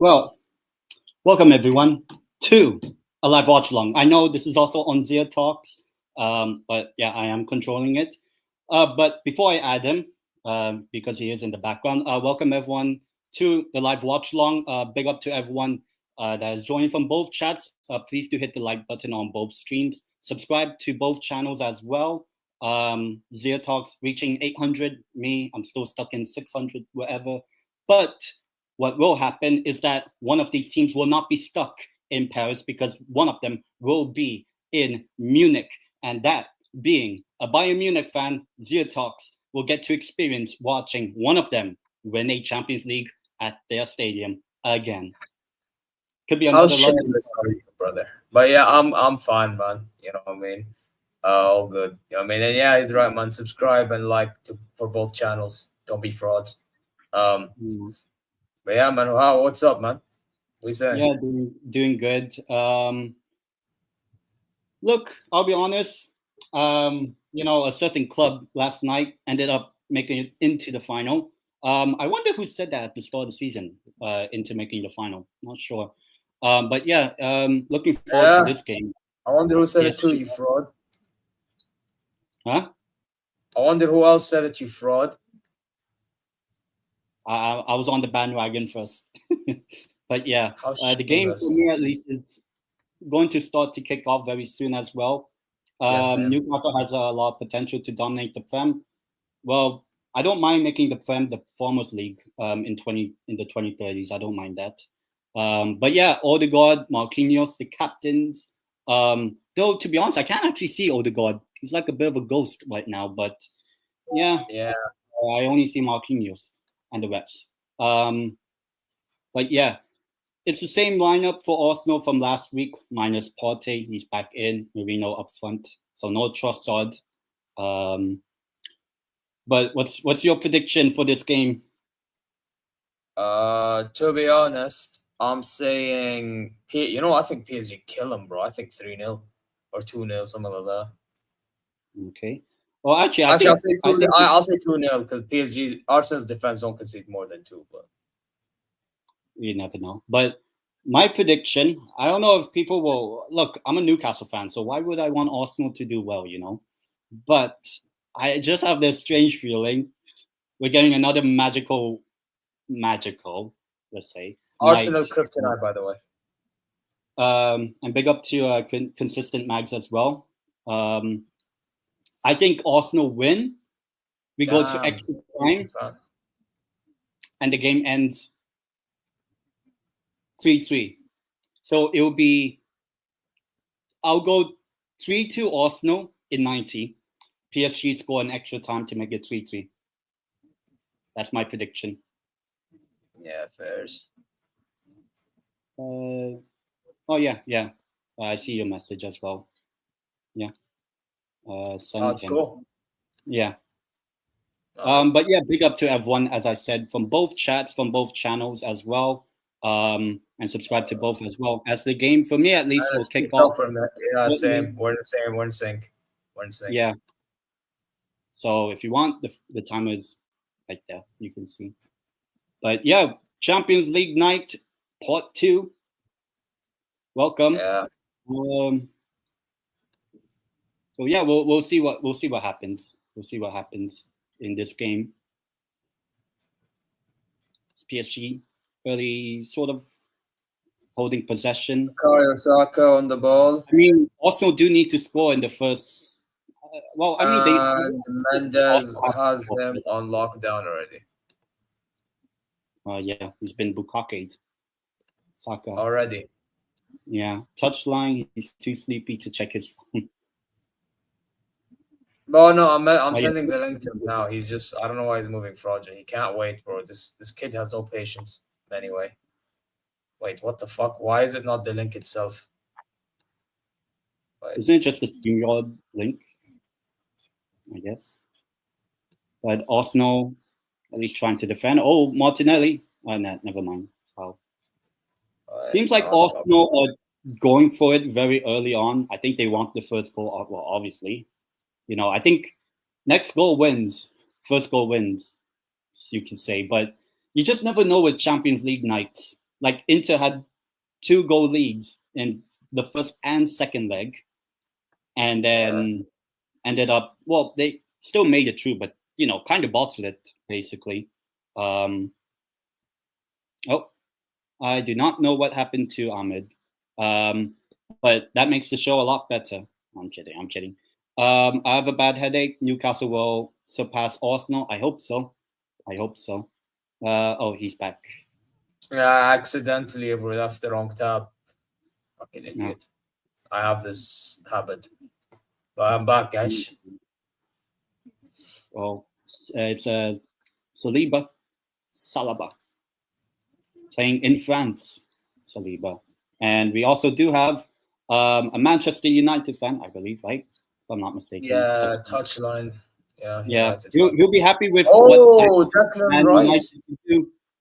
Well, welcome everyone to a live watch along. I know this is also on Zia Talks, but yeah, I am controlling it. But before I add him, because he is in the background, welcome everyone to the live watch along. Big up to everyone that is joining from both chats. Please do hit the like button on both streams. Subscribe to both channels as well. Zia Talks reaching 800. Me, I'm still stuck in 600, whatever. But what will happen is that one of these teams will not be stuck in Paris because one of them will be in Munich. And that being a Bayern Munich fan, Zia Talks will get to experience watching one of them win a Champions League at their stadium again. Could be another shameless of you, brother. But yeah, I'm fine, man. You know what I mean? All good. You know what I mean? And yeah, he's right, man. Subscribe and like for both channels. Don't be frauds. But yeah, man. Wow, what's up, man? We say. Yeah, doing good. Look, I'll be honest. A certain club last night ended up making it into the final. I wonder who said that at the start of the season, into making the final. Not sure. But yeah, looking forward to this game. I wonder who said it too, you fraud. Huh? I wonder who else said it, you fraud. I was on the bandwagon first. But yeah, the game for me at least is going to start to kick off very soon as well. Newcastle has a lot of potential to dominate the Prem. Well, I don't mind making the Prem the Farmers League in the 2030s. I don't mind that. But yeah, Odegaard, Marquinhos, the captains. Though to be honest, I can't actually see Odegaard. He's like a bit of a ghost right now. But yeah, I only see Marquinhos and the reps. But yeah, it's the same lineup for Arsenal from last week, minus Partey. He's back in, Marino up front, so no Trossard. But what's your prediction for this game? To be honest, I'm saying, I think PSG kill him, bro. I think 3-0 or 2-0, something like that. Okay. Well, actually, I'll say 2-0 because Arsenal's defense don't concede more than 2, but you never know. But my prediction, I don't know if people will look. I'm a Newcastle fan, so why would I want Arsenal to do well? But I just have this strange feeling we're getting another magical, let's say. Arsenal kryptonite, by the way. And big up to consistent Mags as well. I think Arsenal win. We go to extra time, and the game ends 3-3. So it will be. I'll go 3-2 Arsenal in 90. PSG score an extra time to make it 3-3. That's my prediction. Yeah, fairs. Yeah. I see your message as well. Yeah. Cool. Yeah. But yeah, big up to everyone, as I said, from both chats, from both channels as well. And subscribe to both as well. As the game, for me at least, will kick off. Yeah, same. We're the same. We're in sync. Yeah. So if you want, the timer is right there. You can see. But yeah, Champions League night, part 2. Welcome. Yeah. So yeah, we'll see what happens. We'll see what happens in this game. It's PSG early sort of holding possession. Saka on the ball. I mean, Arsenal do need to score in the first. Mendes has him on lockdown already. Yeah, he's been bukaked. Saka already. Yeah, touchline. He's too sleepy to check his phone. Oh no, I'm sending the link to him now. He's just, I don't know why he's moving fraudulent. He can't wait, bro. This kid has no patience. Anyway, wait, what the fuck? Why is it not the link itself? Wait. Isn't it just a StreamYard link? I guess. But Arsenal at least trying to defend. Oh, Martinelli. Oh, no, never mind. Foul. Seems like Arsenal are going for it very early on. I think they want the first goal. Well, obviously. I think next goal wins. First goal wins, you can say. But you just never know with Champions League nights. like Inter had 2 goal leads in the first and second leg, and then ended up, well, they still made it through, but kind of bottled it basically. Oh, I do not know what happened to Ahmed, but that makes the show a lot better. I'm kidding. I have a bad headache. Newcastle will surpass Arsenal. I hope so. Oh, he's back. Yeah, I accidentally left the wrong tab. Fucking idiot. No. I have this habit. But I'm back, guys. Well, it's Salaba playing in France. Saliba. And we also do have a Manchester United fan, I believe, right? If I'm not mistaken. Yeah, touchline. Yeah. He'll be happy with what Declan Rice.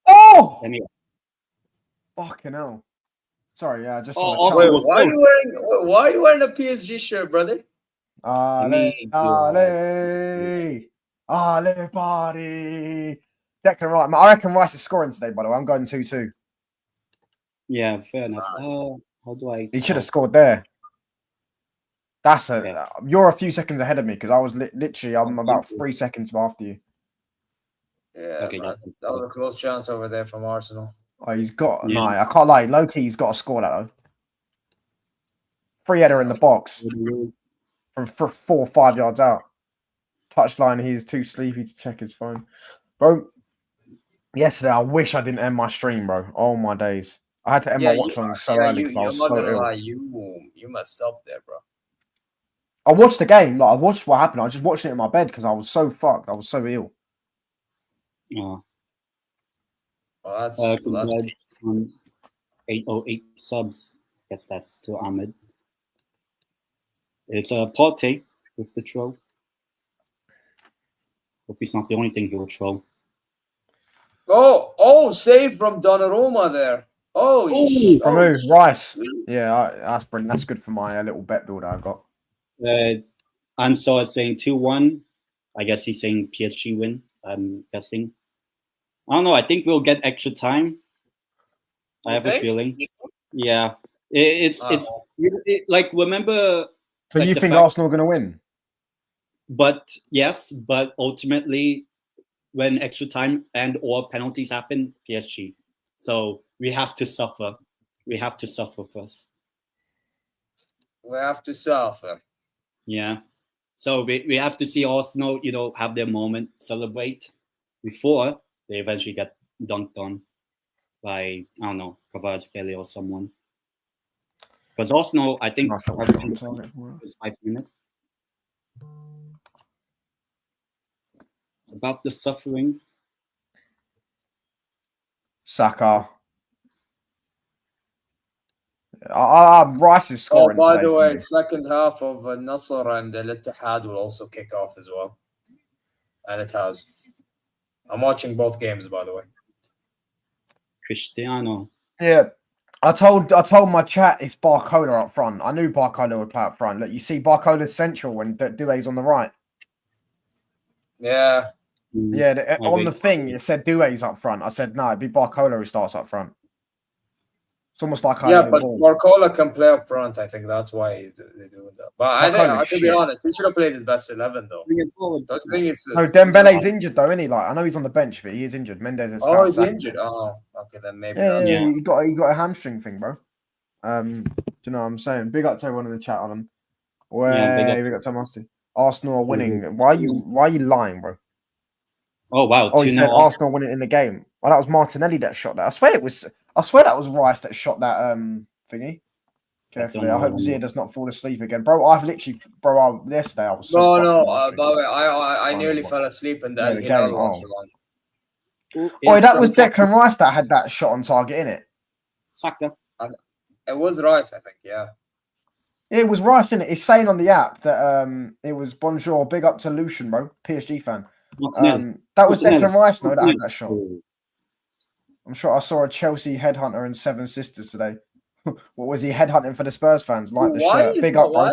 Oh! Anyway. Fucking hell. Sorry, yeah, I just saw wait, why are you wearing a PSG shirt, brother? Ale party. Declan Rice. I reckon Rice is scoring today, by the way. I'm going 2-2. Yeah, fair enough. How do I? He should have scored there. That's you're a few seconds ahead of me because I was literally. I'm about 3 seconds after you. Yeah, okay, that was a close chance over there from Arsenal. Oh, he's got no. I can't lie. Low-key, he's got to score that though. Free header in the box from 4 or 5 yards out. Touchline. He's too sleepy to check his phone, bro. Yesterday, I wish I didn't end my stream, bro. Oh my days. I had to end my watch on so early because I was so ill. You messed up there, bro. I watched the game. Like I watched what happened. I just watched it in my bed because I was so fucked. I was so ill. Oh. Well, that's 808 subs. I guess that's to Ahmed. It's a Partey with the troll. Hope he's not the only thing he'll troll. Oh, save from Donnarumma there. From who? Rice. Yeah, that's brilliant. That's good for my little bet builder I got. Ansel is saying 2-1. I guess he's saying PSG win. I'm guessing. I don't know. I think we'll get extra time. I have a feeling. Yeah, it's like remember. So you think Arsenal are going to win? But yes, but ultimately, when extra time and or penalties happen, PSG. So we have to suffer. We have to suffer first. We have to suffer. Yeah. So we have to see Arsenal, have their moment, celebrate before they eventually get dunked on by, I don't know, Kvaratskhelia or someone. Because Arsenal, I think, was 5 minutes. It's about the suffering. Saka. Rice is scoring. Oh, by the way, second half of Nasr and Al-Ittihad will also kick off as well. And it has. I'm watching both games, by the way. Cristiano. Yeah. I told my chat it's Barcola up front. I knew Barcola would play up front. Look, you see Barcola's central when Doué's on the right. Yeah. Yeah, on the thing, it said Doué's up front. I said, no, it'd be Barcola who starts up front. It's almost like but Barcola can play up front. I think that's why they're doing that. But to be honest, he should have played his best 11 though. No, Dembele's injured though, isn't he? Like I know he's on the bench, but he is injured. Mendes is. Oh, he's injured. Oh, okay, then maybe. Yeah, he got a hamstring thing, bro. Do you know what I'm saying? Big up to everyone in the chat on him. Big up to Musty. Arsenal are winning. Why are you lying, bro? Oh wow! Oh, you said Arsenal winning in the game. Well, that was Martinelli that shot that. I swear that was Rice that shot that thingy. Carefully. I hope Zia does not fall asleep again, bro. Yesterday I was. No. By the way, I nearly fell asleep in the game. That was Declan Rice that had that shot on target, innit? Saka. It was Rice, I think. Yeah. It was Rice, innit? It's saying on the app that it was Bonjour. Big up to Lucian, bro. PSG fan. That was Declan Rice, no, that had that shot. I'm sure I saw a Chelsea headhunter in Seven Sisters today. What was he headhunting for the Spurs fans? Like the shirt. Big up, bro.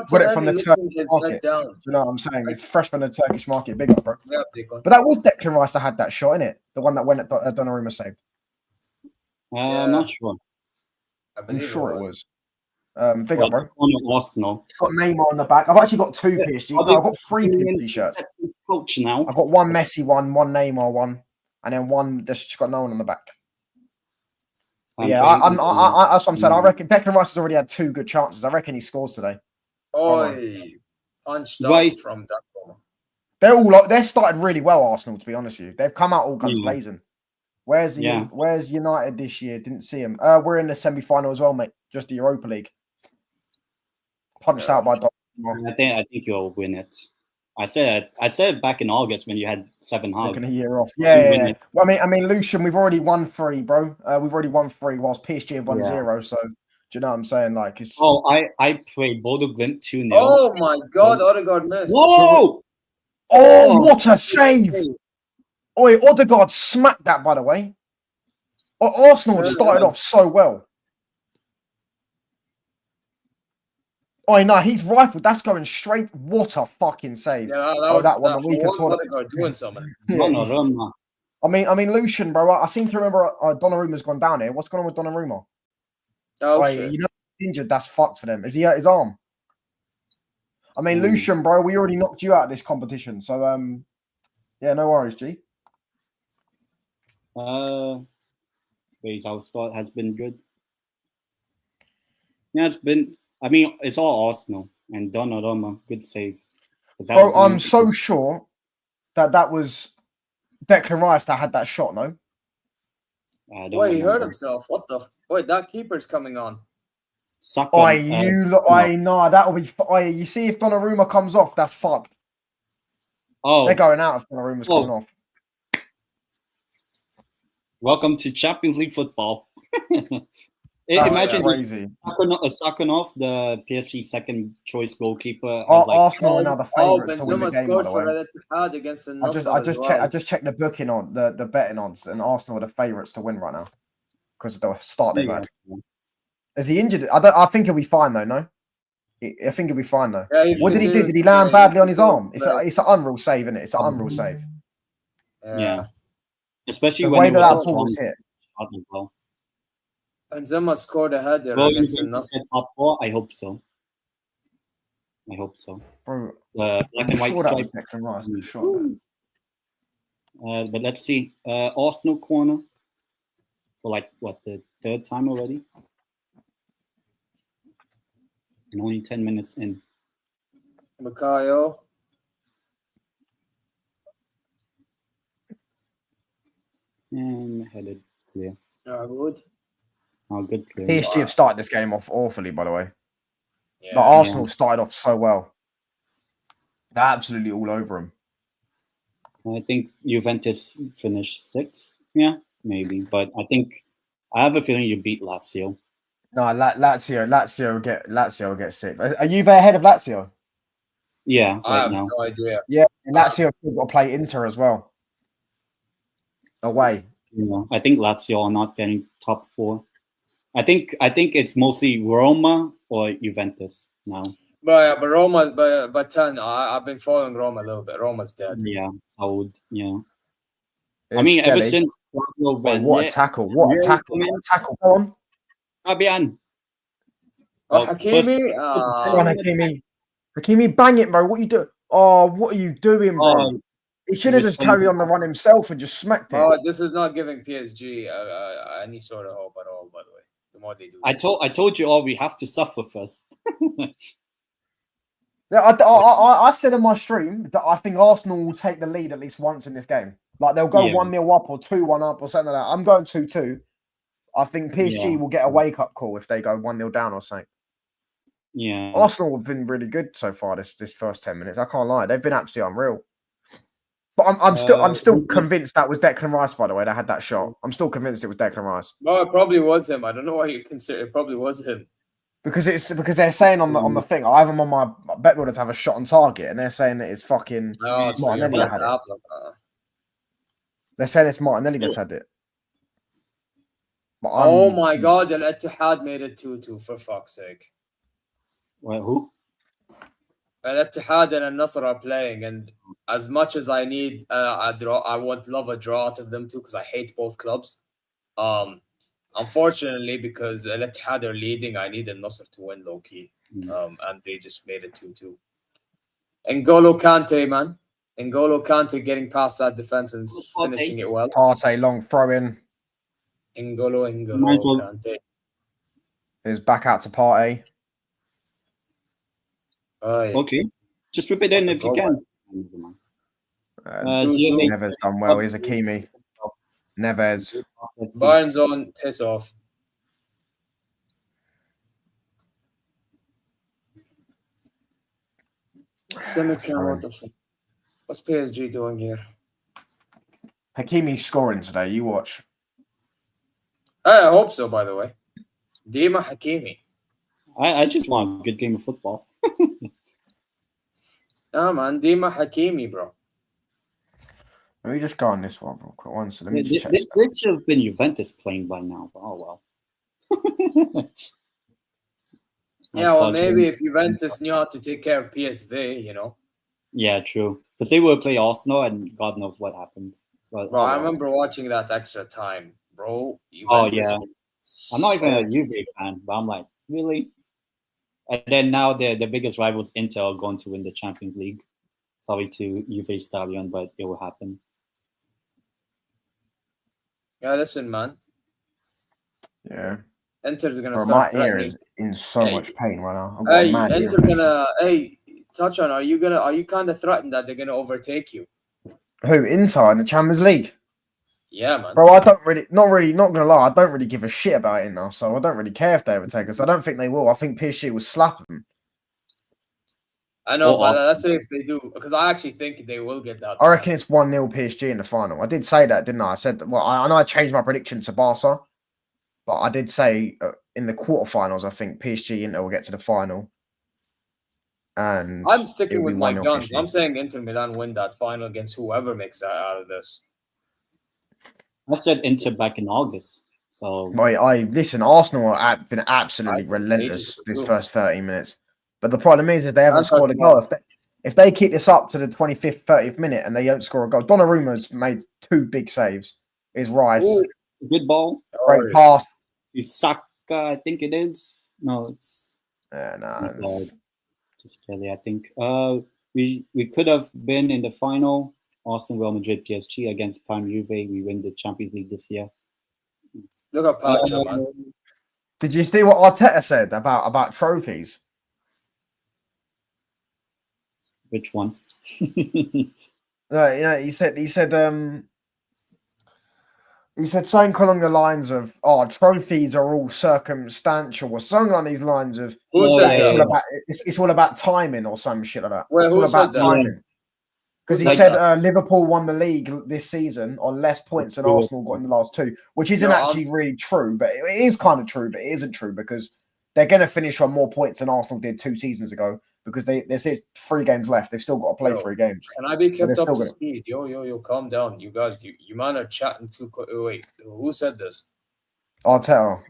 Got it from the Turkish market. Do you know what I'm saying? It's fresh from the Turkish market. Big up, bro. Yeah, but that was Declan Rice that had that shot, innit? The one that went at Donnarumma saved. I'm not sure. I'm sure it was. Big Well, up, bro. on Arsenal. It's got Neymar on the back. I've actually got 2 PSG. No, I've got 3 PSG shirts. Coach now. I've got 1 Messi one Neymar one, and then 1 that's just got no one on the back. Yeah, that's what I'm saying. I reckon Declan Rice has already had 2 good chances. I reckon he scores today. Punched up from that corner. They're started really well, Arsenal, to be honest with you. They've come out all guns blazing. Where's United this year? Didn't see him. We're in the semi-final as well, mate. Just the Europa League. Punched out by Dortmund. I think you'll win it. I said it back in August when you had 7 halves. Taking a year off. Yeah. Well, I mean, Lucian, we've already won 3, bro. We've already won 3, whilst PSG have won 0. So, do you know what I'm saying? Like, it's... Oh, I played Bodo Glimt 2-0. Oh my God, Odegaard missed. Whoa! Oh, what a save! Oh, Odegaard smacked that, by the way. Arsenal started off so well. Oh, no, he's rifled. That's going straight. What a fucking save. Yeah, that one. The weaker Odegaard doing something. I mean, Lucian, bro, I seem to remember Donnarumma's gone down here. What's going on with Donnarumma? Shit. You know, injured, that's fucked for them. Is he hurt his arm? I mean, Lucian, bro, we already knocked you out of this competition. So, yeah, no worries, G. Our start has been good. Yeah, it's all Arsenal and Donnarumma. Good save. Bro, I'm so sure that was Declan Rice that had that shot, no? Wait, he hurt himself. What the? Wait, that keeper's coming on. That'll be. You see, if Donnarumma comes off, that's fucked. Oh, they're going out if Donnarumma's coming off. Welcome to Champions League football. Imagine Sakhanov, the PSG second choice goalkeeper. Arsenal are now the favourites to win the game, by the way. Against I just checked the booking on the betting odds, and Arsenal are the favourites to win right now because of the start they've had. Is he injured? I think he'll be fine though. No, I think he'll be fine though. Yeah, what did he do? Did he land badly on his arm? It's an unreal save, isn't it? It's an unreal save. Yeah, especially the when way that ball was hit. Benzema scored a header against the top 4. I hope so. Bro, black and white stripe. But let's see. Arsenal corner for the 3rd time already, and only 10 minutes in. Makayo. And headed clear. Good. Oh, good clear. PSG have started this game off awfully, by the way. Yeah, but Arsenal started off so well. They're absolutely all over them. I think Juventus finished 6th. Yeah, maybe. But I have a feeling you beat Lazio. No, Lazio will get 6th. Are you ahead of Lazio? Yeah, I have no idea. Yeah, and Lazio have got to play Inter as well. Away. I think Lazio are not getting top 4. I think it's mostly Roma or Juventus now. But Roma, but 10. I've been following Roma a little bit. Roma's dead. Yeah, It's ever since what a tackle! What a tackle! What a tackle! Go on, Fabian. Hakimi. Hakimi, bang it, bro! What you do? Oh, what are you doing, bro? He should have just carried on the run himself and just smacked it. Oh, this is not giving PSG any sort of hope at all. By the way, the more they do, I told you all we have to suffer first. Yeah, I said in my stream that I think Arsenal will take the lead at least once in this game. Like they'll go 1-0 up or 2-1 up or something like that. I'm going 2-2. I think PSG will get a wake up call if they go 1-0 down or something. Yeah, Arsenal have been really good so far this first 10 minutes. I can't lie, they've been absolutely unreal. But I'm still convinced that was Declan Rice, by the way, that had that shot. I'm still convinced it was Declan Rice. No, it probably was him. I don't know why you consider it probably was him. Because they're saying on the thing, I have them on my bet builder to have a shot on target, and they're saying that it's fucking Martinelli that had it. They're saying it's Martinelli that's had it. But oh my God, Al Ittihad made it 2-2 for fuck's sake. Well, who? Al Ittihad and Al Nasr are playing, and as much as I need a draw, I would love a draw out of them too because I hate both clubs. Unfortunately, because Al Ittihad are leading, I needed Nasr to win low key, and they just made it 2-2. N'Golo Kante, man. N'Golo Kante getting past that defense and finishing it well. Partey long throw in. N'Golo Kante. Is back out to Partey. Okay, just rip it in if you can. Neves done well. Here's Hakimi. Neves. Bayern's on, piss off. Semican, what the fuck? What's PSG doing here? Hakimi scoring today. You watch. I hope so, by the way. Dima Hakimi. I just want a good game of football. Oh, man. Dima Hakimi, bro. Let me just go on this one real quick. One second. Let me just check. This should have been Juventus playing by now, but oh well. Yeah, well, maybe if Juventus knew how to take care of PSV, you know. Yeah, true. Because they will play Arsenal, and God knows what happened. But, bro, I remember watching that extra time, bro. Juventus I'm not even a Juve fan, but I'm like, really? And then now the biggest rivals, Inter, are going to win the Champions League. Sorry to Juve Stadion, but it will happen. Yeah, listen, man. Yeah. Inter's gonna start. My ear is in so much pain right now. Hey, Inter gonna. Hey, touch on. Are you kind of threatened that they're gonna overtake you? Who, Inter in the Champions League? Yeah, man. Bro, not gonna lie, I don't really give a shit about it now, so I don't really care if they overtake us. I don't think they will. I think PSG will slap them. I know, but let's say if they do, because I actually think they will get that. I reckon it's 1-0 PSG in the final. I did say that, didn't I? I said, well, I know I changed my prediction to Barca, but I did say in the quarterfinals, I think PSG Inter will get to the final. And I'm sticking with my guns. PSG. I'm saying Inter Milan win that final against whoever makes that out of this. I said Inter back in August. So listen, Arsenal have been absolutely relentless this first 30 minutes. But the problem is they haven't scored a goal. If they keep this up to the 25th, 30th minute and they don't score a goal, Donnarumma's made 2 big saves. Is Rice. Ooh, good ball. Great pass. Saka, I think it is. No, it's just Kelly, I think. We could have been in the final. Arsenal, Real Madrid, PSG against Prime Juve. We win the Champions League this year. Look at Pacha, man. Did you see what Arteta said about trophies? Which one? Yeah, he said something along the lines of, trophies are all circumstantial, or something along these lines of it's all about timing or some shit like that. Well, it's all about timing. Because he said Liverpool won the league this season on less points than Arsenal got in the last 2, which isn't actually really true, but it is kind of true, but it isn't true because they're going to finish on more points than Arsenal did 2 seasons ago because there's 3 games left. They've still got to play 3 games. Can I be kept up to speed? Yo, calm down. You guys, you man are chatting too quick. Wait, who said this? Arteta.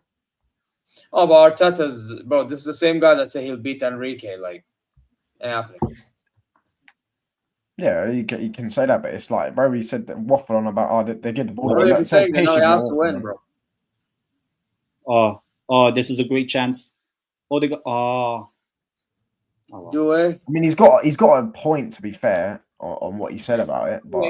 Oh, but Arteta's, bro, this is the same guy that said he'll beat Enrique. Like, ain't happening. Yeah, you can say that, but it's like, bro, he said that waffle on about, they get the ball. Bro, if he's saying that now he has to win, bro. Oh, this is a great chance. Oh, they got, Do it. I mean, he's got a point, to be fair, on what he said about it, but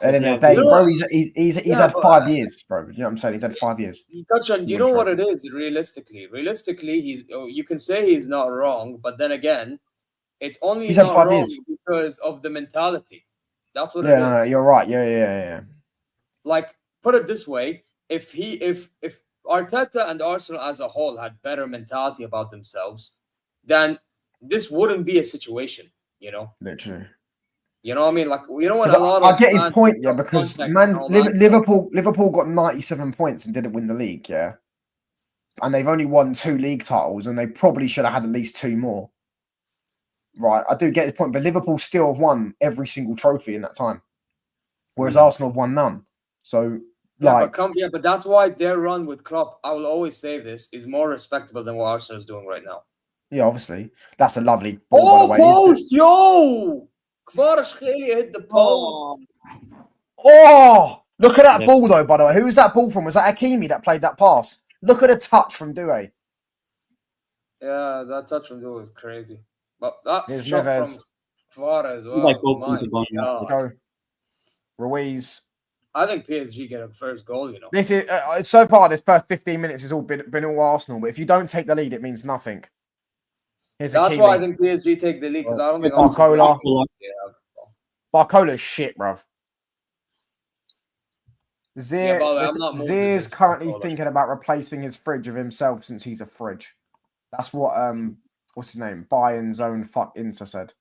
at the end of the day, bro, he's had 5 years, bro. You know what I'm saying? He's had 5 years. Touch on. You know what it is? Realistically, you can say he's not wrong, but then again, it's only not wrong because of the mentality. That's what it is. No, you're right. Yeah. Like, put it this way: if Arteta and Arsenal as a whole had better mentality about themselves, then this wouldn't be a situation. You know, literally. You know what I mean? Like, you know what? I get his point, yeah, because Liverpool got 97 points and didn't win the league, yeah, and they've only won 2 league titles, and they probably should have had at least 2 more. Right, I do get his point, but Liverpool still have won every single trophy in that time, whereas Arsenal have won none. So, but that's why their run with Klopp, I will always say this, is more respectable than what Arsenal is doing right now. Yeah, obviously, that's a lovely ball, by the way. Post, yo! Kvaratskhelia hit the post. Look at that ball, though, by the way. Who was that ball from? Was that Hakimi that played that pass? Look at the touch from Doué. Yeah, that touch from Doué was crazy. But that Here's shot Neves. from Kvara as well. Like both My teams are going God. Ruiz. I think PSG get a first goal, you know. This is so far. This first 15 minutes has all been all Arsenal. But if you don't take the lead, it means nothing. Here's That's Hakimi. why I think PSG take the lead because I don't think Barcola. Yeah. Barcola's shit, bruv. I'm Zier's currently thinking about replacing his fridge with himself since he's a fridge. That's what what's his name? Bayern's own fuck Inter said.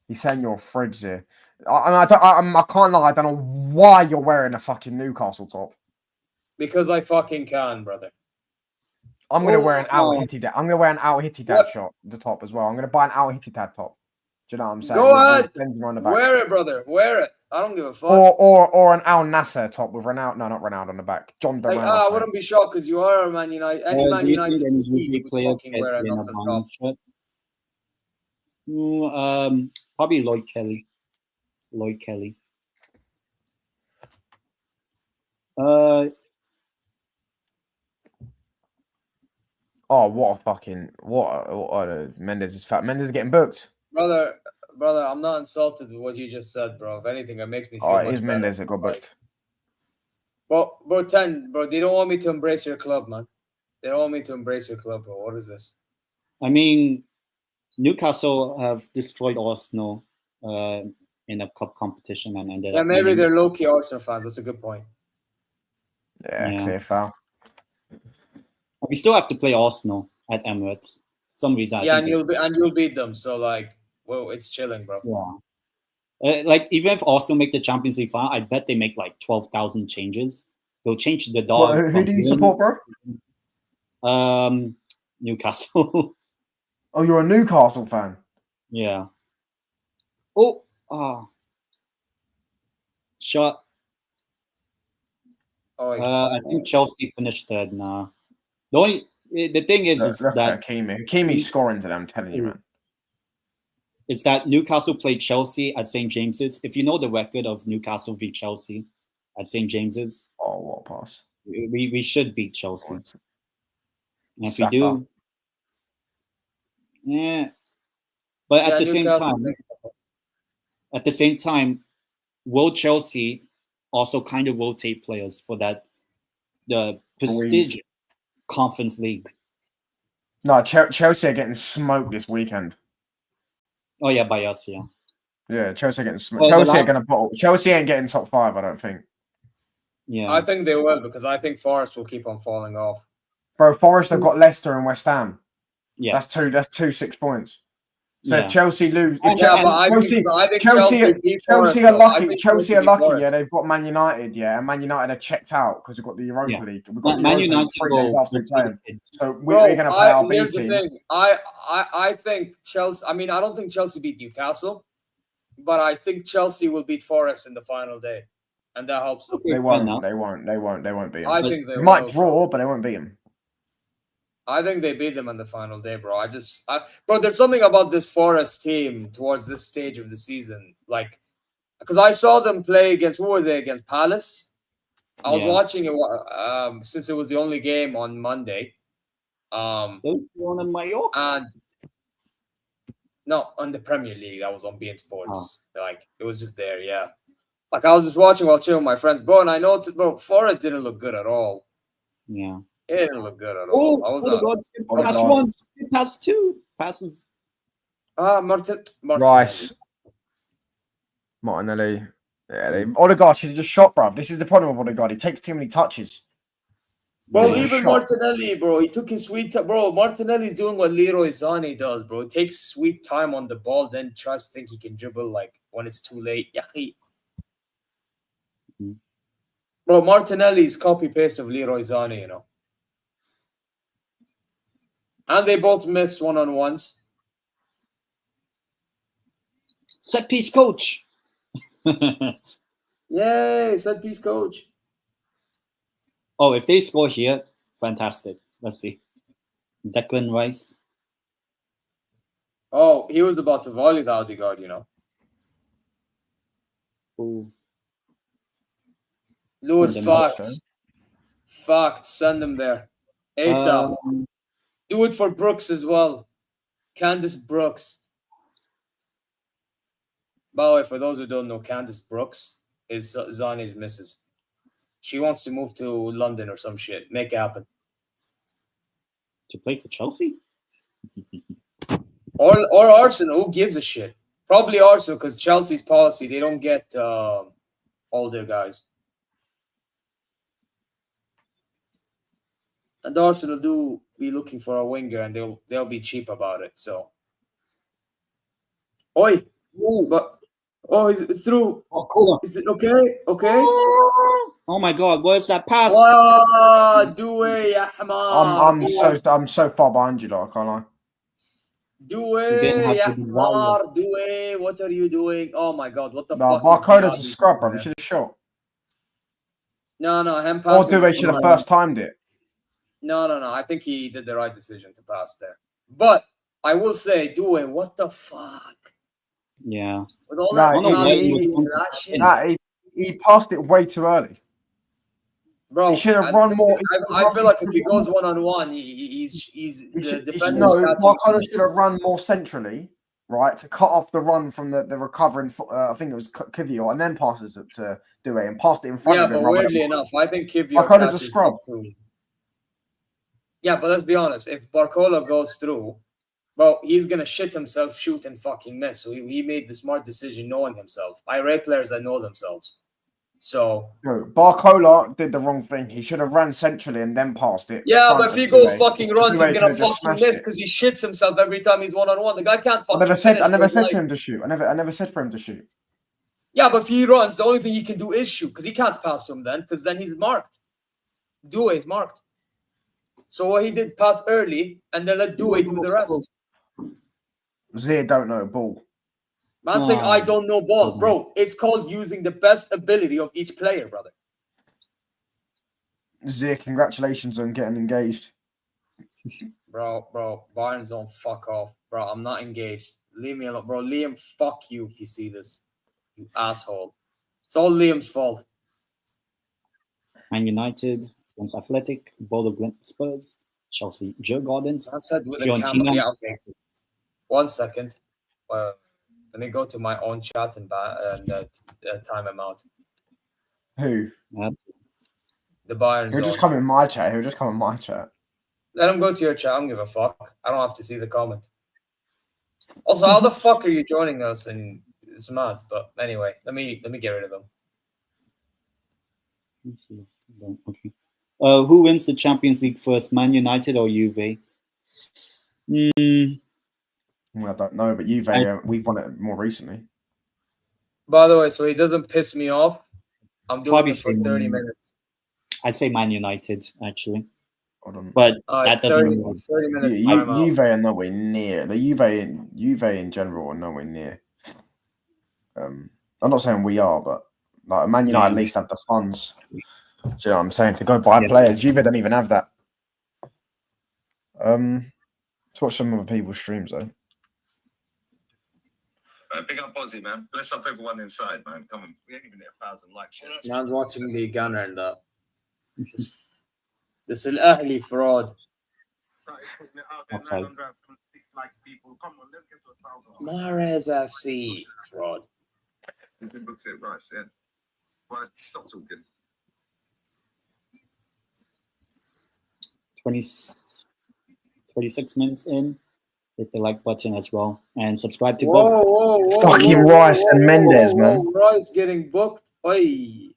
He's saying you're a fridge here. I can't lie. I don't know why you're wearing a fucking Newcastle top. Because I fucking can, brother. I'm gonna wear an Al Hittidad. I'm gonna wear an Al Hittidad shot, the top as well. I'm gonna buy an Al Hittidad top. Do you know what I'm saying? Go ahead. On the back. Wear it, brother. Wear it. I don't give a fuck. Or an Al Nasser top with Ronaldo. No, not Ronaldo on the back. John Duran. I wouldn't be shocked because you are a Man United. Any Man United players wear a Nasser top. Probably Lloyd Kelly. Oh, what a Mendes is fat. Mendes is getting booked. Brother, I'm not insulted with what you just said, bro. If anything, it makes me feel it is Mendes that got booked. Bro, they don't want me to embrace your club, man. They don't want me to embrace your club, bro. What is this? I mean, Newcastle have destroyed Arsenal in a cup competition and ended up. Maybe they're low-key Arsenal fans. That's a good point. Yeah, clear foul. We still have to play Arsenal at Emirates. Some reason. And you'll beat them. So it's chilling, bro. Yeah. Even if Arsenal make the Champions League final, I bet they make 12,000 changes. They'll change the dog. Who do you support, bro? Newcastle. Oh, you're a Newcastle fan. Yeah. Shot. I think Chelsea finished third now. The thing is that Hakimi's scoring to them. I'm telling you, man. Is that Newcastle played Chelsea at St. James's? If you know the record of Newcastle v Chelsea at St. James's, what a pass! We should beat Chelsea. And if we do, But at the same time, will Chelsea also kind of rotate players for the prestige Conference League? No, Chelsea are getting smoked this weekend. Oh yeah, by us, yeah. Yeah, Chelsea are getting smoked. Chelsea ain't getting top 5, I don't think. Yeah, I think they will because I think Forest will keep on falling off. Bro, Forest have got Leicester and West Ham. Yeah, that's two 6 points. So yeah. if Chelsea lose, Chelsea are lucky. Chelsea are lucky. Yeah, they've got Man United. Yeah, and Man United are checked out because we've got the Europa League. We've got Man United 3 days after playing. So we're going to play our B here's team. The thing. I think Chelsea. I mean, I don't think Chelsea beat Newcastle, but I think Chelsea will beat Forest in the final day, and that helps them. They won't beat them. I think they might draw, but they won't beat them. I think they beat them on the final day, bro. Bro, there's something about this Forest team towards this stage of the season, because I saw them play against against Palace. I was watching it since it was the only game on Monday. Those one in Mallorca. And no, on the Premier League, that was on beIN Sports. It was just there, yeah. I was just watching while chilling with my friends, bro, and I know, bro, Forest didn't look good at all. Yeah. It didn't look good at all. Pass 2 passes. Rice. Martinelli. Yeah, Odegaard should have just shot, bruv. This is the problem with Odegaard. He takes too many touches. Bro, even Martinelli, bro, he took his sweet time. Bro, Martinelli's doing what Leroy Sané does, bro. He takes sweet time on the ball, then tries to think he can dribble when it's too late. Bro, Martinelli's copy-paste of Leroy Sané, you know. And they both missed one-on-ones. Set piece coach. Yay, set piece coach. Oh, if they score here, fantastic. Let's see. Declan Rice. Oh, he was about to volley the Odegaard, you know. Ooh. Lewis, facts. Facts. Send them there. ASAP. Do it for Brooks as well. Candice Brooks. By the way, for those who don't know, Candice Brooks is Zani's missus. She wants to move to London or some shit. Make it happen. To play for Chelsea? or Arsenal. Who gives a shit? Probably Arsenal, because Chelsea's policy, they don't get older guys. And Arsenal do be looking for a winger, and they'll be cheap about it. So, oi, but it's through. Oh, cool. Is it okay? Okay. Oh my God, where's that pass? Do it, ya Hamar. I'm so far behind you, though. I can't lie. Do it, ya Hamar. Do it. What are you doing? Oh my God, what the fuck? Barcoda's a scrub, bro. He should have shot. No, him Or passing. Due should have first timed it. No. I think he did the right decision to pass there. But I will say, Due, what the fuck? Yeah. With all that he passed it way too early. Bro, he should have run more. I feel like if he goes 1-on-1, he's the defender. No, Barcoda should have run more centrally, right, to cut off the run from the recovering. I think it was Kivior, and then passes it to Due and passed it in front of him. Yeah, but weirdly enough, I think Kivior. Barcoda's a scrub too. Yeah, but let's be honest. If Barcola goes through, bro, he's gonna shit himself, shoot, and fucking miss. So he made the smart decision, knowing himself. I rate players that know themselves. So no, Barcola did the wrong thing. He should have ran centrally and then passed it. Yeah, but if he goes fucking runs, he's gonna fucking miss because he shits himself every time he's 1-on-1. The guy can't fucking. I never said to him to shoot. I never said for him to shoot. Yeah, but if he runs, the only thing he can do is shoot because he can't pass to him because then he's marked. Due is marked. So what he did, pass early, and then let Due do the rest. Zia don't know ball. Man saying I don't know ball. Bro, it's called using the best ability of each player, brother. Zia, congratulations on getting engaged. Bro, Bayern's on fuck off. Bro, I'm not engaged. Leave me alone. Bro, Liam, fuck you if you see this. You asshole. It's all Liam's fault. Man United against Athletic, Bodo Glimt Spurs, Chelsea, Joe Gardens. I said with a camera. Yeah, okay. 1 second. Let me go to my own chat and time him out. Who? The Bayern. He'll just come in my chat. Let him go to your chat. I don't give a fuck. I don't have to see the comment. Also, how the fuck are you joining us? And it's mad. But anyway, let me get rid of them. Okay. Who wins the Champions League first, Man United or Juve? I don't know, but Juve, we've won it more recently. By the way, so he doesn't piss me off. I'm doing this for 30 minutes. I say Man United, actually. Hold on. But that doesn't 30 minutes. Juve are nowhere near. The Juve in general are nowhere near. I'm not saying we are, but like Man United at least have the funds. Do you know what I'm saying? To go buy players. Juve don't even have that. Let's watch some other people's streams though. Big up Aussie, man. Bless up everyone inside, man. Come on. We ain't even hit 1,000 likes yet. Man's watching the gunner and that. This is Al-Ahli fraud. Mahrez FC fraud. Books it right, yeah. Well, stop talking. 26 minutes in. Hit the like button as well and subscribe to both. Fucking Rice and Mendes, man. Rice getting booked. Oi,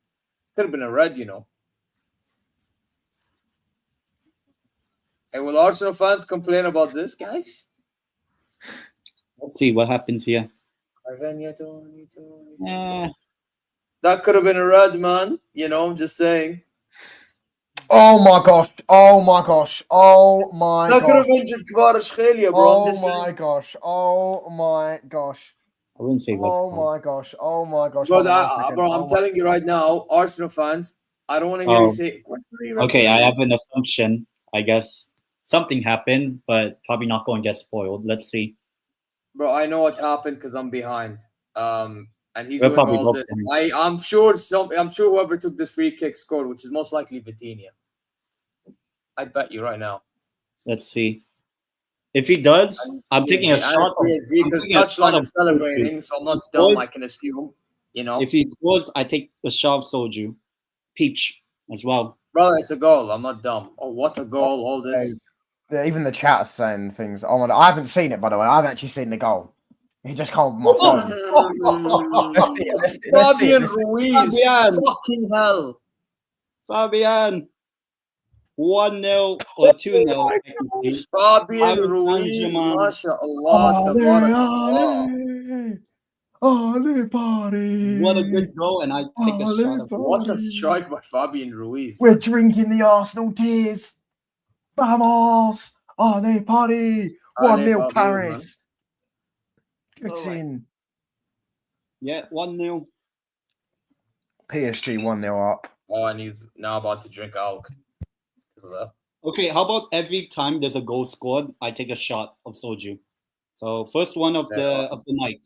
could have been a red, you know. Hey, will Arsenal fans complain about this, guys? Let's see what happens here. That could have been a red, man. You know, I'm just saying. Oh my gosh! Oh my gosh! Oh my! That could have been Kvaratskhelia, bro. Oh my gosh! Oh my gosh! I wouldn't say. Oh my gosh! Oh my gosh! Bro, I'm telling you right now, Arsenal fans. I don't want to hear you say. Okay, I have an assumption. I guess something happened, but probably not going to get spoiled. Let's see. Bro, I know what happened because I'm behind. and he's We're doing probably all both this. doing I'm sure whoever took this free kick scored, which is most likely Vitinha. I bet you right now. Let's see. If he does, I'm taking a shot. Because touchline is celebrating, so I'm not dumb. I can assume, you know. If he scores, I take a shot of soju, peach as well. Bro, it's a goal. I'm not dumb. Oh, what a goal! All this. Yeah, even the chat's saying things. Oh my! I haven't seen it, by the way. I haven't actually seen the goal. He just called my phone. Let's see it. Let's see it. Fabian Ruiz. Fabian. Fucking hell. Fabian. 1-0 or 2-0. Fabian Ruiz. MashaAllah. Ale party. What a good goal, and I take a shot of what a strike by Fabian Ruiz. We're drinking the Arsenal tears. Vamos! Ale party! 1-0 Paris. It's in. Yeah, 1-0. PSG 1-0 up. Oh, and he's now about to drink alk. Okay, how about every time there's a goal scored, I take a shot of soju. So first one of the night.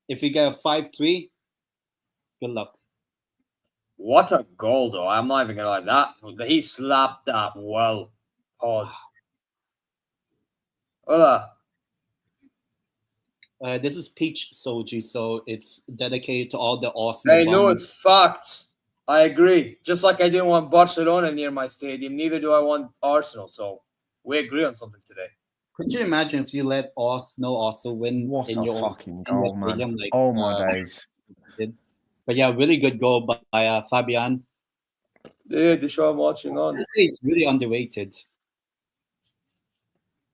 If we get a 5-3, good luck. What a goal, though! I'm not even gonna lie. That he slapped that well. Pause. This is peach soju, so it's dedicated to all the Arsenal. Hey, Lewis, fact. I agree. Just like I didn't want Barcelona near my stadium, neither do I want Arsenal. So we agree on something today. Could you imagine if you let Arsenal also win? What in a your fucking goal, man! stadium, like, oh my days! But yeah, really good goal by Fabian. Yeah, the show I'm watching on. This is really underrated.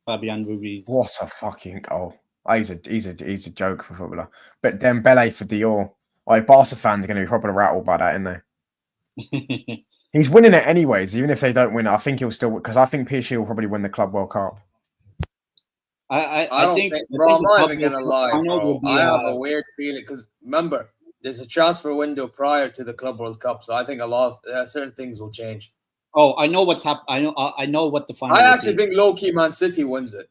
Fabian Ruiz. What a fucking goal! He's a joke for footballer. But Dembele for Dior. Barca fans are going to be probably rattled by that, aren't they? He's winning it anyways, even if they don't win it. I think he'll still, because I think PSG will probably win the Club World Cup. I think bro, I'm not even gonna lie, bro. I have a weird feeling because remember, there's a transfer window prior to the Club World Cup, so I think a lot of certain things will change. Oh, I know what's happening. I know what the final. I actually think low-key Man City wins it.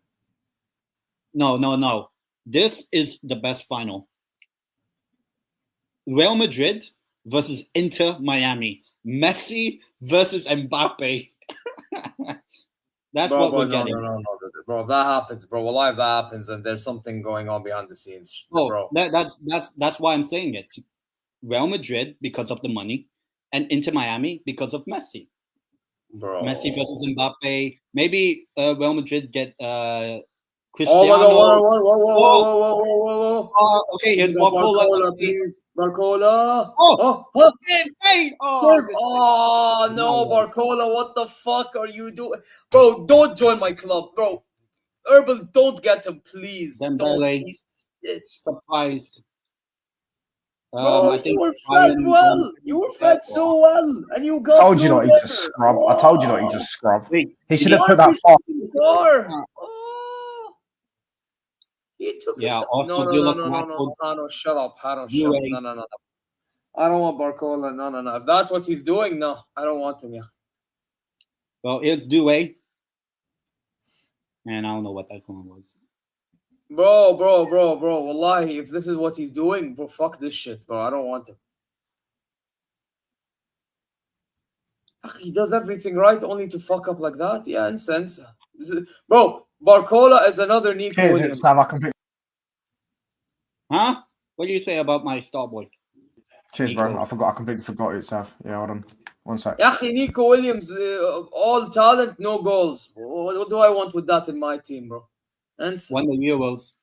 No. This is the best final. Real Madrid versus Inter Miami. Messi versus Mbappe. That's what we're getting. No, bro. If that happens, bro. Well, if that happens, then there's something going on behind the scenes, bro. That's why I'm saying it. Real Madrid because of the money, and Inter Miami because of Messi. Bro. Messi versus Mbappe. Maybe Real Madrid get Cristiano. Whoa. Okay, here's Barcola. Please. Barcola. No, Barcola. What the fuck are you doing? Bro, don't join my club, bro. Herbal, don't get him, please. Dembele. It's surprised. Bro, I think you were fed well. You were fed so well. And you got I told you not he's a scrub. I told you not he's a scrub. He should have put that far. He took yeah, his no, shut up. No. I don't want Barcola. No. If that's what he's doing, no, I don't want him. Yeah. Well, here's Doué. Man, I don't know what that one was. Bro. Wallahi, if this is what he's doing, bro, fuck this shit, bro. I don't want him. He does everything right, only to fuck up like that. Yeah, in sense. Bro, Barcola is another Nico Williams. Huh? What do you say about my star boy? Cheers, Nico. Bro. I completely forgot it, Sav. Yeah, hold on. 1 sec. Nico Williams, all talent, no goals. What do I want with that in my team, bro? And won the Euros.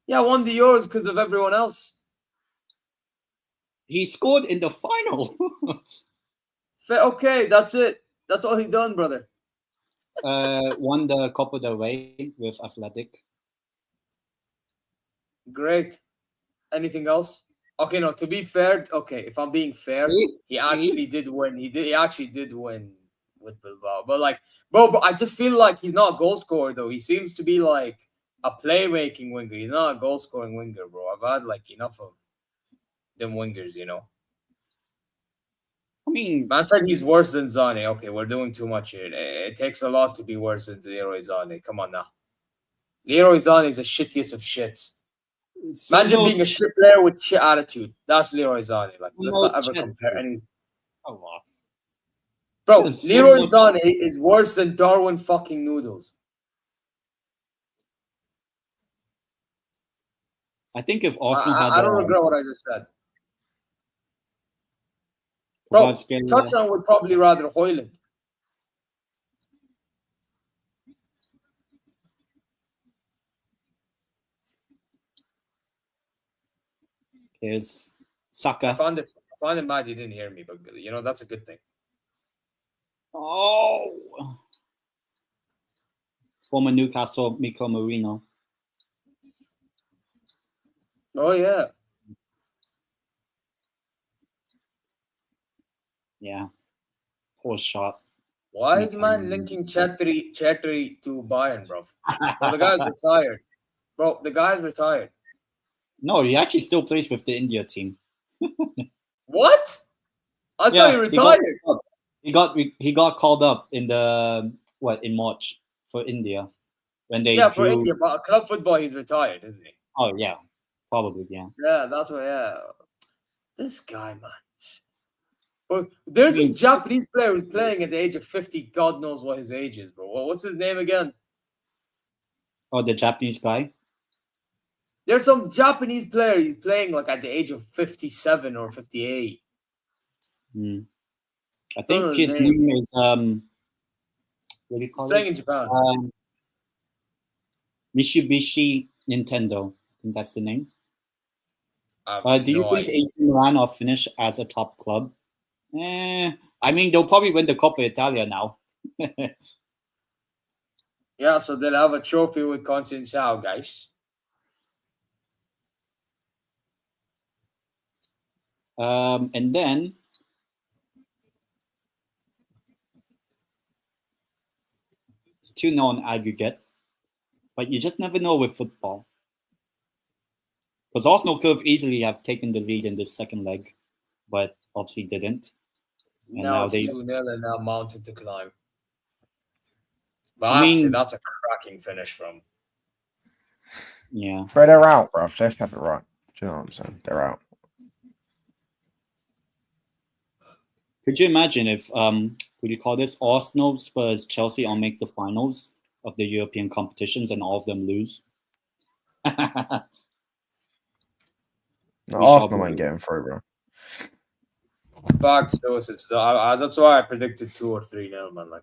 Yeah, won the Euros because of everyone else. He scored in the final. Okay, that's it. That's all he done, brother. Won the Copa del Rey with Athletic. Great. Anything else? Okay, no, to be fair, okay, if I'm being fair, he actually did win. He actually did win with Bilbao. But like, bro, I just feel like he's not a goal scorer though. He seems to be like a playmaking winger. He's not a goal scoring winger, bro. I've had like enough of them wingers, you know. I mean, man said he's worse than Zane. Okay, we're doing too much here. It takes a lot to be worse than Leroy Zane. Come on now. Leroy Zane is the shittiest of shits. Imagine being a shit player with shit attitude. That's Leroy Sané. Like, let's not ever compare any. Oh, wow. Bro, Leroy Sané is worse than Darwin fucking Noodles. I think if Arsenal had... I don't regret what I just said. Bro, touchdown would probably rather Højlund. Is Saka. I found it mad you didn't hear me, but you know that's a good thing. Oh, former Newcastle Miko Marino. Oh yeah, yeah. Poor shot. Why is man linking Chetri to Bayern, bro? Bro, the guy's retired. Bro, the guy's retired. No, he actually still plays with the India team. What? I thought he retired. He got called up in the in March for India when they for India, but club football he's retired, isn't he? Oh yeah, probably yeah. Yeah, that's what. Yeah, this guy, man. But there's this Japanese player who's playing at the age of 50. God knows what his age is, bro. What's his name again? Oh, the Japanese guy. There's some Japanese player he's playing like at the age of 57 or 58. I think his name is what do you call He's playing in Japan. Mitsubishi Nintendo. I think that's the name. Do you think AC Milan will finish as a top club? I mean, they'll probably win the Coppa Italia now. Yeah, so they'll have a trophy with Conceição, guys. And then it's 2-0 on aggregate, but you just never know with football. Because Arsenal could have easily have taken the lead in this second leg, but obviously didn't. And now it's 2-0 and now mounted to climb. But I mean, that's a cracking finish from. Yeah. But they're out, bro. Let's have it right. Do you know what I'm saying? They're out. Could you imagine if, what do you call this? Arsenal, Spurs, Chelsea all make the finals of the European competitions and all of them lose? No, Arsenal ain't getting through, bro. Facts, that's why I predicted 2 or 3-0, man. Like,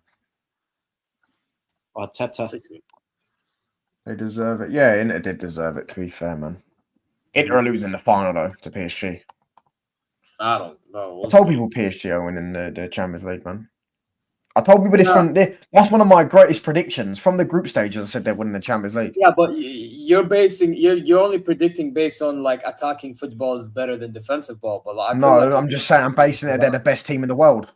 Arteta. They deserve it. Yeah, Inter did deserve it, to be fair, man. Inter are losing the final, though, to PSG. I don't know. I told people PSG are winning the Champions League, man. I told people this that's one of my greatest predictions from the group stages. I said they're winning the Champions League. Yeah, but you're only predicting based on like attacking football is better than defensive ball. But I'm just saying I'm basing it. They're the best team in the world.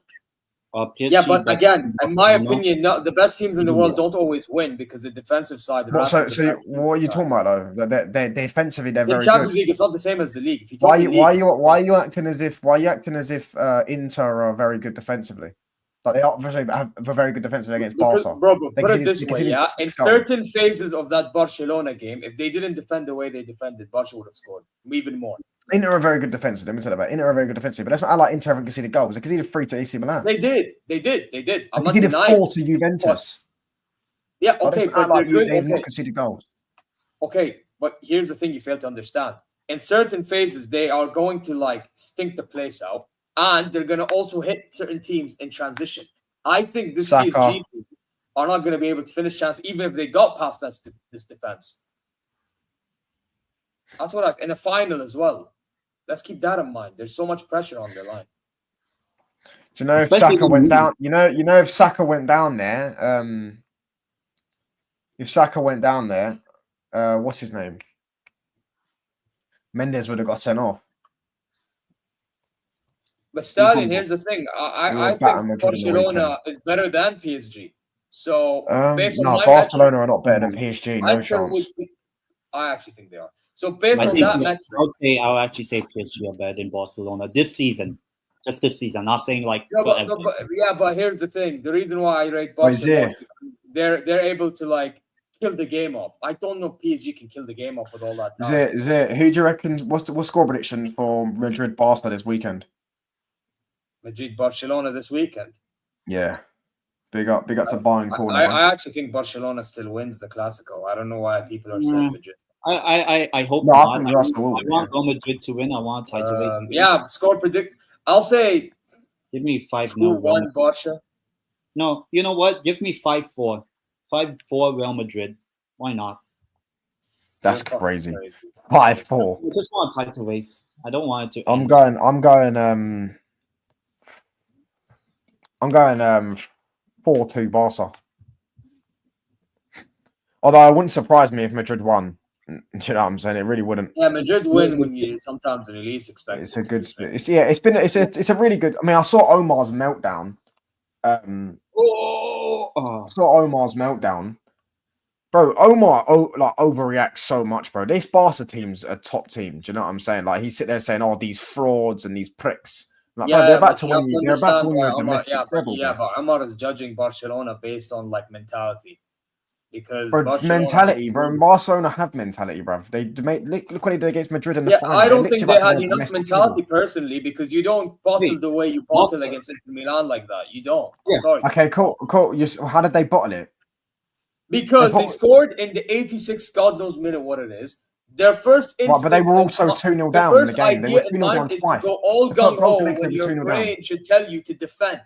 Yeah, but again, in my opinion, the best teams in the world don't always win because the defensive side. So what are you talking about though? They're defensively they're very good. The Champions League is not the same as the league. If you why are you acting as if Inter are very good defensively? Like they obviously have a very good defense against Barca. Bro, put it this way, yeah. In certain phases of that Barcelona game, if they didn't defend the way they defended, Barca would have scored even more. Inter are very good defensive. Let me tell you about Inter are very good defensive, but that's not like Inter haven't conceded goals. They conceded 3 to AC Milan. They did. I'm not conceded denying 4 to Juventus. Yeah, okay, but they've not conceded goals. Okay, but here's the thing you fail to understand. In certain phases, they are going to like stink the place out. And they're going to also hit certain teams in transition. I think this PSG team are not going to be able to finish chance, even if they got past this defense. That's what in a final as well. Let's keep that in mind. There's so much pressure on their line. Do you know if Saka went down? You know if Saka went down there. If Saka went down there, what's his name? Mendes would have got sent off. But Stalin, here's the thing. I think Barcelona is better than PSG. So based on Barcelona are not better than PSG. No chance. I actually think they are. So based on that metric, I'll actually say PSG are better than Barcelona this season. Just this season. I'm not saying like but here's the thing. The reason why I rate Barcelona is they're able to like kill the game off. I don't know if PSG can kill the game off with all that Is talent. it? Who do you reckon? What's score prediction for Madrid Barca this weekend? Madrid Barcelona this weekend. Yeah, big up to Bayern corner. I actually think Barcelona still wins the Clasico. I don't know why people are saying Madrid. I hope No, not. I think Barca will. I want Real Madrid to win. I want a title race. Yeah, score predict. I'll say Give me 5-0. 2-1 Barca. No, you know what? Give me 5-4. 5-4 Real Madrid. Why not? That's crazy. 5-4. I just want a title race. I don't want it to. I'm going 4-2 Barca. Although it wouldn't surprise me if Madrid won. You know what I'm saying? It really wouldn't. Yeah, Madrid win when you sometimes when you least expect. It's a good. It's a really good. I mean, I saw Omar's meltdown. I saw Omar's meltdown. Bro, Omar overreacts so much, bro. This Barca team's a top team. Do you know what I'm saying? Like, he's sitting there saying, "Oh, these frauds and these pricks." Like, Yeah, bro, they're about to win. They're about to win why your domestic treble. but Omar is judging Barcelona based on like mentality. Because bro, mentality, bro. Barcelona have mentality, bro. They look what they did against Madrid in the final. I don't think they had enough mentality personally, because you don't bottle the way you bottle against Inter Milan like that. You don't. Yeah. Sorry. Okay, cool. How did they bottle it? Because they scored in the 86th God knows minute what it is. Their first instinct, but they were also 2-0 down in the game. They were 2-0 down twice. To go all gung ho when your brain should tell you to defend.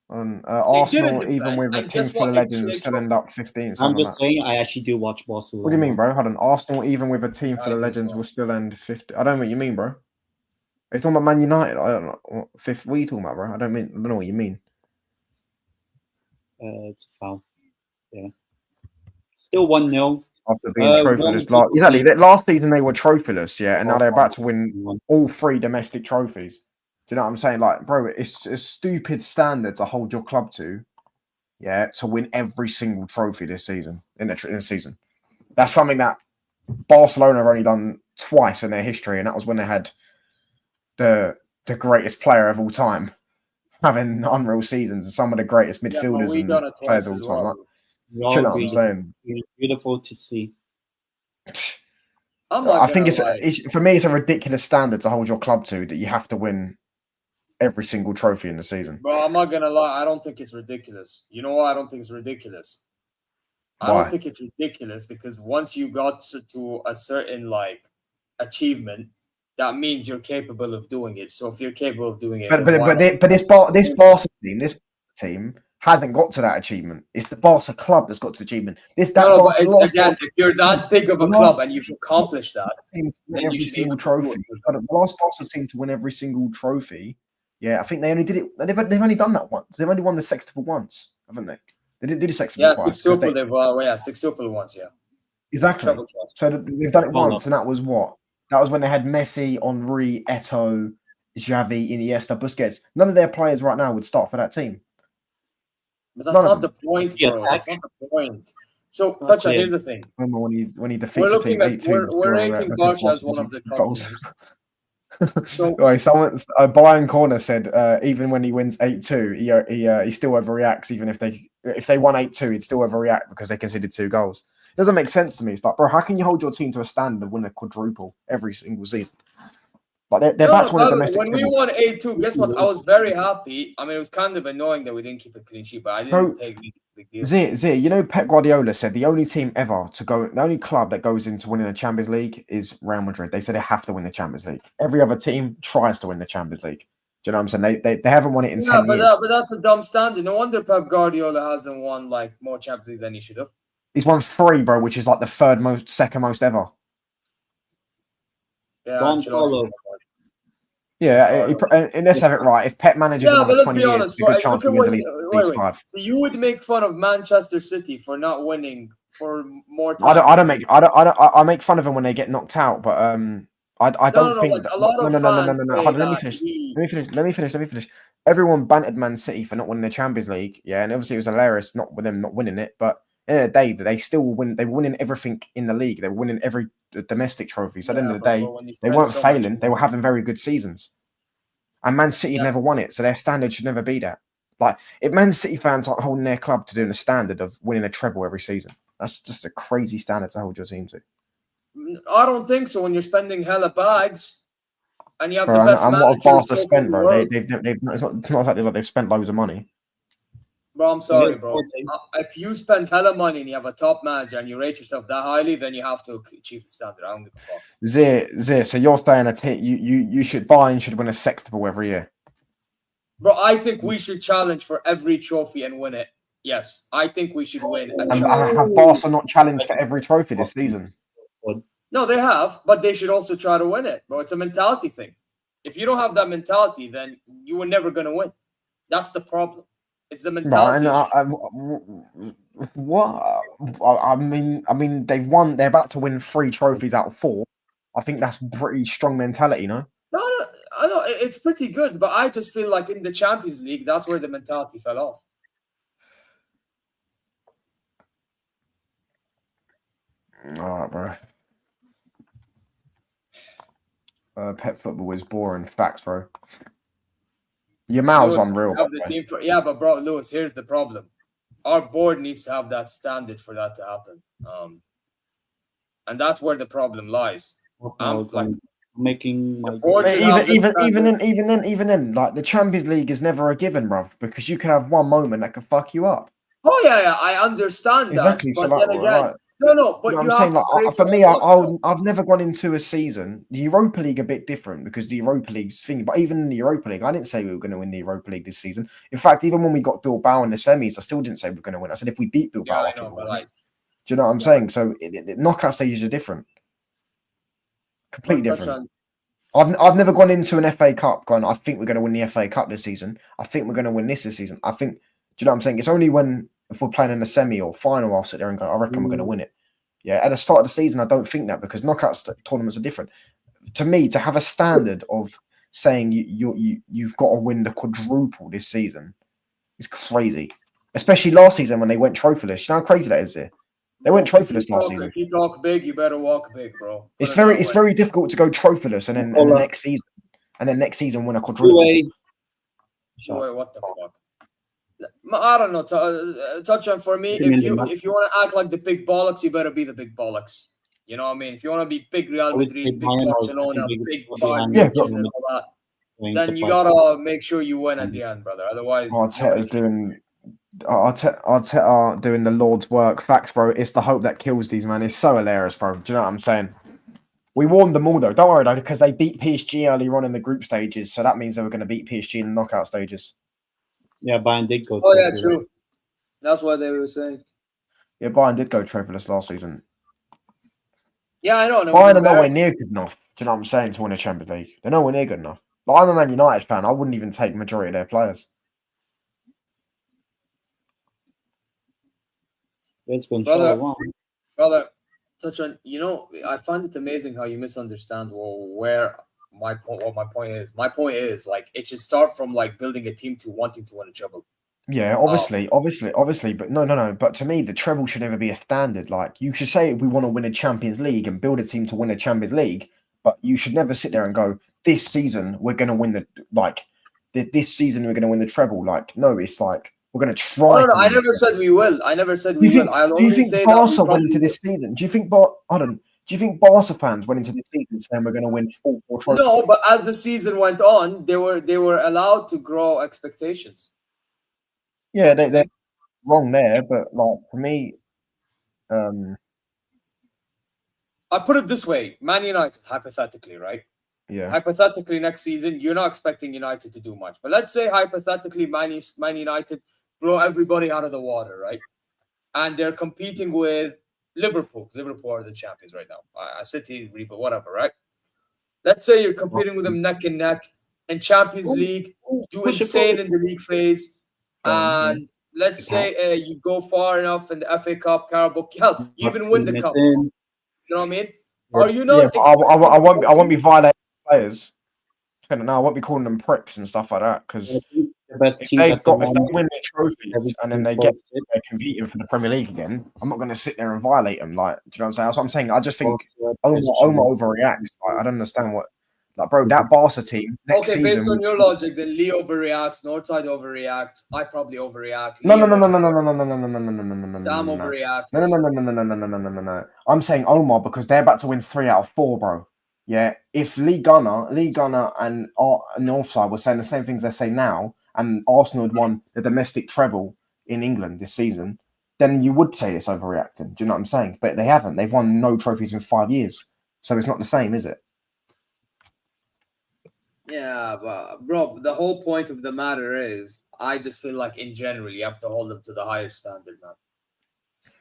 Arsenal, even with a team full of legends, still end up 15. I'm just saying, I actually do watch Barcelona. What do you mean, bro? Hold on. Arsenal, even with a team full of legends, will still end 50. I don't know what you mean, bro. Are you talking about Man United? I don't know. What are you talking about, bro? I don't know what you mean. It's a foul. Yeah. Still 1-0. After being trophyless. Exactly. Last season they were trophyless, yeah, and now they're about to win all 3 domestic trophies. Do you know what I'm saying? Like, bro, it's a stupid standard to hold your club to, yeah, to win every single trophy this season, in the season. That's something that Barcelona have only done twice in their history, and that was when they had the greatest player of all time having unreal seasons, and some of the greatest midfielders and players of all time. Like, you know what I'm saying? Beautiful to see. I think it's for me, it's a ridiculous standard to hold your club to, that you have to win every single trophy in the season. Bro, I'm not gonna lie. I don't think it's ridiculous. You know why I don't think it's ridiculous? I don't think it's ridiculous because once you got to a certain like achievement, that means you're capable of doing it. So if you're capable of doing it, but this Barca team hasn't got to that achievement. It's the Barca club that's got to the achievement. Again, if you're that big of a club and you've accomplished that, then you should single trophy. The last Barca team to win every single trophy. Yeah, I think they only did it. They've only done that once. They've only won the sextuple once, haven't they? They didn't do the sextuple twice. Sextuple once, yeah. Exactly. So they've done it once, and that was what? That was when they had Messi, Henry, Eto'o, Xavi, Iniesta, Busquets. None of their players right now would start for that team. But that's not the point, bro. That's not the point. So, Toucha, here's the thing. When he defeats a team 8-2, we're rating Barca as one of the top teams. So, Bayern Corner said even when he wins 8-2, he still overreacts. Even if they won 8-2, he'd still overreact because they conceded 2 goals. It doesn't make sense to me. It's like, bro, how can you hold your team to a standard and win a quadruple every single season? Like they're about to win a domestic. When we won 8-2, guess what? I was very happy. I mean, it was kind of annoying that we didn't keep a clean sheet, but I didn't take the big deal. Zia, you know, Pep Guardiola said the only club that goes into winning the Champions League is Real Madrid. They said they have to win the Champions League. Every other team tries to win the Champions League. Do you know what I'm saying? They haven't won it in 10 years. But that's a dumb standard. No wonder Pep Guardiola hasn't won like more Champions League than he should have. He's won 3, bro, which is like the second most ever. Yeah, and let's have it right. If Pep manages another 20 years, there's a good chance he wins at least 5. So you would make fun of Manchester City for not winning for more time. I make fun of them when they get knocked out, but I don't think a lot of fans Let me finish. Everyone bantered Man City for not winning the Champions League, yeah, and obviously it was hilarious not with them not winning it, but at the end of the day, they still win. They were winning everything in the league. They were winning every domestic trophy. So at the end of the day, they weren't failing. They were having very good seasons. And Man City never won it, so their standard should never be that. Like, if Man City fans aren't holding their club to doing a standard of winning a treble every season, that's just a crazy standard to hold your team to. I don't think so. When you're spending hella bags and you have Bro, the best and manager what Barca in spent, the bro? world. It's not exactly like they've spent loads of money. Bro, I'm sorry, bro. If you spend hella money and you have a top manager and you rate yourself that highly, then you have to achieve the standard. I don't give a fuck. Zir, so you're saying you should Bayern should win a sextuple every year. Bro, I think we should challenge for every trophy and win it. Yes, I think we should win. And have Barca not challenged for every trophy this season? No, they have, but they should also try to win it, bro. It's a mentality thing. If you don't have that mentality, then you were never going to win. That's the problem. It's the mentality. What? I mean, they've won. They're about to win 3 trophies out of 4. I think that's pretty strong mentality, no? No, I know it's pretty good, but I just feel like in the Champions League, that's where the mentality fell off. All right, bro. Pet football is boring. Facts, bro. Your mouth's unreal. Yeah, but bro, Lewis, here's the problem. Our board needs to have that standard for that to happen. And that's where the problem lies. Making my even then, like the Champions League is never a given, bruv, because you can have one moment that can fuck you up. Oh yeah, I understand exactly. that. But so then again, no, but I'm saying, like, for me, I've never gone into a season. The Europa League a bit different because the Europa League's thing. But even in the Europa League, I didn't say we were going to win the Europa League this season. In fact, even when we got Bilbao in the semis, I still didn't say we were going to win. I said if we beat Bilbao, I think we'll win. Do you know what I'm saying? So knockout stages are different, completely different. I've never gone into an FA Cup going, I think we're going to win the FA Cup this season. I think we're going to win this season. I think, do you know what I'm saying? It's only when, if we're playing in a semi or final, I'll sit there and go, I reckon we're going to win it. Yeah, at the start of the season, I don't think that because knockout tournaments are different. To me, to have a standard of saying you've got to win the quadruple this season is crazy. Especially last season when they went trophyless. You know how crazy that is there? They went trophyless last season. If you talk big, you better walk big, bro. It's very difficult to go trophyless and then the next season win a quadruple. Wait, what the fuck? I don't know. Touch on for me. If you want to act like the big bollocks, you better be the big bollocks. You know what I mean? If you want to be big Real Madrid, big Barcelona, big Bayern, and all that, then you gotta make sure you win at the end, brother. Otherwise, Arteta's doing the Lord's work. Facts, bro. It's the hope that kills these, man. It's so hilarious, bro. Do you know what I'm saying? We warned them all, though. Don't worry, though, because they beat PSG earlier on in the group stages, so that means they were going to beat PSG in the knockout stages. Yeah, Bayern did go. Oh yeah, true. That's what they were saying. Yeah, Bayern did go trophyless last season. Yeah, I know. Bayern are nowhere near good enough. Do you know what I'm saying? To win a Champions League, they're nowhere near good enough. But I'm a Man United fan. I wouldn't even take majority of their players. Brother, touch on. You know, I find it amazing how you misunderstand what my point is. My point is, like, it should start from like building a team to wanting to win a treble. Yeah, obviously, but no. But to me, the treble should never be a standard. Like, you should say we want to win a Champions League and build a team to win a Champions League, but you should never sit there and go, this season we're going to win this season we're going to win the treble. Like, no, it's like we're going to try. No, I never said we will. I never said we will. I'll only say Barca went into this season? Do you think Barca fans went into this season saying we're going to win 4 trophies? No, but as the season went on, they were allowed to grow expectations. Yeah, they're wrong there, but like for me, I put it this way: Man United, hypothetically, right? Yeah. Hypothetically, next season, you're not expecting United to do much, but let's say hypothetically, Man United blow everybody out of the water, right? And they're competing with Liverpool. Liverpool are the champions right now. City, but whatever, right? Let's say you're competing with them neck and neck in Champions League, do insane in the league phase. And let's say you go far enough in the FA Cup, Carabao Cup, you even win the cups. You know what I mean? Are you not? Yeah, I won't be violating players. No, I won't be calling them pricks and stuff like that because if they win their trophies and then they're competing for the Premier League again, I'm not going to sit there and violate them. Like, do you know what I'm saying? That's what I'm saying. I just think Omar overreacts. Like, I don't understand what Like, bro, that Barca team next Okay, season. based on your logic, then Lee overreacts, Northside overreacts, I probably overreact. No. Sam No. overreacts. No. I'm saying Omar because they're about to win 3 out of 4, bro. Yeah. If Lee Gunner and Northside were saying the same things they say now, and Arsenal had won the domestic treble in England this season, then you would say it's overreacting. Do you know what I'm saying? But they haven't. They've won no trophies in 5 years. So it's not the same, is it? Yeah, but bro, the whole point of the matter is, I just feel like in general you have to hold them to the higher standard, man.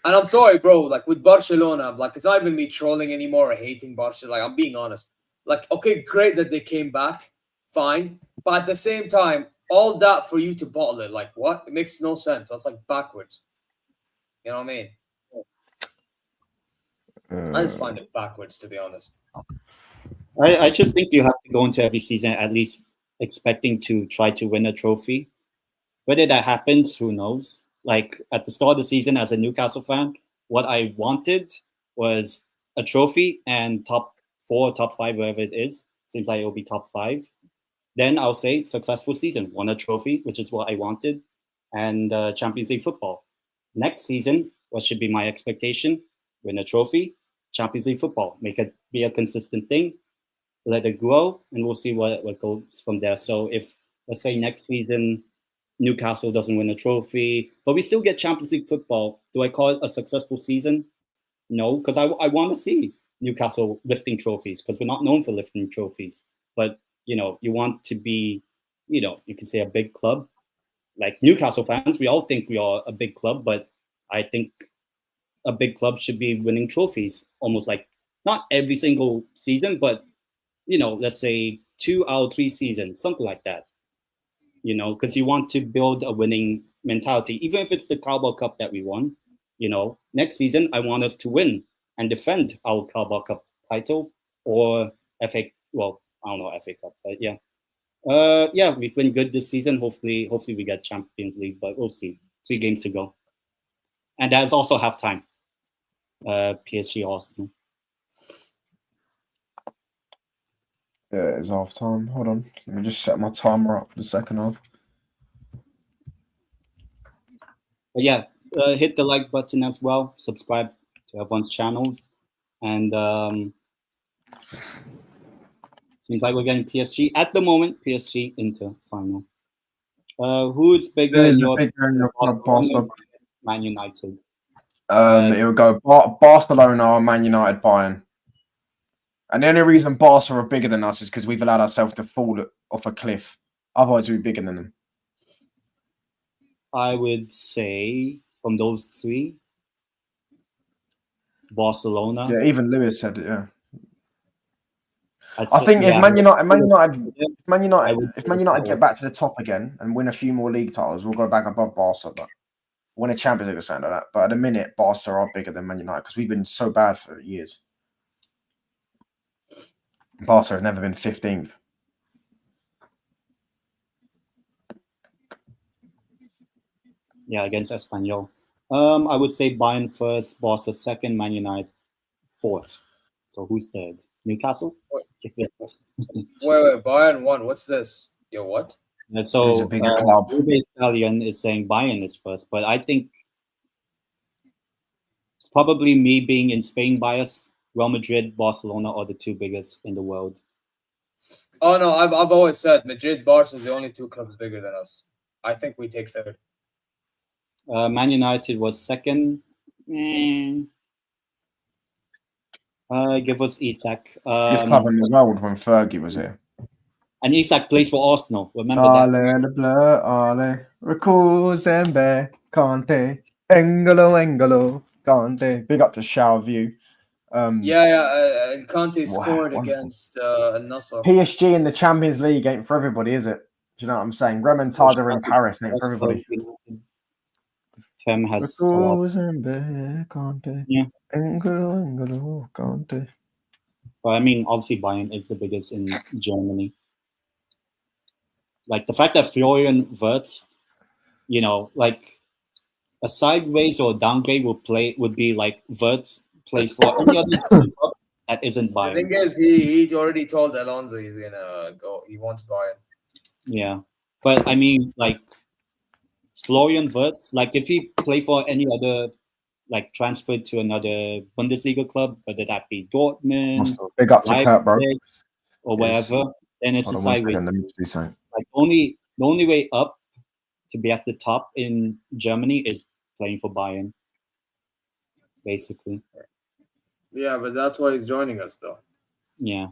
And I'm sorry, bro. Like with Barcelona, like it's not even me trolling anymore or hating Barcelona. Like I'm being honest. Like okay, great that they came back, fine. But at the same time, all that for you to bottle it, like what? It makes no sense. That's like backwards. You know what I mean? I just find it backwards, to be honest. I just think you have to go into every season at least expecting to try to win a trophy. Whether that happens, who knows? Like at the start of the season as a Newcastle fan, what I wanted was a trophy and top 4, top 5, wherever it is. Seems like it'll be top 5. Then I'll say successful season, won a trophy, which is what I wanted, and Champions League football. Next season, what should be my expectation? Win a trophy, Champions League football. Make it be a consistent thing. Let it grow, and we'll see what goes from there. So if, let's say, next season, Newcastle doesn't win a trophy, but we still get Champions League football, do I call it a successful season? No, because I want to see Newcastle lifting trophies, because we're not known for lifting trophies. But, you know, you want to be, you know, you can say a big club. Like Newcastle fans, we all think we are a big club, but I think a big club should be winning trophies almost like not every single season, but, you know, let's say 2 out of 3 seasons, something like that. You know, because you want to build a winning mentality, even if it's the Carabao Cup that we won. You know, next season, I want us to win and defend our Carabao Cup title or FA. Well, I don't know FA Cup, but yeah. Yeah, we've been good this season. Hopefully we get Champions League, but we'll see. 3 games to go. And that's also halftime. PSG Arsenal. Yeah, it's half time. Hold on. Let me just set my timer up for the second half. But yeah, hit the like button as well. Subscribe to everyone's channels. And seems like we're getting PSG. At the moment, PSG into final. Who's bigger in your Barcelona? Man United? It would go Barcelona or Man United, Bayern. And the only reason Barca are bigger than us is because we've allowed ourselves to fall off a cliff. Otherwise, we'd be bigger than them. I would say from those 3, Barcelona. Yeah, even Lewis said it. Yeah. I think if Man United get back to the top again and win a few more league titles, we'll go back above Barca. But win a Champions League or something like that. But at the minute, Barca are bigger than Man United because we've been so bad for years. Barca have never been 15th. Yeah, against Espanyol. I would say Bayern first, Barca second, Man United 4th. So who's third? Newcastle? Wait, Bayern 1. What's this? Yo, what? So Stallion is saying Bayern is first, but I think it's probably me being in Spain bias. Real Madrid, Barcelona are the 2 biggest in the world. Oh no, I've always said Madrid, Barca is the only 2 clubs bigger than us. I think we take 3rd. Man United was 2nd. Give us Isak. He's covering the world when Fergie was here. And Isak plays for Arsenal. Remember that. Ale, Recuzembe, Conte, Engolo, Conte. Big up to Shower View. Conte scored against Nasser. PSG in the Champions League ain't for everybody, is it? Do you know what I'm saying? Remontada in Paris ain't for everybody. Chem has Conte. Yeah. Engolo, Conte. But I mean, obviously Bayern is the biggest in Germany. Like the fact that Florian Wirtz, you know, like a sideways or downgrade would be like Wirtz plays for any other club that isn't Bayern. The thing is, he already told Alonso he's gonna go. He wants Bayern. Yeah, but I mean, like Florian Wirtz, like if he play for any other, like transferred to another Bundesliga club, whether that be Dortmund, big up to Kurt, bro, or wherever, then it's a sideways. Like the only way up to be at the top in Germany is playing for Bayern, basically. Yeah, but that's why he's joining us, though. Yeah.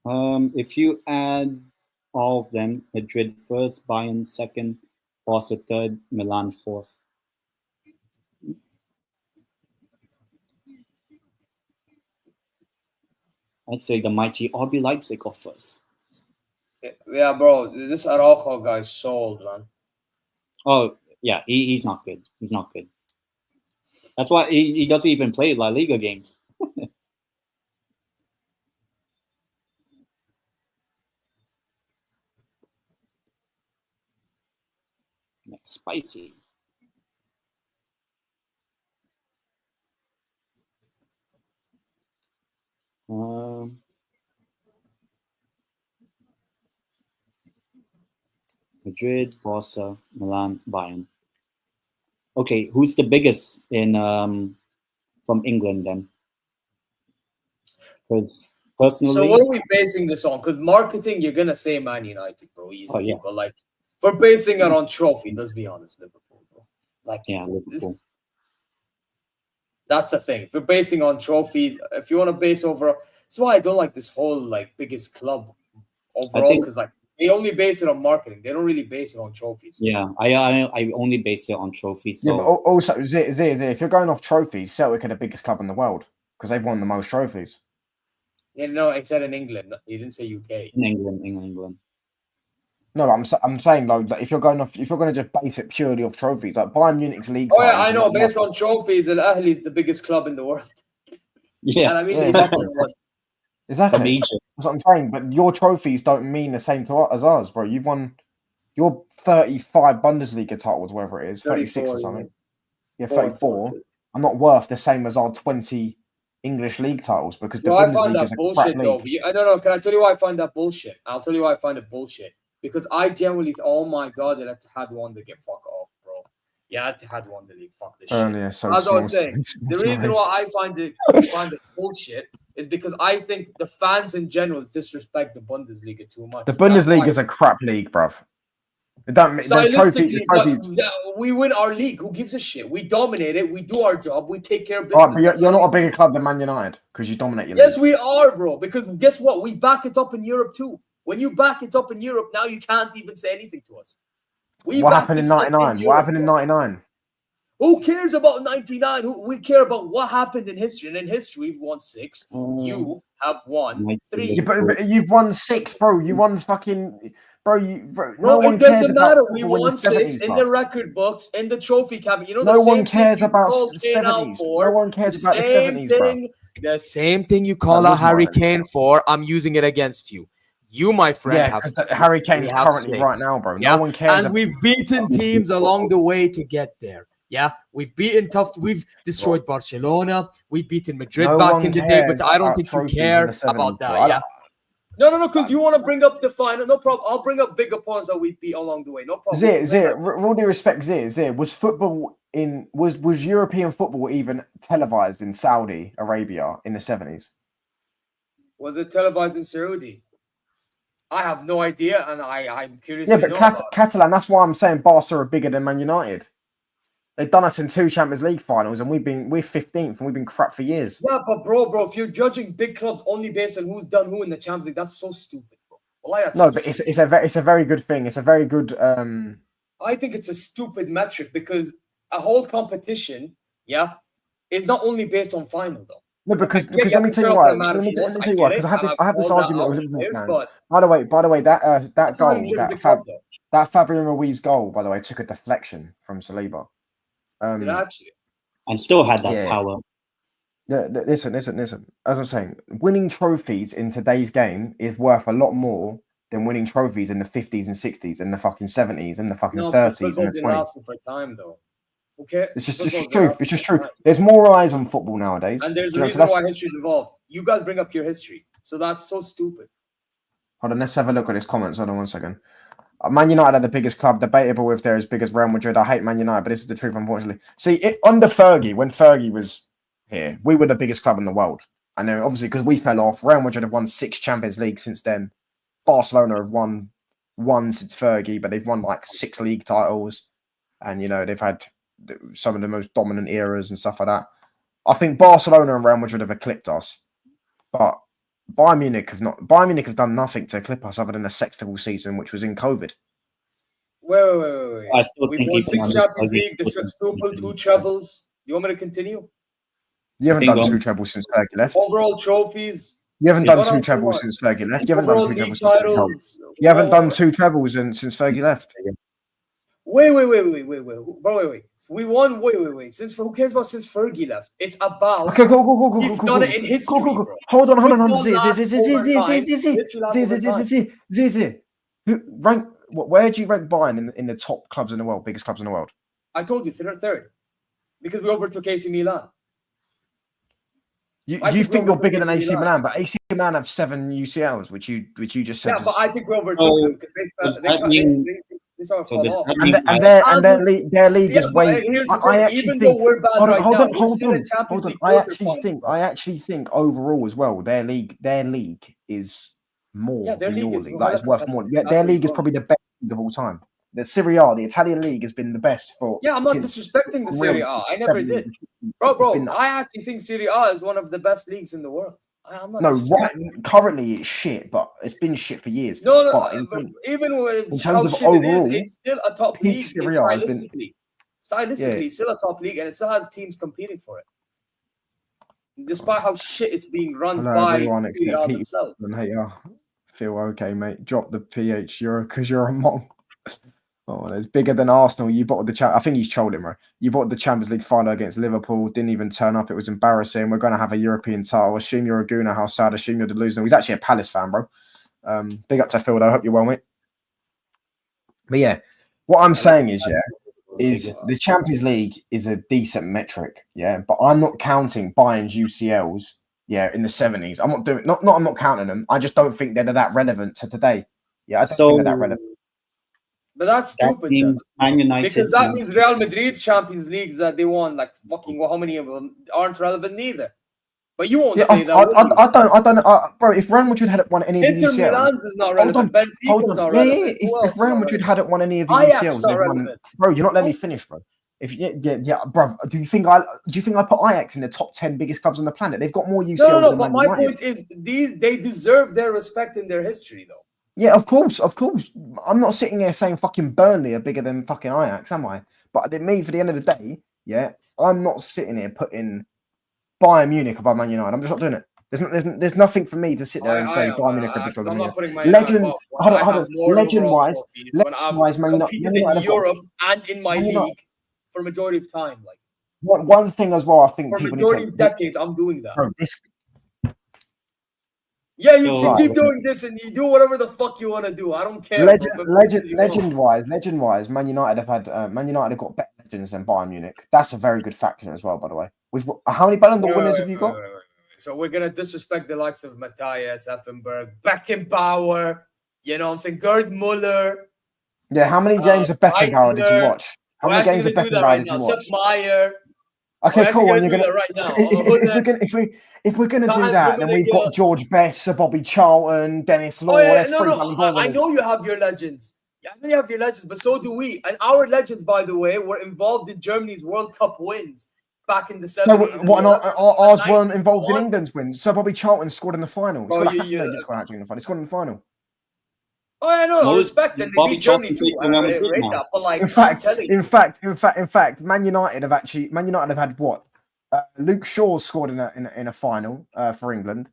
If you add all of them, Madrid first, Bayern second, Barca third, Milan fourth. I'd say the mighty RB Leipzig are first. Yeah, bro, this Araujo guy is sold, man. Oh, yeah, he's not good. He's not good. That's why he doesn't even play La Liga games. That's spicy. Madrid, Barca, Milan, Bayern. Okay, who's the biggest in from England then? Because personally, so what are we basing this on? Because marketing, you're gonna say Man United, bro, easily. Oh, yeah. But like, for basing it on trophies, let's be honest, Liverpool, bro. Like, yeah, Liverpool. That's the thing. If you're basing on trophies, if you want to base overall, that's why I don't like this whole like biggest club overall, because like they only base it on marketing. They don't really base it on trophies. Yeah, I only base it on trophies. So. Yeah, but also, if you're going off trophies, Celtic are the biggest club in the world because they've won the most trophies. Yeah, no, I said in England. You didn't say UK. In England. No, I'm saying though that if you're going to just base it purely off trophies, like Bayern Munich's league. Oh yeah, I know. Based on trophies, Al Ahly is the biggest club in the world. Yeah, and I mean exactly. Exactly. That's what I'm saying. But your trophies don't mean the same to as ours, bro. You've won your 35 Bundesliga titles, whatever it is, 36 or something. Yeah, 34. I'm not worth the same as our 20 English league titles because the Bundesliga is a crap league. I don't know. Can I tell you why I find that bullshit? I'll tell you why I find it bullshit. Because I genuinely, oh my god, that had won the game. Fuck off, bro. Yeah, had won the league. Fuck this shit. Yeah, so as I was saying, the reason why I find it bullshit is because I think the fans in general disrespect the Bundesliga too much. The Bundesliga is a crap league, bruv. We win our league. Who gives a shit? We dominate it. We do our job. We take care of business. But you're not a bigger club than Man United because you dominate your league. Yes, we are, bro. Because guess what? We back it up in Europe too. When you back it up in Europe, now you can't even say anything to us. What happened in 99? What happened in 99? Who cares about 99? We care about what happened in history. And in history, we've won 6. You have won 3. Yeah, but you've won 6, bro. You won fucking... Bro, it doesn't matter. We won 6 in the record books, in the trophy cabinet. You know, no one cares about 70s. No one cares about the 70s, bro. The same thing you call out Harry Kane for, I'm using it against you. You, my friend, have Harry Kane is currently right now, bro. No one cares. And we've beaten teams along the way to get there. Yeah, we've beaten tough. We've destroyed Barcelona. We've beaten Madrid back in the day, but I don't think you care about that. Yeah. No, because you want to bring up the final. No problem. I'll bring up big opponents that we beat along the way. No problem. Zir, with all due respect, Zir, was football was European football even televised in Saudi Arabia in the 70s? Was it televised in Saudi? I have no idea, and I'm curious. Yeah, but Catalan. That's why I'm saying Barca are bigger than Man United. They've done us in 2 Champions League finals, and we're 15th, and we've been crap for years. Yeah, but bro, if you're judging big clubs only based on who's done who in the Champions League, that's so stupid, bro. It's a very good thing. It's a very good. I think it's a stupid metric because a whole competition, is not only based on final though. No, because let me tell you why. Let me tell you why. Because I have this argument with Liverpool fans. By the way, that goal, that Fabian Ruiz goal, by the way, took a deflection from Saliba. Did actually? And still had that power. Yeah, listen. As I'm saying, winning trophies in today's game is worth a lot more than winning trophies in the 50s and 60s and the fucking 70s and the fucking 30s and the 20s. For time though. Okay, It's just truth. It's just true. There's more eyes on football nowadays, and there's a reason why history's evolved. You guys bring up your history, so that's so stupid. Hold on, let's have a look at his comments. Hold on 1 second. Man United are the biggest club. Debatable if they're as big as Real Madrid. I hate Man United, but this is the truth, unfortunately. See, under Fergie, when Fergie was here, we were the biggest club in the world. And then obviously because we fell off, Real Madrid have won 6 Champions League since then. Barcelona have won one since Fergie, but they've won like 6 league titles. And, you know, they've had some of the most dominant eras and stuff like that. I think Barcelona and Real Madrid have eclipsed us. But Bayern Munich have done nothing to eclipse us other than a sextable season, which was in COVID. Wait. I still We've think won 6 Champions League, the sextuple, 2 trebles. You want me to continue? You haven't done 2 trebles since Fergie left. Overall trophies. You haven't done 2 trebles since Fergie left. You haven't done 2 trebles since Fergie left. You haven't done 2 trebles since Fergie left. Wait. Wait. We won. Wait. Who cares about since Fergie left? It's about. Okay, go. You've done it in history. Bro. Hold on. Zizi. Rank. Where do you rank Bayern in the top clubs in the world, biggest clubs in the world? I told you third, because we overtook AC Milan. You think you're bigger than AC Milan, but AC Milan have 7 UCLs, which you just said. Yeah, but I think we overtook them because they saw us fall off. And their league is way. I actually think. Hold on. I actually think overall as well, their league is more. Their league is worth more. Their league is probably the best league of all time. The Serie A, the Italian league, has been the best for. Yeah, I'm not disrespecting the Serie A. I never did. Bro, I actually think Serie A is one of the best leagues in the world. I'm not currently it's shit, but it's been shit for years. No, but even with how shit overall, it is, it's still a top league. Stylistically, still a top league, and it still has teams competing for it. Despite how shit it's being run by Serie A themselves. Feel okay, mate. Drop the PH because you're a monk. Oh, it's bigger than Arsenal. You bought the I think he's trolling, bro. You bought the Champions League final against Liverpool. Didn't even turn up. It was embarrassing. We're going to have a European title. Assume you're a gooner. How sad. Assume you're delusional. He's actually a Palace fan, bro. Big up to Phil. I hope you're well, mate. But yeah, what I'm saying is, the Champions League is a decent metric, but I'm not counting Bayern's UCLs, in the 70s. I'm not doing. I'm not counting them. I just don't think they're that relevant to today. Yeah, I don't think they're that relevant. But that's stupid. Man United, because that means Real Madrid's Champions Leagues that they won, like fucking how many of them aren't relevant neither. But you won't say that. I don't. Bro, if Real Madrid hadn't won any of the UCLs, Inter Milan's is not relevant. Benfica's not relevant. If Real Madrid hadn't won any of the UCLs, bro, you're not letting me finish, bro. Bro. Do you think I put Ajax in the top 10 biggest clubs on the planet? They've got more UCLs. No. But my point is, they deserve their respect in their history, though. Yeah, of course. I'm not sitting here saying fucking Burnley are bigger than fucking Ajax, am I? But for the end of the day, I'm not sitting here putting Bayern Munich above Man United. I'm just not doing it. There's nothing for me to sit there and say Bayern Munich are bigger than Man United. Legend-wise, Man United in Europe and in my league for majority of time. Like one thing as well, I think for majority of decades, I'm doing that. Bro, yeah, you can keep doing this and you do whatever the fuck you want to do. I don't care. Legend-wise, Man United have got better legends than Bayern Munich. That's a very good factor as well, by the way. How many Ballon d'Or winners have you got? So we're gonna disrespect the likes of Matthias, Effenberg, Beckenbauer. You know what I'm saying? Gerd Muller. Yeah, how many games of Beckenbauer did you watch? How many games of Beckenbauer did you watch? Sepp Meyer. Okay, cool. And you're gonna right now. If we're gonna do that, then we've got George Best, Sir Bobby Charlton, Dennis Law. I know you have your legends. Yeah, I know you have your legends, but so do we. And our legends, by the way, were involved in Germany's World Cup wins back in the 70s. Ours weren't involved in England's wins. Sir Bobby Charlton scored in the final. He scored in the final. Oh, I know. I respect that. They beat Germany too. In fact, Man United have had what? Luke Shaw scored in a final for England,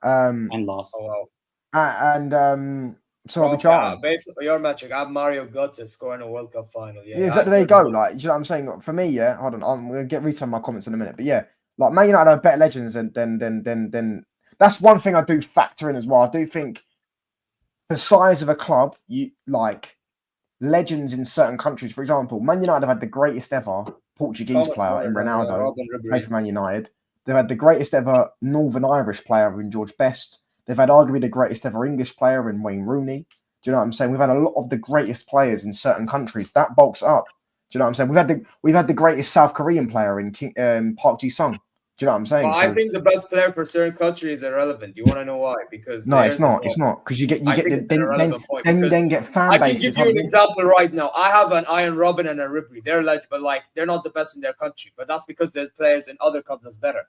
and lost. Oh wow. So based on your metric, I have Mario Götze scoring a World Cup final. There you go. Like, you know what I'm saying? For me, hold on, I'm gonna read some of my comments in a minute. But like Man United have better legends than that's one thing I do factor in as well. I do think the size of a club, you like legends in certain countries. For example, Man United have had the greatest ever Portuguese player in Ronaldo, played for Man United. They've had the greatest ever Northern Irish player in George Best. They've had arguably the greatest ever English player in Wayne Rooney. Do you know what I'm saying? We've had a lot of the greatest players in certain countries. That bulks up. Do you know what I'm saying? We've had the greatest South Korean player in Park Ji-sung. Do you know what I'm saying? Well, I think the best player for certain countries is irrelevant. Do you want to know why? Because no, it's not. It's not because you get then you get fan bases. I can give you an example right now. I have an Iron Robin and a Ripley. They're legible, but like they're not the best in their country. But that's because there's players in other clubs that's better.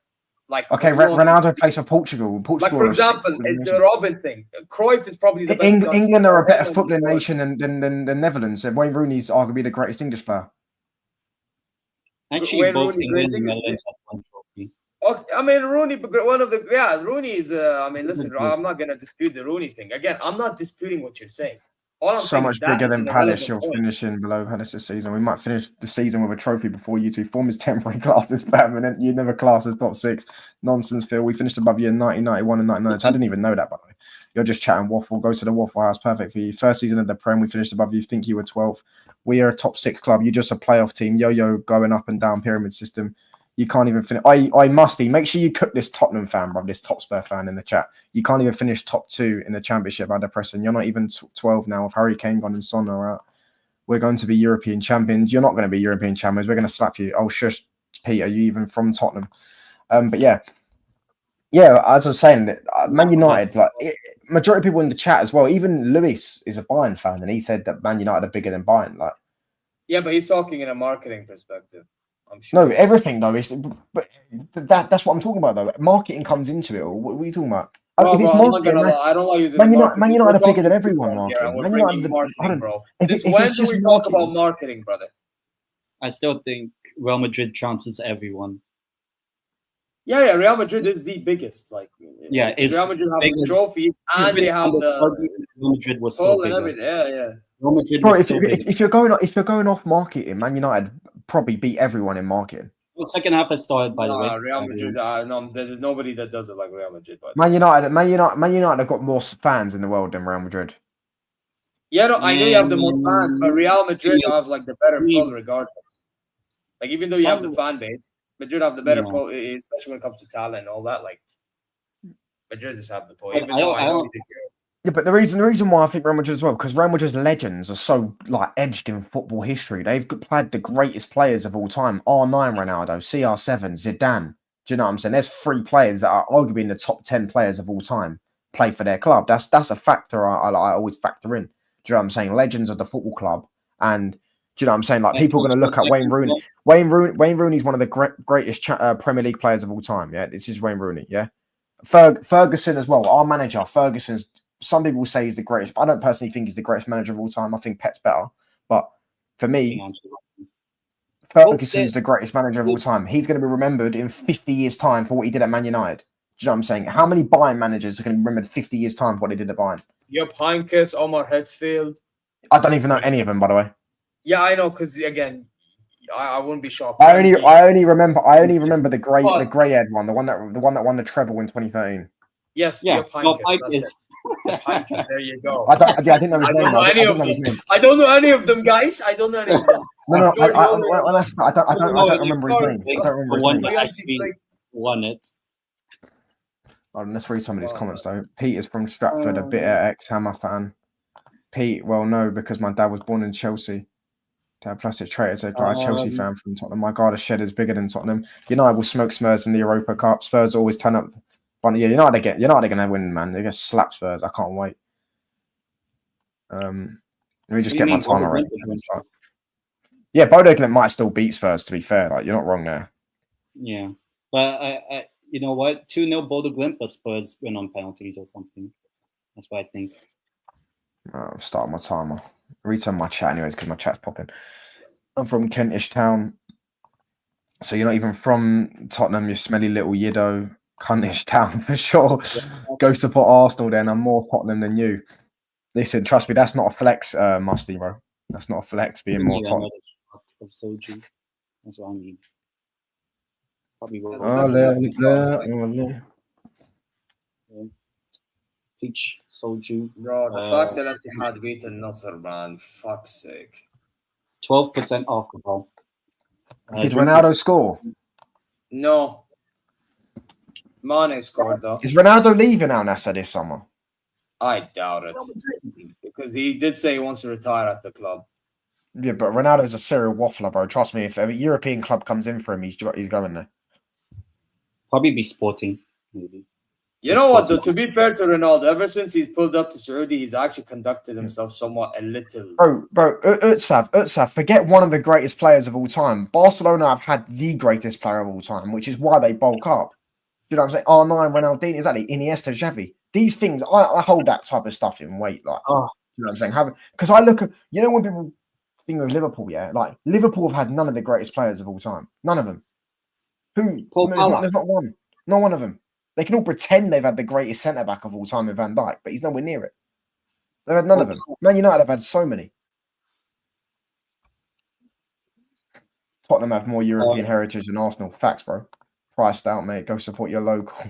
Like okay, Ronaldo plays for Portugal. Like for example, the Robin thing. Cruyff is probably the best. England are a better footballing nation than the Netherlands. And Wayne Rooney's arguably the greatest English player. Actually, Wayne both Rooney, England and Netherlands have one trophy. Okay, I mean, Rooney, one of the Rooney is. I mean, listen, I'm not gonna dispute the Rooney thing. Again, I'm not disputing what you're saying. All I'm so saying much is that bigger than Palace. You're point. finishing below Palace this season. We might finish the season with a trophy before you two. Form is temporary, class is permanent. You never class as top six. Nonsense, Phil. We finished above you in 1991 and 99. So I didn't even know that, by the way. You're just chatting waffle. Go to the Waffle House. Perfect for you. First season of the Prem, we finished above you. Think you were 12th. We are a top six club. You're just a playoff team. Yo-yo going up and down pyramid system. You can't even finish. I musty. Make sure you cook this Tottenham fan, bro. This Top Spur fan in the chat. You can't even finish top 2 in the Championship under pressing. You're not even 12 now. If Harry Kane gone and Son are out, we're going to be European champions. You're not going to be European champions. We're going to slap you. Oh, shush, Pete. Are you even from Tottenham? But yeah, as I was saying, Man United. Like majority of people in the chat as well. Even Lewis is a Bayern fan, and he said that Man United are bigger than Bayern. Like, yeah, but he's talking in a marketing perspective. I'm sure. No, everything though is, but that's what I'm talking about though. Marketing comes into it. Or what are you talking about? Bro, if it's marketing, I don't like using Man United are bigger than everyone. Marketing. Man United, marketing, bro. When do we talk about marketing, brother? I still think Real Madrid trounces everyone. Yeah, Real Madrid is the biggest. Like, yeah, Real Madrid have the trophies and they have the Real Madrid was so and everything. Yeah. Real Madrid bro, was if you're going off marketing, Man United probably beat everyone in marketing. Well, second half has started, by the way. Real Madrid. No, there's nobody that does it like Real Madrid. But Man United have got more fans in the world than Real Madrid. Yeah, no, I know you have the most fans, but Real Madrid have like the better pull regardless. Like even though you have the fan base, Madrid have the better pull, especially when it comes to talent and all that. Like Madrid just have the pull. Even though I know yeah, but the reason why I think Real Madrid as well, because Real Madrid's legends are so like edged in football history. They've played the greatest players of all time: R9 Ronaldo, CR7 Zidane. Do you know what I'm saying? There's 3 players that are arguably in the top 10 players of all time play for their club. That's a factor I always factor in. Do you know what I'm saying? Legends of the football club, and do you know what I'm saying? Like people are going to look at Wayne Rooney. Wayne Rooney's one of the greatest Premier League players of all time. Yeah, this is Wayne Rooney. Yeah, Ferguson as well. Our manager, Ferguson's. Some people say he's the greatest. I don't personally think he's the greatest manager of all time. I think Pet's better. But for me, Ferguson's the greatest manager of all time. He's going to be remembered in 50 years' time for what he did at Man United. Do you know what I'm saying? How many Bayern managers are going to be remembered 50 years' time for what they did at Bayern? Jupp Heynckes, Omar Hetzfield. I don't even know any of them, by the way. Yeah, I know, because again, I wouldn't be shocked. I only remember the grey-haired one, the one that won the treble in 2013. Yes, yeah, Jupp Heynckes. There you go. I didn't know his name. I don't know any of them, guys. I don't know any of them. No, I don't remember his name. I don't remember his name. Won it. Let's read some of these comments though. Pete is from Stratford, a bitter ex-Hammer fan. Pete, well, no, because my dad was born in Chelsea. Dad plastic traitor said, a Chelsea fan from Tottenham. My God, a shed is bigger than Tottenham. United will smoke Spurs in the Europa Cup. Spurs always turn up. But yeah, United going to win, man. They're going to slap Spurs. I can't wait. Let me just get my timer ready. Yeah, Bodo Glimt might still beat Spurs, to be fair. Like, you're not wrong there. Yeah. But I you know what? 2-0 Bodo Glimt, but Spurs win on penalties or something. That's what I think. I'll start my timer. Return my chat anyways, because my chat's popping. I'm from Kentish Town. So you're not even from Tottenham, you smelly little yiddo. Kentish Town for sure. Go support Arsenal then. I'm more Tottenham than you. Listen, trust me, that's not a flex, Musty, bro. That's not a flex being more Tottenham. That's what I mean. peach soju. Bro, the fact that Etihad beat Nasser, man, fuck's sake. 12% alcohol. Did Ronaldo score? No. Mane scored though. Is Ronaldo leaving Al Nassr this summer? I doubt it. Because he did say he wants to retire at the club. Yeah, but Ronaldo's a serial waffler, bro. Trust me, if a European club comes in for him, he's going there. Probably be Sporting, maybe. You know what, though? To be fair to Ronaldo, ever since he's pulled up to Saudi, he's actually conducted himself somewhat a little. Bro, Özsav, forget one of the greatest players of all time. Barcelona have had the greatest player of all time, which is why they bulk up. You know what I'm saying? R9, Ronaldinho, exactly. Iniesta, Xavi. These things, I hold that type of stuff in weight. Like, you know what I'm saying? Because I look at, you know, when people think of Liverpool, yeah, like Liverpool have had none of the greatest players of all time. None of them. There's not one. Not one of them. They can all pretend they've had the greatest centre back of all time in Van Dijk, but he's nowhere near it. They've had none of them. Man United have had so many. Tottenham have more European heritage than Arsenal. Facts, bro. Priced out, mate. Go support your local.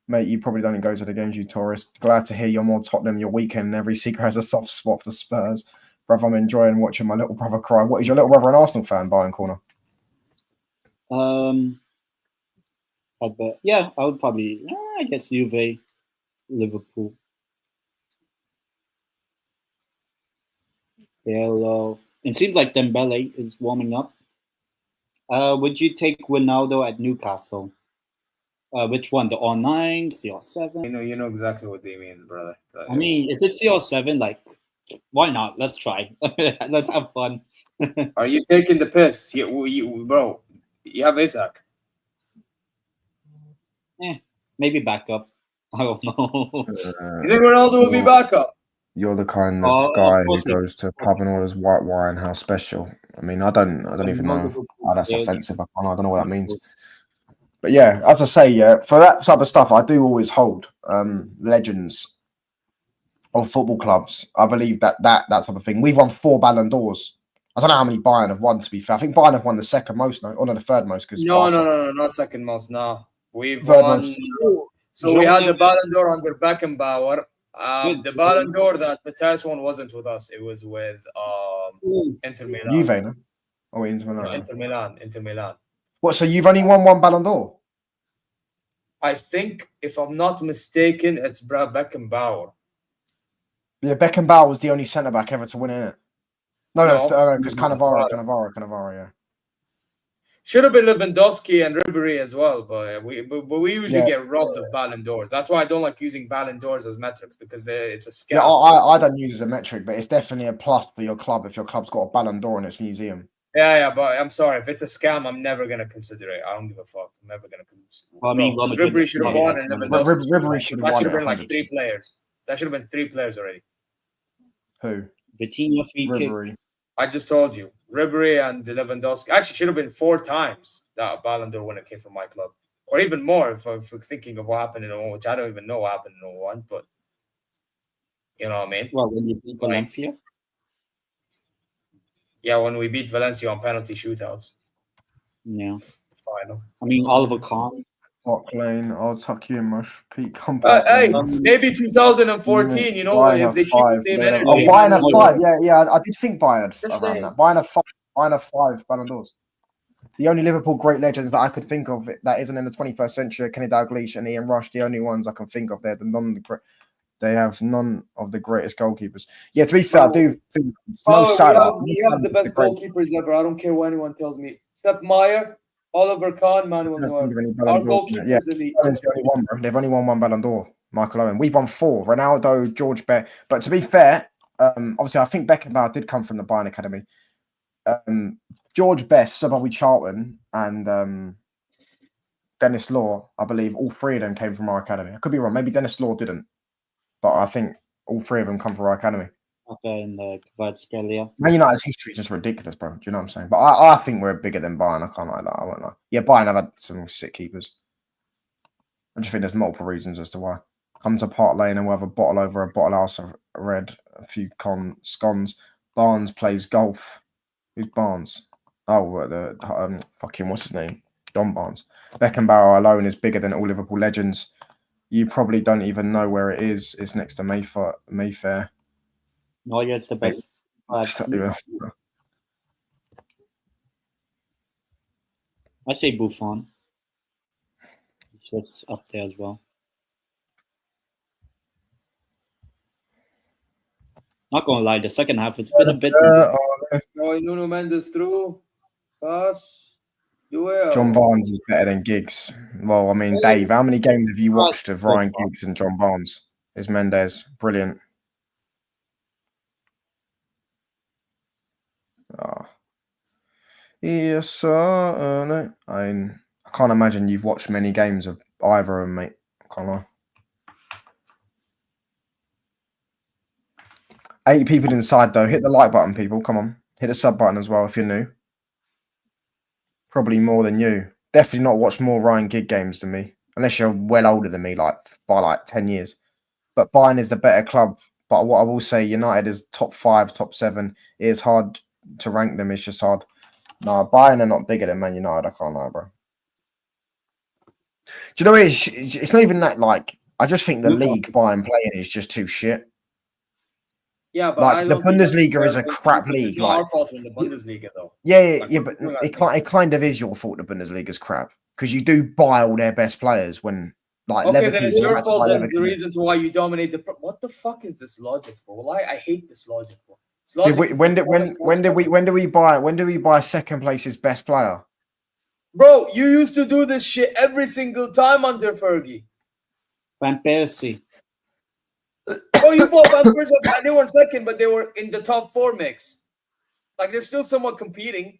Mate, you probably don't go to the games, you tourist. Glad to hear you're more Tottenham your weekend. Every seeker has a soft spot for Spurs. Bruv, I'm enjoying watching my little brother cry. What, is your little brother an Arsenal fan, Bayern Corner? I bet. Yeah, I would probably. I guess Juve, Liverpool. Hello. It seems like Dembele is warming up. Would you take Ronaldo at Newcastle? Which one? The R9, CR7? You know exactly what they mean, brother. I mean, if it's CR7, like, why not? Let's try. Let's have fun. Are you taking the piss? Bro, you have Isaac. Maybe backup. I don't know. You think Ronaldo will be backup? You're the kind of guy who goes to pub and orders white wine. How special? I mean, I don't even know. Oh, that's offensive. I don't know what that means. But yeah, as I say, for that type of stuff, I do always hold legends of football clubs. I believe that type of thing. We've won 4 Ballon d'Ors. I don't know how many Bayern have won, to be fair. I think Bayern have won the second most, no, or the third most. No, not second most. No, we've won. So we had the Ballon d'Or under Beckenbauer. The Ballon d'Or that Matthias won wasn't with us. It was with Inter Milan. Juve, no? Oh, Inter Milan. No, Inter Milan. What, so you've only won 1 Ballon d'Or? I think, if I'm not mistaken, it's Brad Beckenbauer. Yeah, Beckenbauer was the only centre-back ever to win it. No, because Cannavaro, yeah. Should have been Lewandowski and Ribery as well, but we usually get robbed of Ballon d'Ors. That's why I don't like using Ballon d'Ors as metrics, because it's a scam. Yeah, I don't use it as a metric, but it's definitely a plus for your club if your club's got a Ballon d'Or in its museum. Yeah, but I'm sorry. If it's a scam, I'm never going to consider it. I don't give a fuck. I'm never going to consider it. I mean, Ribery should have won and Lewandowski Ribery should have won. That should have been like 3 players. That should have been 3 players already. Who? Vitinha free kick. I just told you. Ribery and Lewandowski. Actually, should have been 4 times that Ballon d'Or when it came from my club. Or even more if we're thinking of what happened in 01, which I don't even know what happened in 01, but you know what I mean? Well, when you beat Valencia? Yeah, when we beat Valencia on penalty shootouts. Yeah. Final. I mean, Oliver Kahn. Block lane, I'll tuck you in my peak. Hey, maybe 2014, you know, if they keep the same energy. Oh, Bayern have 5. Yeah, I did think Bayern had around that. Bayern have 5 Ballon d'Ors. The only Liverpool great legends that I could think of that isn't in the 21st century, Kenny Dalglish and Ian Rush, the only ones I can think of. They have none of the greatest goalkeepers. Yeah, to be fair, I do think we have the best goalkeepers ever. I don't care what anyone tells me. Sepp Meyer, Oliver Kahn, Manuel Neuer. Our goalkeepers elite. They've only won 1 Ballon d'Or. Michael Owen. We've won 4. Ronaldo, George Best. But to be fair, obviously I think Beckenbauer did come from the Bayern Academy. George Best, Sir Bobby Charlton, and Dennis Law, I believe all 3 of them came from our academy. I could be wrong. Maybe Dennis Law didn't. But I think all 3 of them come from our academy. Okay, and Kvaratskhelia. Man United's history is just ridiculous, bro. Do you know what I'm saying? But I think we're bigger than Bayern. I can't like that. I won't lie. Yeah, Bayern have had some sick keepers. I just think there's multiple reasons as to why. Come to Park Lane and we'll have a bottle over a bottle house of red, a few scones. Barnes plays golf. Who's Barnes? Oh, the fucking what's his name? John Barnes. Beckenbauer alone is bigger than all Liverpool legends. You probably don't even know where it is. It's next to Mayfair. No, yeah, it's the best. I say Buffon. It's just up there as well. Not gonna lie, the second half it's been a bit. Nuno Mendes through. Pass. John Barnes is better than Giggs. Well, I mean, Dave, how many games have you watched of Ryan Giggs and John Barnes? Is Mendes brilliant? Yes, sir. No, I can't imagine you've watched many games of either of them, mate. I can't lie. 8 people inside, though. Hit the like button, people. Come on. Hit the sub button as well if you're new. Probably more than you. Definitely not watched more Ryan Giggs games than me. Unless you're well older than me, by 10 years. But Bayern is the better club. But what I will say, United is top 5, top 7. It is hard to rank them. It's just hard. No, Bayern are not bigger than Man United. I can't lie, bro. Do you know what it's not even that, I just think the league Bayern playing is just too shit. Yeah, but the Bundesliga is a crap league. It's our fault in the Bundesliga, though. Yeah, but it kind of is your fault. The Bundesliga's crap because you do buy all their best players when okay, then it's your fault. Then the reason to why you dominate what the fuck is this logic, bro? Well, I hate this logic, bro. When do we buy second place's best player? Bro, you used to do this shit every single time under Fergie. Van Persie. Oh, you bought Van Persie and they weren't second, but they were in the top 4 mix. They're still somewhat competing.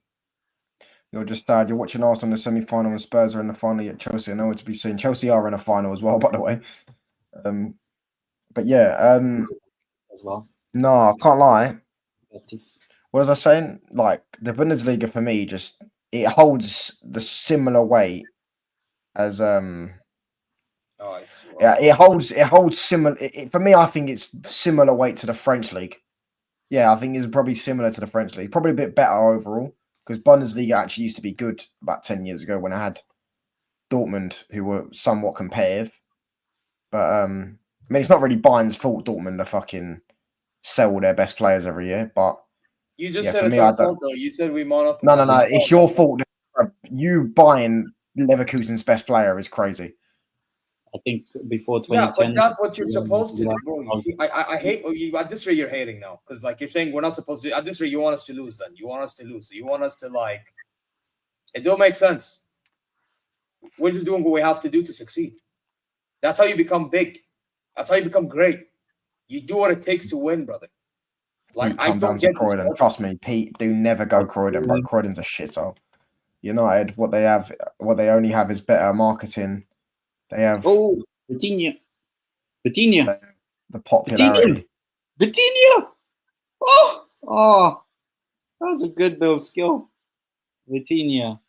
You're just sad. You're watching Arsenal in the semi-final and Spurs are in the final, yet Chelsea are nowhere to be seen. Chelsea are in a final as well, by the way. But yeah. As well. No, I can't lie. What was I saying? The Bundesliga for me, it holds the similar weight as it holds similar. For me, I think it's similar weight to the French league. Yeah, I think it's probably similar to the French league. Probably a bit better overall because Bundesliga actually used to be good about 10 years ago when I had Dortmund, who were somewhat competitive. But I mean, it's not really Bayern's fault. Dortmund are fucking sell their best players every year, but you just said it's our fault, though. You said we monopolize. No. It's your fault. You buying Leverkusen's best player is crazy. I think before 2010. Yeah, but that's what you're supposed to do, bro. You see, I hate you. At this rate, you're hating now because you're saying we're not supposed to. At this rate, you want us to lose. Then you want us to lose. So you want us to It don't make sense. We're just doing what we have to do to succeed. That's how you become big. That's how you become great. You do what it takes to win, brother. I don't get Croydon. Trust me, Pete. Do never go Croydon, bro. Croydon's a shithole. United, what they only have is better marketing. They have Vitinha. The popularity. Vitinha. Oh, that was a good bit of skill. Vitinha.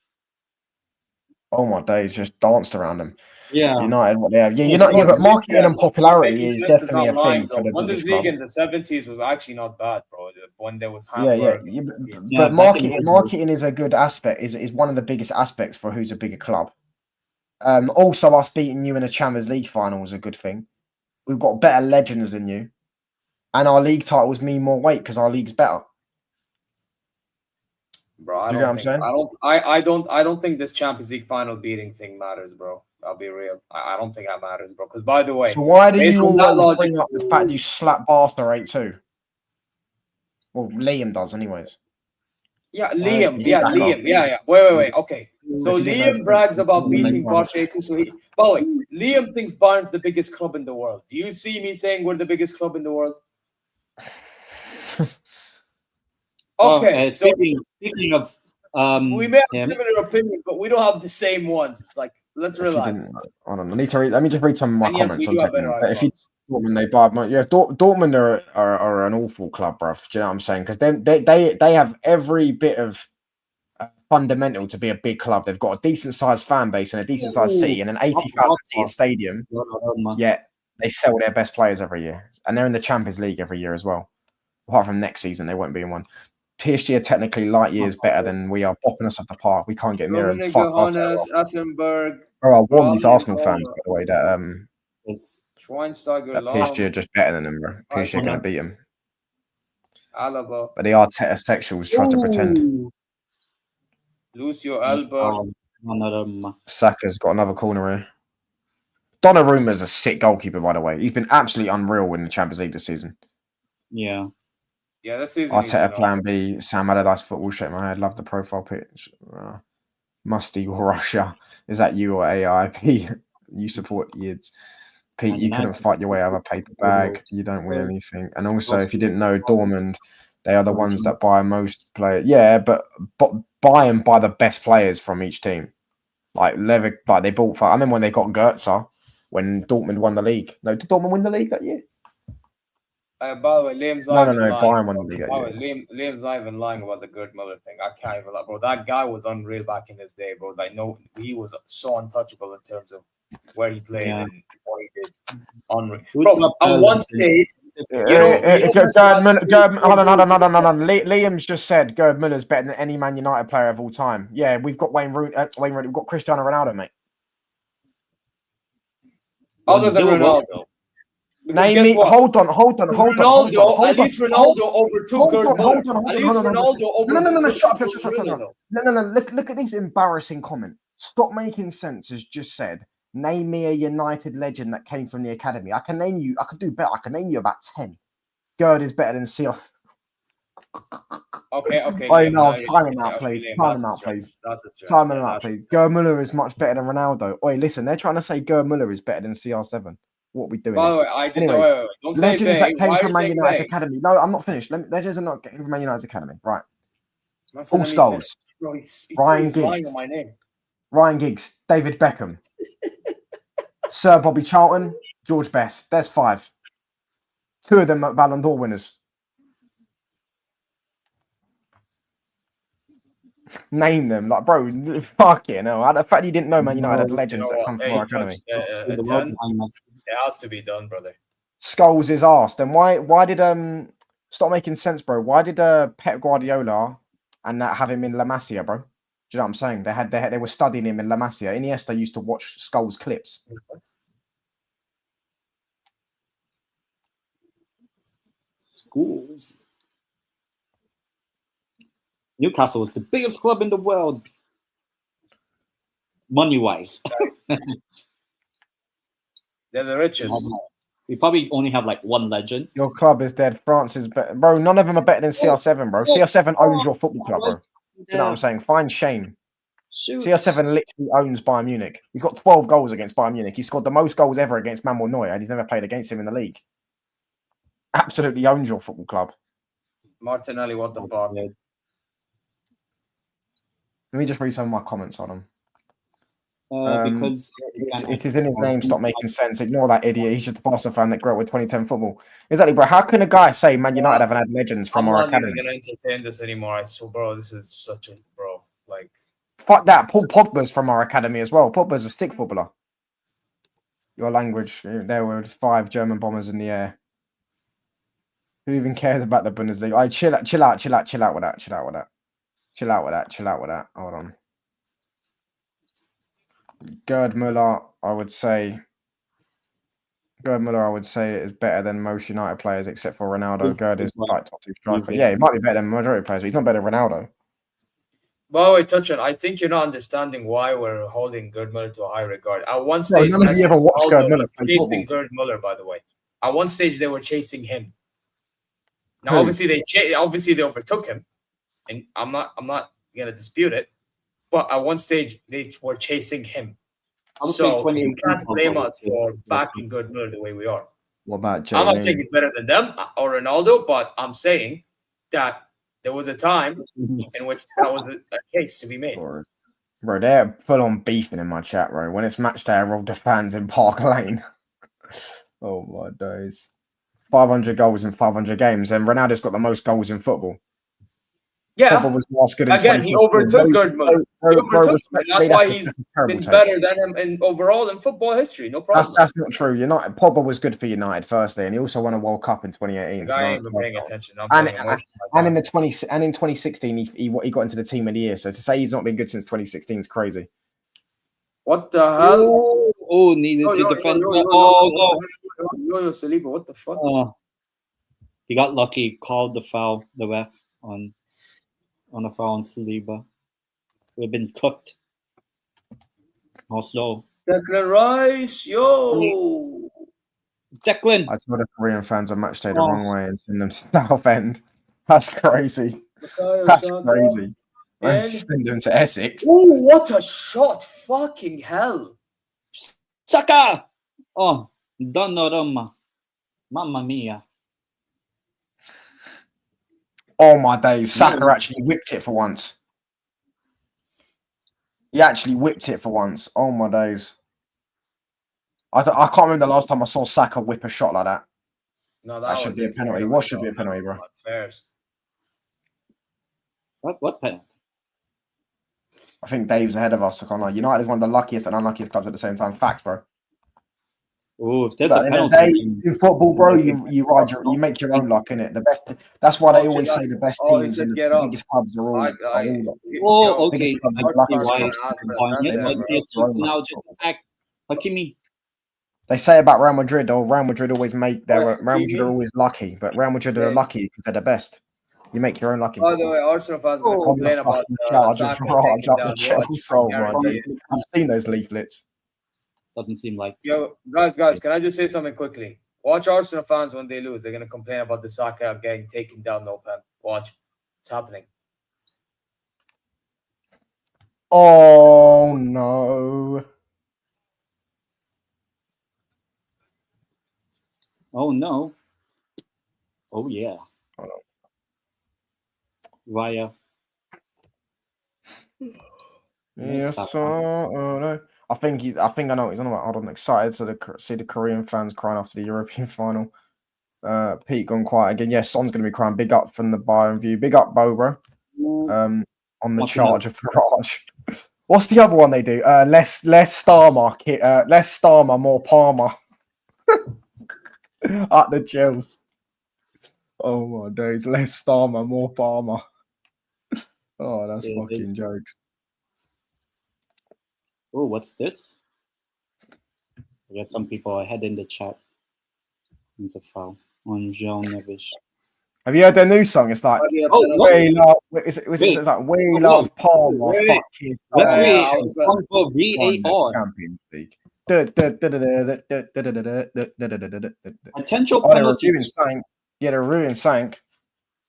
Oh my days, just danced around them. Yeah. United, what they have. But marketing and popularity is definitely a thing for the Bundesliga in the 70s was actually not bad, bro. When there was but marketing is a good aspect. Is one of the biggest aspects for who's a bigger club. Also, us beating you in a Champions League final is a good thing. We've got better legends than you, and our league titles mean more weight because our league's better. Bro, I don't think this Champions League final beating thing matters, bro. I'll be real. I don't think that matters, bro. Because by the way, so why do you always bring up the fact you slap Barca 8-2? Well, Liam does, anyways. Yeah, Liam. Yeah. Wait. Okay. So Liam brags about beating Barca 8-2. So by the way, Liam thinks Bayern's the biggest club in the world. Do you see me saying we're the biggest club in the world? Okay. Speaking of, we may have similar opinions, but we don't have the same ones. Let's relax. Hold on. Let me just read some of my comments. If you Dortmund, they buy. Yeah, Dortmund are an awful club, bruv. Do you know what I'm saying? Because they have every bit of fundamental to be a big club. They've got a decent sized fan base and a decent sized city and an 80,000 seat stadium. Yeah, they sell their best players every year, and they're in the Champions League every year as well. Apart from next season, they won't be in one. PSG are technically light years better than we are, popping us at the park. We can't get near them. Johannes, Effenberg. Oh, I warn these Arsenal fans, by the way, that Schweinsteiger, PSG are just better than them, bro. PSG are going to beat them. Alaba. But the Arteta sexuals try to pretend. Lucio Alba. Saka's got another corner here. Donnarumma's a sick goalkeeper, by the way. He's been absolutely unreal in the Champions League this season. Yeah. Yeah, this season. Arteta plan B. Sam Allardyce football. Shake my head. Love the profile pitch. Musty or Russia. Is that you or AIP? You support Yids. Pete, you couldn't fight your way out of a paper bag. You don't win anything. And also, if you didn't know, Dortmund, they are the ones that buy most players. Yeah, but buy and buy the best players from each team. Like they bought. I remember when they got Goetze when Dortmund won the league. No, did Dortmund win the league that year? By the way, Liam's no. Bayern won the league that year. Liam's not even lying about the Gerd Müller thing. I can't even lie, bro. That guy was unreal back in his day, bro. Like, no, he was so untouchable in terms of where he played and what he did. Unreal. Bro, at one stage, hold on. Liam's just said Gerd Müller's better than any Man United player of all time. Yeah, we've got Wayne Rooney. We've got Cristiano Ronaldo, mate. Other than Ronaldo. Name me. Hold on. At least Ronaldo overtook Gerd Müller. At least Ronaldo overtook. No. Shut up. No. Look at this embarrassing comment. Stop making sense. Has just said. Name me a United legend that came from the academy. I can name you. I could do better. I can name you about 10. Gerd is better than Seal. Okay. Oh no, time him out, please. Time him out, please. Gerd Müller is much better than Ronaldo. Oi, listen, they're trying to say Gerd Müller is better than CR7. What are we doing? By the way, I didn't know. Legends that came from Man United's academy. No, I'm not finished. Legends are not getting from Man United's academy. Right. All Scholes. Ryan Giggs. Ryan Giggs. David Beckham. Sir Bobby Charlton. George Best. There's 5. 2 of them are Ballon d'Or winners. Name them, like, bro. Fuck it, no. The fact you didn't know Man United had legends that come from our academy. It has to be done, brother. Scholes is asked, and why did stop making sense, bro? Why did Pep Guardiola and that have him in La Masia, bro? Do you know what I'm saying? They were studying him in La Masia. Iniesta used to watch Scholes clips. Schools. Newcastle is the biggest club in the world, money-wise. They're the richest. We probably only have like 1 legend. Your club is dead. France is better. Bro, none of them are better than CR7, bro. CR7 owns your football club, bro. You know what I'm saying? Find shame. CR7 literally owns Bayern Munich. He's got 12 goals against Bayern Munich. He scored the most goals ever against Manuel Neuer, and he's never played against him in the league. Absolutely owns your football club. Martinelli, what the fuck? Let me just read some of my comments on him. Because it is in his name. Stop making sense. Ignore that idiot. He's just a Barca fan that grew up with 2010 football. Exactly, bro. How can a guy say Man United haven't had legends from our academy? I'm not going to entertain this anymore. Bro, this is such a like. Fuck that. Paul Pogba's from our academy as well. Pogba's a stick footballer. Your language. There were 5 German bombers in the air. Who even cares about the Bundesliga? All right, chill out with that. Hold on. Gerd Müller, I would say is better than most United players except for Ronaldo. Gerd is like top 2 striker. Yeah, he might be better than majority of players, but he's not better than Ronaldo. Well, wait, Touchan, I think you're not understanding why we're holding Gerd Müller to a high regard. At one stage, none of you ever watched Gerd Müller chasing Gerd Müller, by the way. At one stage, they were chasing him. Now, obviously, they overtook him, and I'm not gonna dispute it. But at one stage, they were chasing him. So you can't blame us for backing Gerd Müller the way we are. What about I'm not saying he's better than them or Ronaldo, but I'm saying that there was a time in which that was a case to be made. Bro, they're full on beefing in my chat, bro. When it's match day, I rob the fans in Park Lane. Oh my days. 500 goals in 500 games, and Ronaldo's got the most goals in football. Yeah, again, he overtook Gerd Müller. That's why he's been better than him in overall in football history. No problem. That's not true. United, Pogba was good for United firstly, and he also won a World Cup in 2018. I ain't even paying attention. And in 2016, he got into the team of the year. So to say he's not been good since 2016 is crazy. What the hell? Oh, needed to defend. Yo, Saliba, what the fuck? He got lucky. Called the foul. The ref on a foul on Saliba. We've been cooked. Also, Declan Rice, yo. Declan. I told the Korean fans I matched the wrong way and send them to Southend. That's crazy. That's crazy. I send them to Essex. Oh, what a shot! Fucking hell! Saka. Oh, Donnarumma. Mamma mia. Oh my days! Saka actually whipped it for once. He actually whipped it for once. Oh my days! I can't remember the last time I saw Saka whip a shot like that. No, that should be a penalty. What should be a penalty, bro? Fairs. What penalty? I think Dave's ahead of us. I can't lie. United is one of the luckiest and unluckiest clubs at the same time. Facts, bro. Oh, if there's a penalty in football, bro, you make your own luck, innit? The best. That's why they always say the best teams and the biggest clubs are all. Oh, okay. Now just attack Hakimi. They say about Real Madrid, Real Madrid always make their Real Madrid are always lucky, but Real Madrid are lucky because they're the best. You make your own lucky. By the way, Arsenal fans are going to complain about I've seen those leaflets. Doesn't seem like. Yo, guys, can I just say something quickly? Watch Arsenal fans when they lose. They're going to complain about the Saka getting taken down. No pen. Watch. It's happening. Oh no. Oh no. Oh yeah. Raya. Yes, no. I think I know what he's on about. Hold on, excited to see the Korean fans crying after the European final. Pete gone quiet again. Yes, Son's gonna be crying. Big up from the Bayern view. Big up, Bo, bro. On the charge of Barrage. What's the other one they do? Less Starmer, less Starmer, more Palmer. At the chills. Oh my days, less Starmer, more Palmer. Oh, that's fucking jokes. Oh, what's this? I guess some people ahead in the chat. It's a foul on João Neves. Have you heard their new song? It's like, we love Palmer. Fuck you. It's one for VAR. Champions League. Potential penalty. They're ruining Sank.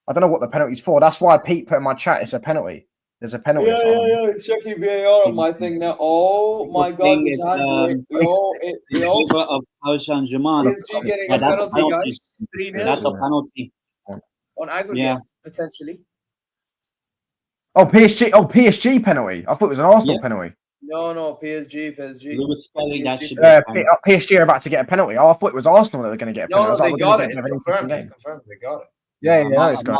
I don't know what the penalty's for. That's why Pete put in my chat. It's a penalty. There's a penalty. Yeah. It's checking VAR on my thing now. Oh my god! His hands of Paris Saint-Germain. Getting a penalty, guys. 3-0. That's a penalty. On aggregate, potentially. Oh, PSG penalty. I thought it was an Arsenal penalty. No, PSG. Lewis Skelly, that should be PSG are about to get a penalty. Oh, I thought it was Arsenal that were going to get a penalty. No, they got it. It's confirmed. They got it. Yeah, it's got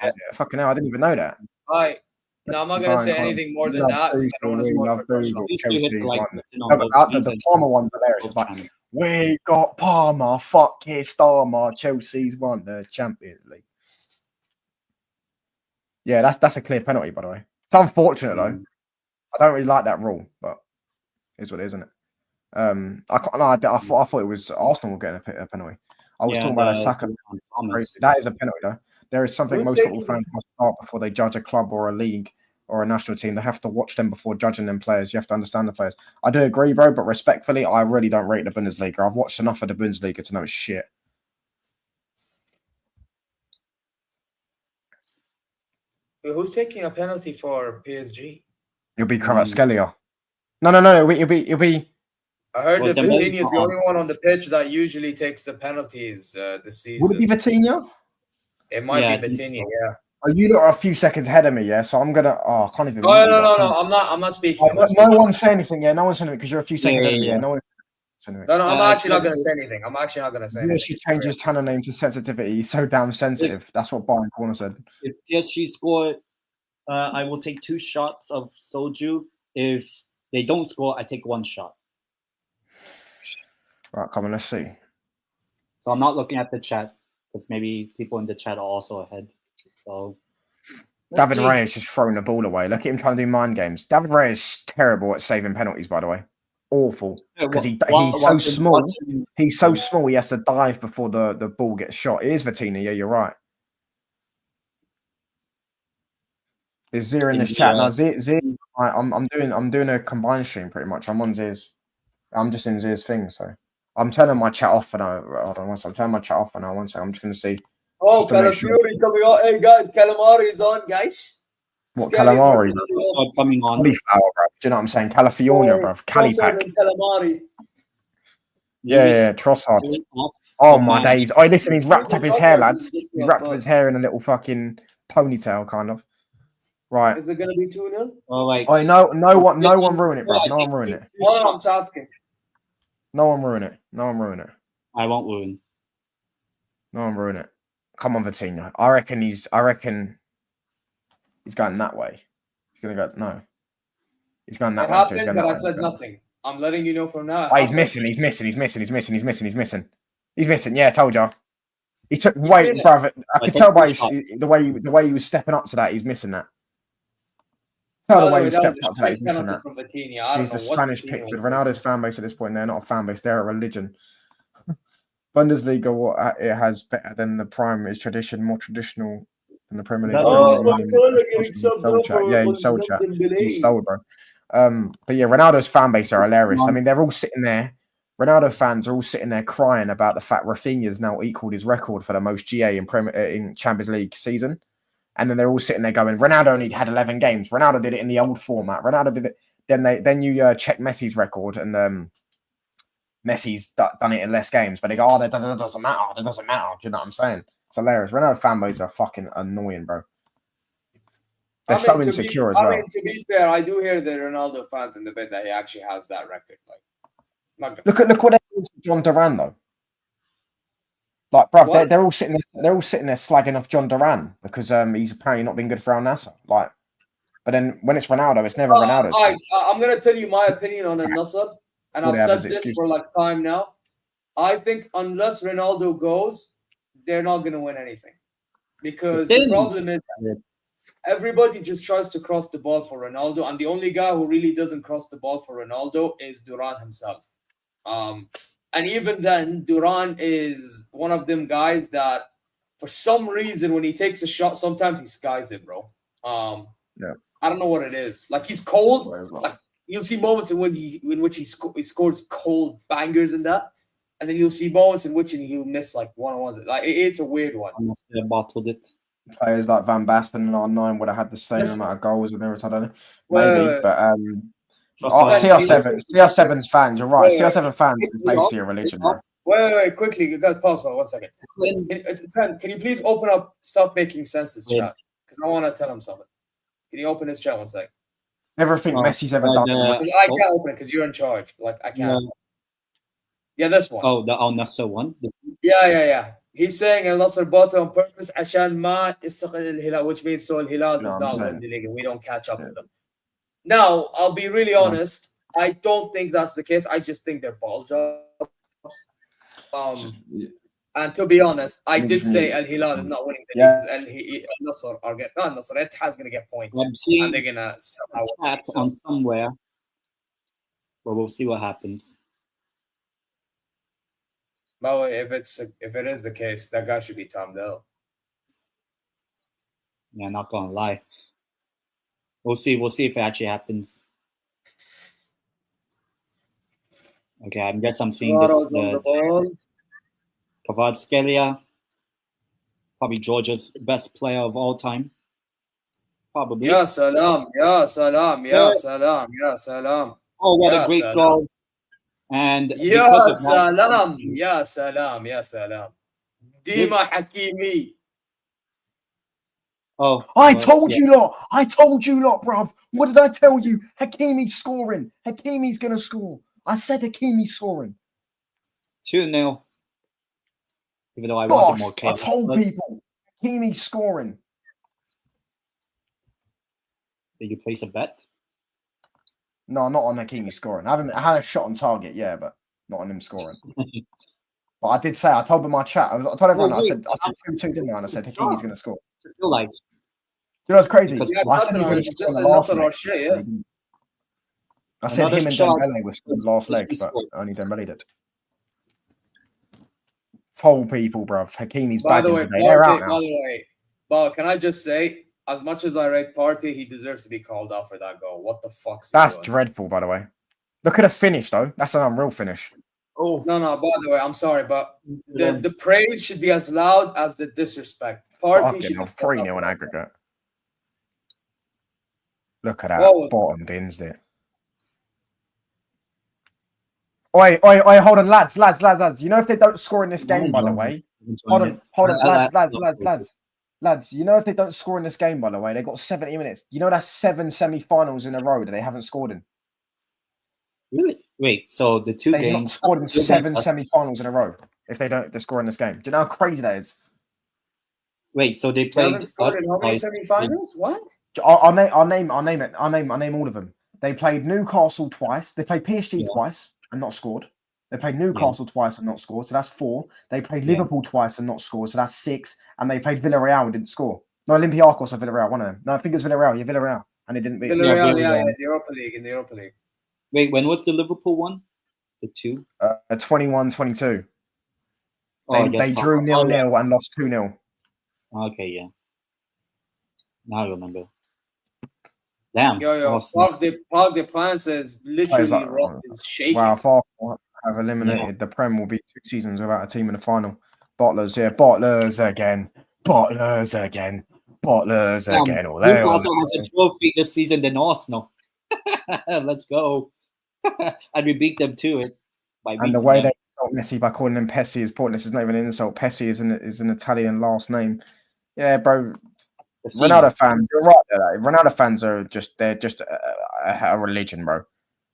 it. Fucking hell, I didn't even know that. No, I'm not going to say anything more than that. I don't want to spoil personal. The Palmer one's hilarious. It's like, we got Palmer, fuck his Starmer, Chelsea's won the Champions League. Yeah, that's a clear penalty, by the way. It's unfortunate, though. I don't really like that rule, but it's what it is, isn't it? I thought it was Arsenal getting a penalty. I was talking about a Saka. That is a penalty, though. There is something most football fans must start before they judge a club or a league or a national team. They have to watch them before judging them players. You have to understand the players. I do agree, bro, but respectfully, I really don't rate the Bundesliga. I've watched enough of the Bundesliga to know it's shit. Who's taking a penalty for PSG? It'll be Kvaratskhelia. No. It'll be. I heard that Vitinha is the only one on the pitch that usually takes the penalties this season. Would it be Vitinha? It might be Vitinha, yeah. Oh, you lot are a few seconds ahead of me, yeah. So I'm gonna. Oh, I can't even. No. I'm not speaking. No one say anything, yeah. No one say anything because you're a few seconds ahead of me, yeah. No one. No, I'm actually not going to say anything. You should change his channel name to sensitivity. He's so damn sensitive. That's what Byron Corner said. If PSG score, I will take 2 shots of soju. If they don't score, I take 1 shot. Right, come on, let's see. So I'm not looking at the chat because maybe people in the chat are also ahead. So David Raya is just throwing the ball away. Look at him trying to do mind games. David Raya is terrible at saving penalties, by the way. awful because he's so small. He's so small. He has to dive before the ball gets shot. It is Vitina. Yeah, you're right. There's Zir in this chat now. Zir, I'm doing a combined stream pretty much. I'm on Zir's. I'm just in Zir's thing, so I'm turning my chat off for now. Hold on, I'm turning my chat off for now. One second. I'm just gonna see. Oh, Calafiori coming on. Hey guys, Calamari is on, guys. What calamari? Coming on. Cauliflower, bro. Do you know what I'm saying? California, bro. Calipack. Calamari. Yeah, Trossard. Oh my days! Oh, listen, he's wrapped up his hair, lads. He's wrapped up his hair in a little fucking ponytail, kind of. Right. Is it gonna be 2-0? Oh, like, oh, no one ruin it, bro. No one ruin it. Oh, I'm asking. No one ruin it. No one ruin it. I won't ruin. No one ruin it. Come on, Vitinha. I reckon he's going that way. He's gonna go He's going that it way. Happened, so but I said nothing. I'm letting you know from now. Oh, he's missing. He's missing. Yeah, I told you. He took wait, brother. I could tell by the way he was stepping up to that. He's missing that. Tell the way he stepped up to that. He's missing that. He's a Spanish pick with Ronaldo's fan base at this point. They're not a fan base. They're a religion. Bundesliga, what it has better than the Prime is tradition, more traditional than the Premier League. Oh, my God, getting subbed up. Yeah, he sold chat. He stole, bro. But yeah, Ronaldo's fan base are hilarious. I mean, they're all sitting there. Ronaldo fans are all sitting there crying about the fact Rafinha's now equaled his record for the most GA in Champions League season. And then they're all sitting there going, Ronaldo only had 11 games. Ronaldo did it in the old format. Ronaldo did it. Then you check Messi's record and Messi's done it in less games. But they go, oh, that doesn't matter. That doesn't matter. Do you know what I'm saying? It's hilarious. Ronaldo fan base are fucking annoying, bro. They're so insecure as well. I mean, to be fair, I do hear the Ronaldo fans in the bit that he actually has that record. Like, look what they're doing to John Duran though. Like, bro, they're all sitting there slagging off John Duran because he's apparently not been good for Al Nassr. Like, but then when it's Ronaldo, it's never Ronaldo. I'm gonna tell you my opinion on Al Nassr, and I've said this for like time now. I think unless Ronaldo goes, they're not gonna win anything because the problem is everybody just tries to cross the ball for Ronaldo, and the only guy who really doesn't cross the ball for Ronaldo is Duran himself. And even then, Duran is one of them guys that, for some reason, when he takes a shot, sometimes he skies it, bro. Yeah, I don't know what it is. Like, he's cold. Like, you'll see moments in which he scores cold bangers and that, and then you'll see moments in which he'll miss like one-on-ones. Like, it's a weird one. I must have bottled it. Players like Van Basten and R9 would have had the same amount of goals and everything. I don't know. Maybe, but CR7's fans, you're right. CR7 fans is basically a religion, bro. Wait, quickly, guys, pause for 1 second. Can you please open up, stop making sense, this chat? Because I want to tell him something. Can you open this chat 1 second? Everything Messi's ever done. I can't open it because you're in charge. Like, I can't. Yeah, this one. Oh, the Al Nassr one? Yeah. He's saying Al Nassr bought it on purpose عشان ما يستقل الهلال, which means so Al-Hilal does not win the league and we don't catch up to them. Now, I'll be really honest. I don't think that's the case. I just think they're ball jobs. And to be honest, I did say Al-Hilal is not winning the league because Al-Nassr are getting... Not Nassr, Etihad's going to get points. And they're going to somehow... Chat on somewhere. But we'll see what happens. Well, if it is the case, that guy should be Tom Dell. Yeah, not gonna lie. We'll see if it actually happens. Okay, I guess I'm seeing this. Kvaratskhelia, probably Georgia's best player of all time. Probably. Ya salam. Oh, what a great goal. And Ya salam. Dima Hakimi. Oh, I told you lot, bro. What did I tell you? Hakimi's scoring. Hakimi's going to score. I said Hakimi's scoring. 2-0. Even though I wanted more chaos. I told people. Hakimi's scoring. Did you place a bet? No, not on Hakimi scoring. I had a shot on target, yeah, but not on him scoring. But I did say, I told in my chat, I told everyone, I said 2-2, didn't I? And I said Hakimi's going to score. Feel like. You know what's crazy? Yeah, I said he's going to score in the last I said Another him and shot Dembele was the was- last was leg, but scored. only Dembele did. Told people, bro. Hakimi's By the bagging way, today. They're out now. But can I just say, as much as I rate Partey, he deserves to be called out for that goal. What the fuck's he That's doing? dreadful, by the way. Look at the finish, though. That's an unreal finish. Oh, No, by the way, I'm sorry, but the praise should be as loud as the disrespect. Partey should be 3-0 in aggregate. Look at that. What was Bottom bins it. Oi, hold on, lads. You know if they don't score in this game, by the way. Hold on, lads. You know if they don't score in this game, by the way, they got 70 minutes. You know that's 7 semi-finals in a row that they haven't scored in. Really? Wait, so the two They've games not scored in 7 semi-finals in a row if they don't score in this game. Do you know how crazy that is? Wait, so they They played haven't scored us in how many twice. semi-finals? What? I'll name all of them. They played Newcastle twice. They played PSG twice and not scored. They played Newcastle twice and not scored, so that's 4. They played Liverpool twice and not scored, so that's 6. And they played Villarreal and didn't score. No, Olympiacos or Villarreal, one of them. No, I think it's Villarreal. Yeah, Villarreal, and they didn't beat. Villarreal, the Europa League, in the Europa League. Wait, when was the Liverpool one? The 2? 21-22. Oh, They drew 0-0 and lost 2-0. Okay, yeah. Now I remember. Damn. Yo, awesome. Park the Plants is literally is shaking. Wow, Farfar have eliminated the Prem will be 2 seasons without a team in the final. Bottlers here, Bottlers again. All Newcastle has a trophy this season than Arsenal. Let's go. And we beat them to it. And the way they insult Messi by calling him Pessi is pointless. It's not even an insult. Pessi is an Italian last name. Yeah, bro. Ronaldo fans, you're right there. Ronaldo fans are they're just a religion, bro.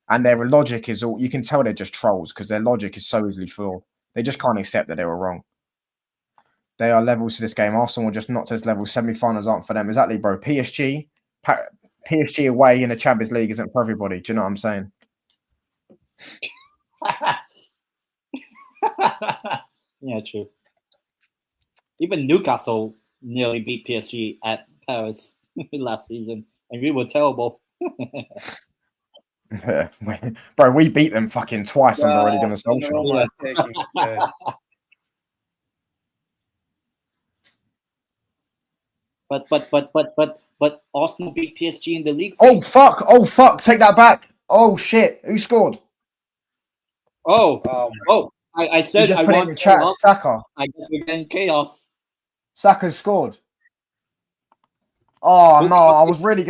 And their logic is all, you can tell they're just trolls because their logic is so easily flawed. They just can't accept that they were wrong. They are levels to this game. Arsenal just not to this level. Semi-finals aren't for them. Exactly, bro. PSG away in the Champions League isn't for everybody. Do you know what I'm saying? Yeah, true. Even Newcastle nearly beat PSG at Paris last season, and we were terrible. Yeah. Bro, we beat them fucking twice. I'm already going to social. But Arsenal beat PSG in the league. Oh fuck! Take that back. Oh shit! Who scored? I said you just I put it in the chat. chaos. Saka. I guess we're getting chaos. Saka scored. Oh no! I was really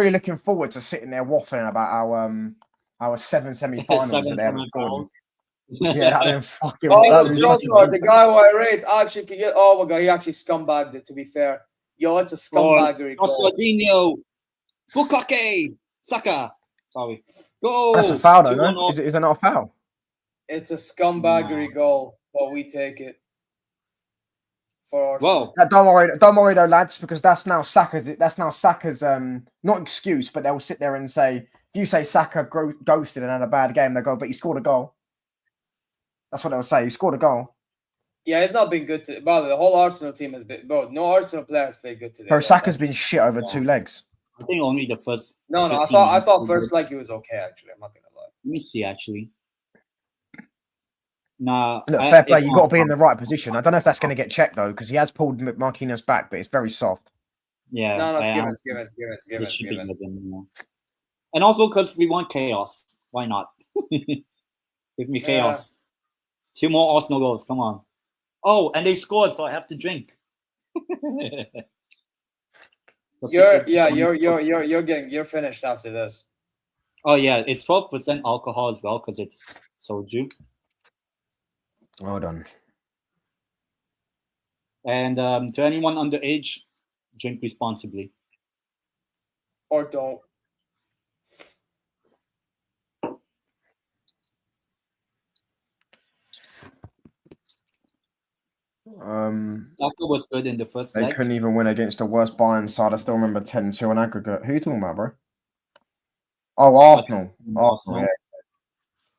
looking forward to sitting there waffling about our 7 semi-finals that they haven't scored. Yeah, that been fucking. Joshua, the guy who I rate actually can get. Oh my god, he actually scumbagged it. To be fair, yo, it's a scumbaggery. Josardinho, Bukake, Saka. Sorry, go. That's a foul, though. No? Is it not a foul? It's a scumbaggery goal, but we take it. For Don't worry though, lads, because that's now Saka's not excuse, but they'll sit there and say, if you say Saka ghosted and had a bad game, they go, but he scored a goal. That's what they'll say. He scored a goal. Yeah, it's not been good. By the whole Arsenal team has been. Bro, no Arsenal player has played good today. Bro, Saka's been shit over 2 legs. I think only the first. No, I thought first leg he was okay. Actually, I'm not gonna lie. Let me see. Actually, nah. Look, fair play. You got to be in the right position. I don't know if that's going to get checked though, because he has pulled Marquinhos back, but it's very soft. Yeah. No, it's given. And also because we want chaos. Why not? Give me chaos. 2 more Arsenal goals. Come on. Oh, and they scored, so I have to drink. You're finished after this. Oh yeah, it's 12% alcohol as well because it's soju. Well done. And to anyone underage, drink responsibly. Or don't. Saka was good in the first leg. They couldn't even win against the worst Bayern side. I still remember 10-2 on aggregate. Who are you talking about, bro? Oh, Arsenal. Yeah.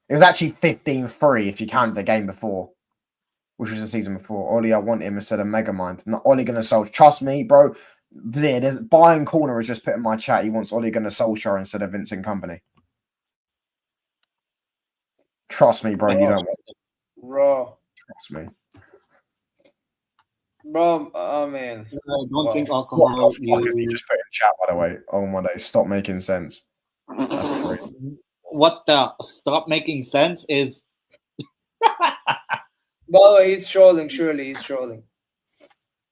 It was actually 15-3 if you count the game before, which was the season before. Ollie, I want him instead of Megamind. Not Ollie Gunnar Solskjaer. Trust me, bro. There's Bayern Corner has just put in my chat. He wants Ollie Gunnar Solskjaer instead of Vincent Kompany. Trust me, bro. You don't want it. Bro. Trust me. Bro, oh man. Don't drink What alcohol. the fuck is he just put in chat, by the way? Oh my days. Stop making sense. That's crazy. What the stop making sense is. Well, he's trolling. Surely he's trolling.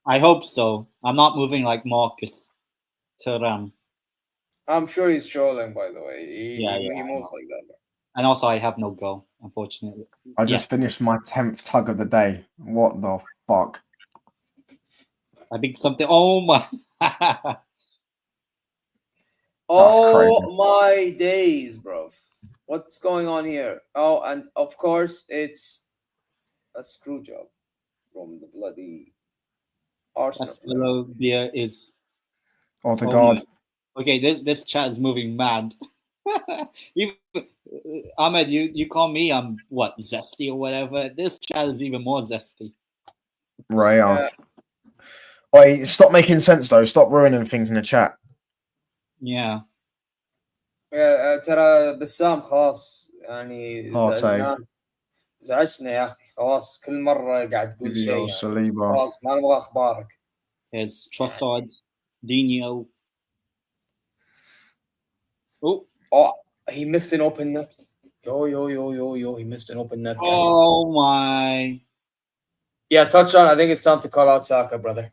I hope so. I'm not moving like Marcus Thuram. I'm sure he's trolling. By the way, he moves like that. Bro. And also, I have no goal, unfortunately. I just finished my 10th tug of the day. What the fuck? I think something. Oh my! Oh my days, bro! What's going on here? Oh, and of course it's a screw job from the bloody Arsenal. Beer is. Oh to God. Okay, this chat is moving mad. Even Ahmed, you call me what, zesty or whatever. This chat is even more zesty. Right. Wait, stop making sense though. Stop ruining things in the chat. Yeah. ترى بسام خلاص يعني زعجنا يا اخي خلاص كل مره قاعد تقول شيء يعني. خلاص ما نبغى اخبارك. There's Trossard, Dino. Oh, he missed an open net. Yo, he missed an open net, guys. Oh my. Yeah, touchdown. I think it's time to call out Saka, brother.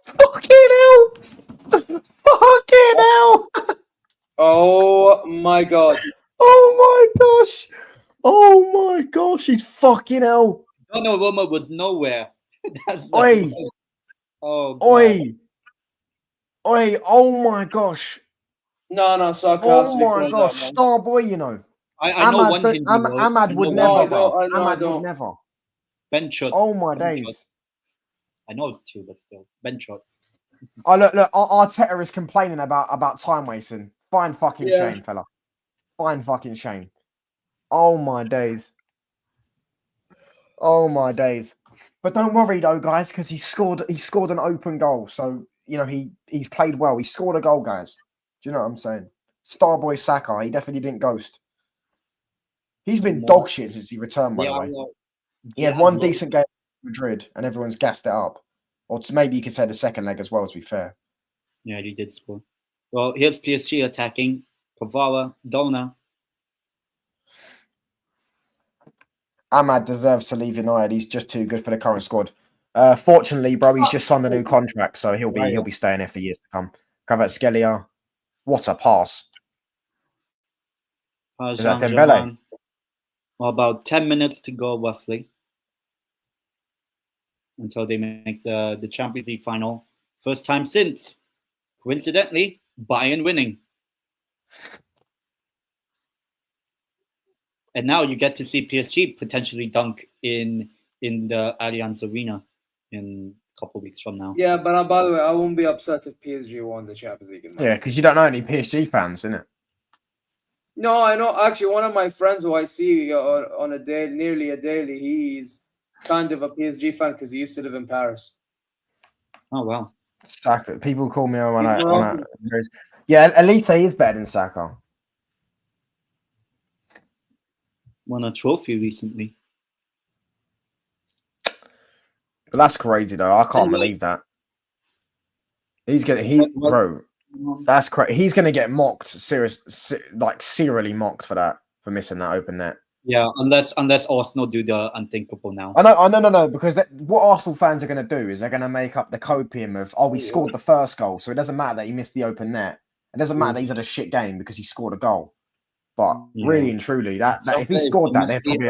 Fucking hell! Fucking hell! Oh my God. Oh my gosh! Oh my gosh! He's fucking hell! Donnarumma was nowhere. That's Oi! Oh God. Oi! Oh my gosh! No, Saka. Oh my gosh! Star boy, you know. I know one Hindi boy. Ahmad would never. Ahmad would never. Ben shot. Oh my days! I know it's true, but still, Ben shot. Oh look! Arteta is complaining about time wasting. Fine fucking shame, fella. Fine fucking shame. Oh my days. Oh my days. But don't worry though, guys, because he scored an open goal. So you know he's played well. He scored a goal, guys. Do you know what I'm saying? Starboy Saka, he definitely didn't ghost. He's been dog shit since he returned, by the way. He had one decent game at Madrid, and everyone's gassed it up. Or maybe you could say the second leg as well, to be fair. Yeah, he did score. Well, here's PSG attacking. Pavara, Dona. Ahmad deserves to leave United. He's just too good for the current squad. Fortunately, bro, he's just signed a new contract, so he'll be staying here for years to come. Kvaratskhelia, what a pass! Paris Is that Dembele? Well, about 10 minutes to go, roughly, until they make the Champions League final. First time since, coincidentally, Bayern winning. And now you get to see PSG potentially dunk in the Allianz Arena in a couple of weeks from now. Yeah, but by the way, I won't be upset if PSG won the Champions League. Yeah, because you don't know any PSG fans, innit? No, I know. Actually, one of my friends who I see on a day, nearly a daily, he's kind of a PSG fan because he used to live in Paris. Oh wow! Saka. People call me yeah, Elite is better than Saka. Won a trophy recently. But that's crazy though. I can't believe that. Bro. That's crazy. He's gonna get mocked, serially mocked for that, for missing that open net. Yeah, unless Arsenal do the unthinkable now. I know, because what Arsenal fans are gonna do is they're gonna make up the copium of we scored the first goal, so it doesn't matter that he missed the open net. It doesn't matter that he's had a shit game because he scored a goal. But really and truly, that if he scored that, they're probably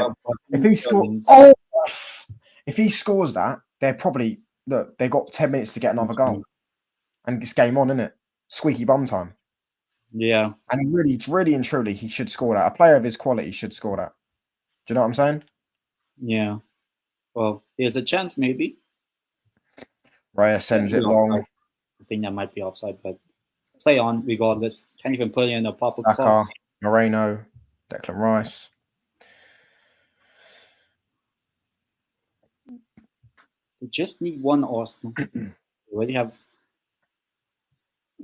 if he scores that, they're probably they got 10 minutes to get another goal, and it's game on, isn't it? Squeaky bum time. Yeah, and he really and truly, he should score that. A player of his quality should score that. Do you know what I'm saying? Yeah. Well, there's a chance, maybe. Raya sends it long. Offside. I think that might be offside, but play on regardless. Can't even put it in a proper Saka, Moreno, Declan Rice. We just need one Arsenal. We already have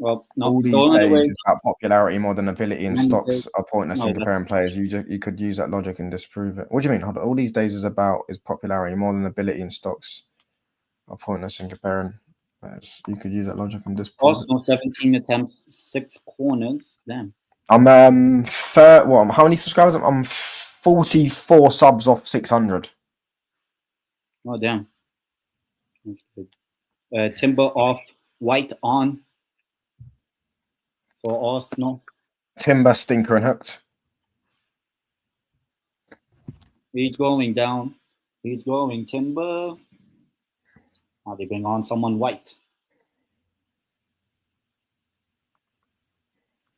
Well, no. All these So days it's about popularity more than ability, and stocks are pointless No, in that's- comparing players. You could use that logic and disprove it. What do you mean? Hold on. All these days is popularity more than ability, and stocks are pointless in comparing players. You could use that logic and disprove it. Arsenal 17 attempts, 6 corners. Damn. I'm how many subscribers? I'm 44 subs off 600. Oh, damn. That's good. Timber off, White on for Arsenal. Timber, Stinker, and Hooked. He's going down. He's going Timber. Now they bring on someone White.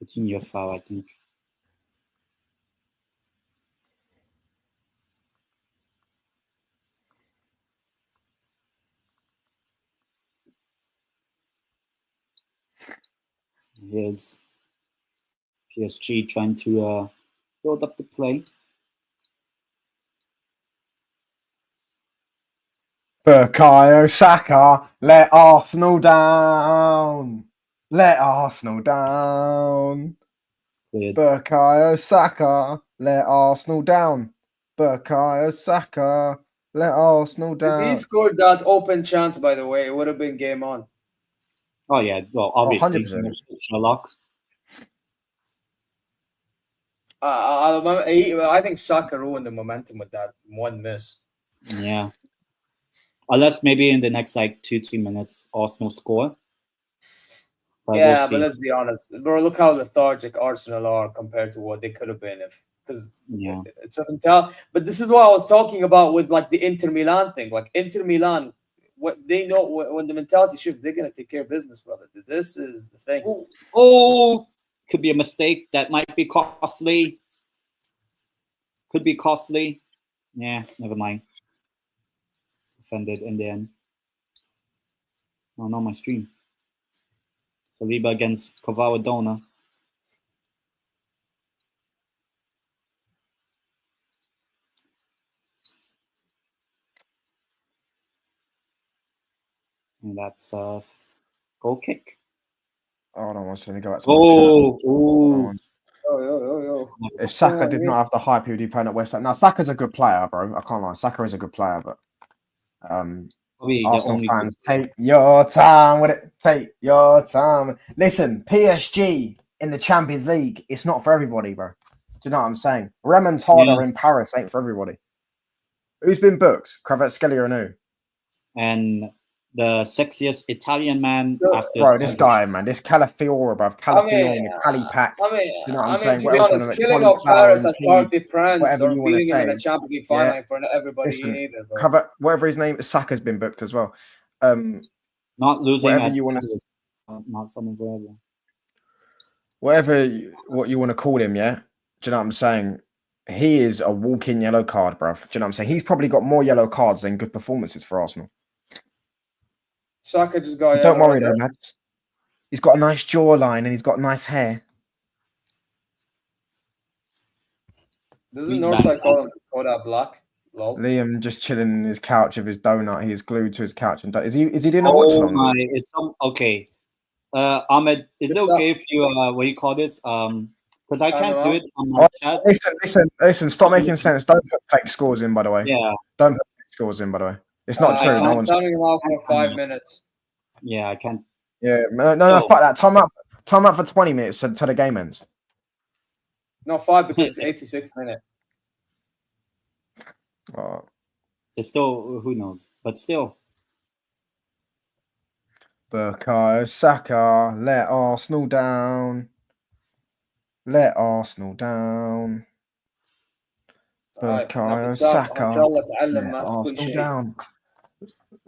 It's in your foul, I think. Here's PSG trying to build up the play. Bukayo Saka, let Arsenal down. Let Arsenal down. Cleared. Bukayo Saka, let Arsenal down. Bukayo Saka, let Arsenal If down. he scored that open chance, by the way, it would have been game on. Oh, yeah. Well, obviously. 100%. Sherlock. I think Saka ruined the momentum with that one miss. Yeah. Unless maybe in the next 2-3 minutes, Arsenal score. But Yeah, we'll but let's be honest, bro. Look how lethargic Arsenal are compared to what they could have been because it's a mentality. But this is what I was talking about with the Inter Milan thing. Like Inter Milan, what they know when the mentality shifts, they're gonna take care of business, brother. This is the thing. Oh, could be a mistake that might be costly. Could be costly. Yeah, never mind. Offended in the end. Oh no, my stream. Saliba against Cavadona. And that's a goal kick. Hold on, let me go back to my Oh, Yo. If Saka did not have the hype, he would be playing at West Ham. Now, Saka's a good player, bro. I can't lie. Saka is a good player, but Arsenal fans, take your time with it. Take your time. Listen, PSG in the Champions League, it's not for everybody, bro. Do you know what I'm saying? Remontada in Paris ain't for everybody. Who's been booked? Kvaratskhelia and who? And the sexiest Italian man after. Bro, this guy, man, this Calafiora, bro. Calafiora, Calipac. You know what I'm saying? To be honest, killing off Paris at Parc des Princes or beating him in a Champions League final for everybody either, bro. Whatever his name is, Saka's been booked as well. Not losing whatever you want to, not someone forever. What you want to call him, yeah. Do you know what I'm saying? He is a walking yellow card, bro. Do you know what I'm saying? He's probably got more yellow cards than good performances for Arsenal. Saka just got. Don't worry, though, lads. He's got a nice jawline and he's got nice hair. Doesn't Northside call that black? Lol. Liam just chilling in his couch with his donut. He is glued to his couch and is he doing a watch along? Okay. Ahmed, is it okay if you what do you call this? Because I can't do it on my chat. Listen, stop making sense. Don't put fake scores in, by the way. Yeah. Don't put fake scores in, by the way. It's not true. No one's counting him out for 5 minutes. Yeah, I can't. Yeah, no, fuck that. Time out for 20 minutes until the game ends. No, 5 because it's 86 minutes. It's still, who knows? But still. Bukayo Saka, let Arsenal down. Let Arsenal down. Bukayo Saka, let Arsenal down.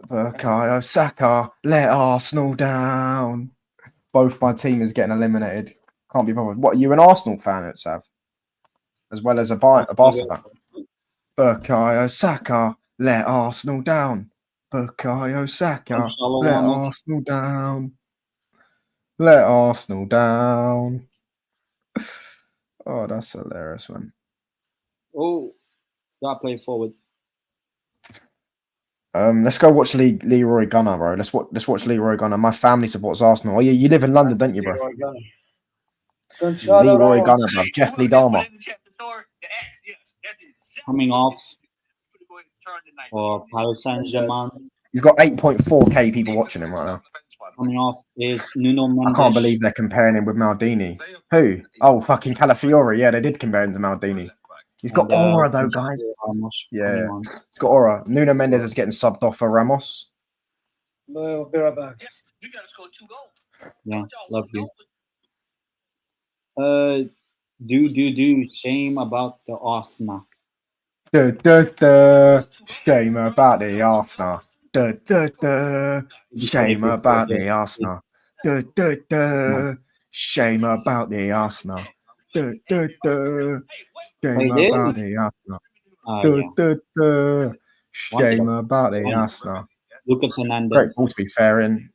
Bukayo Saka, let Arsenal down. Both my team is getting eliminated. Can't be bothered. What, are you an Arsenal fan at Sav? As well as a Barca fan? Bukayo Saka, let Arsenal down. Bukayo Saka, let Arsenal down. Let Arsenal down. Oh, that's hilarious, man. Oh, got play forward. Let's go watch Leroy Gunner, bro. Let's watch Leroy Gunner. My family supports Arsenal. Oh, yeah, you live in London, don't you, bro? Leroy Gunner, bro. Jeff Lee Dahmer. Coming off for Paris Saint-Germain. He's got 8.4k people watching him right now. Coming off is Nuno Mendes. I can't believe they're comparing him with Maldini. Who? Oh, fucking Calafiori. Yeah, they did compare him to Maldini. He's got aura, though, guys. Yeah, he's got aura. Nuno Mendes is getting subbed off for Ramos. We'll be right back. You got to score 2 goals. Yeah, love you. Shame about the Arsenal. Shame about the Arsenal. Shame about the Arsenal. Shame about the Arsenal. Shame about the Arsenal. Shame about the Arsenal. Lucas Hernandez. Great ball, to be fair. In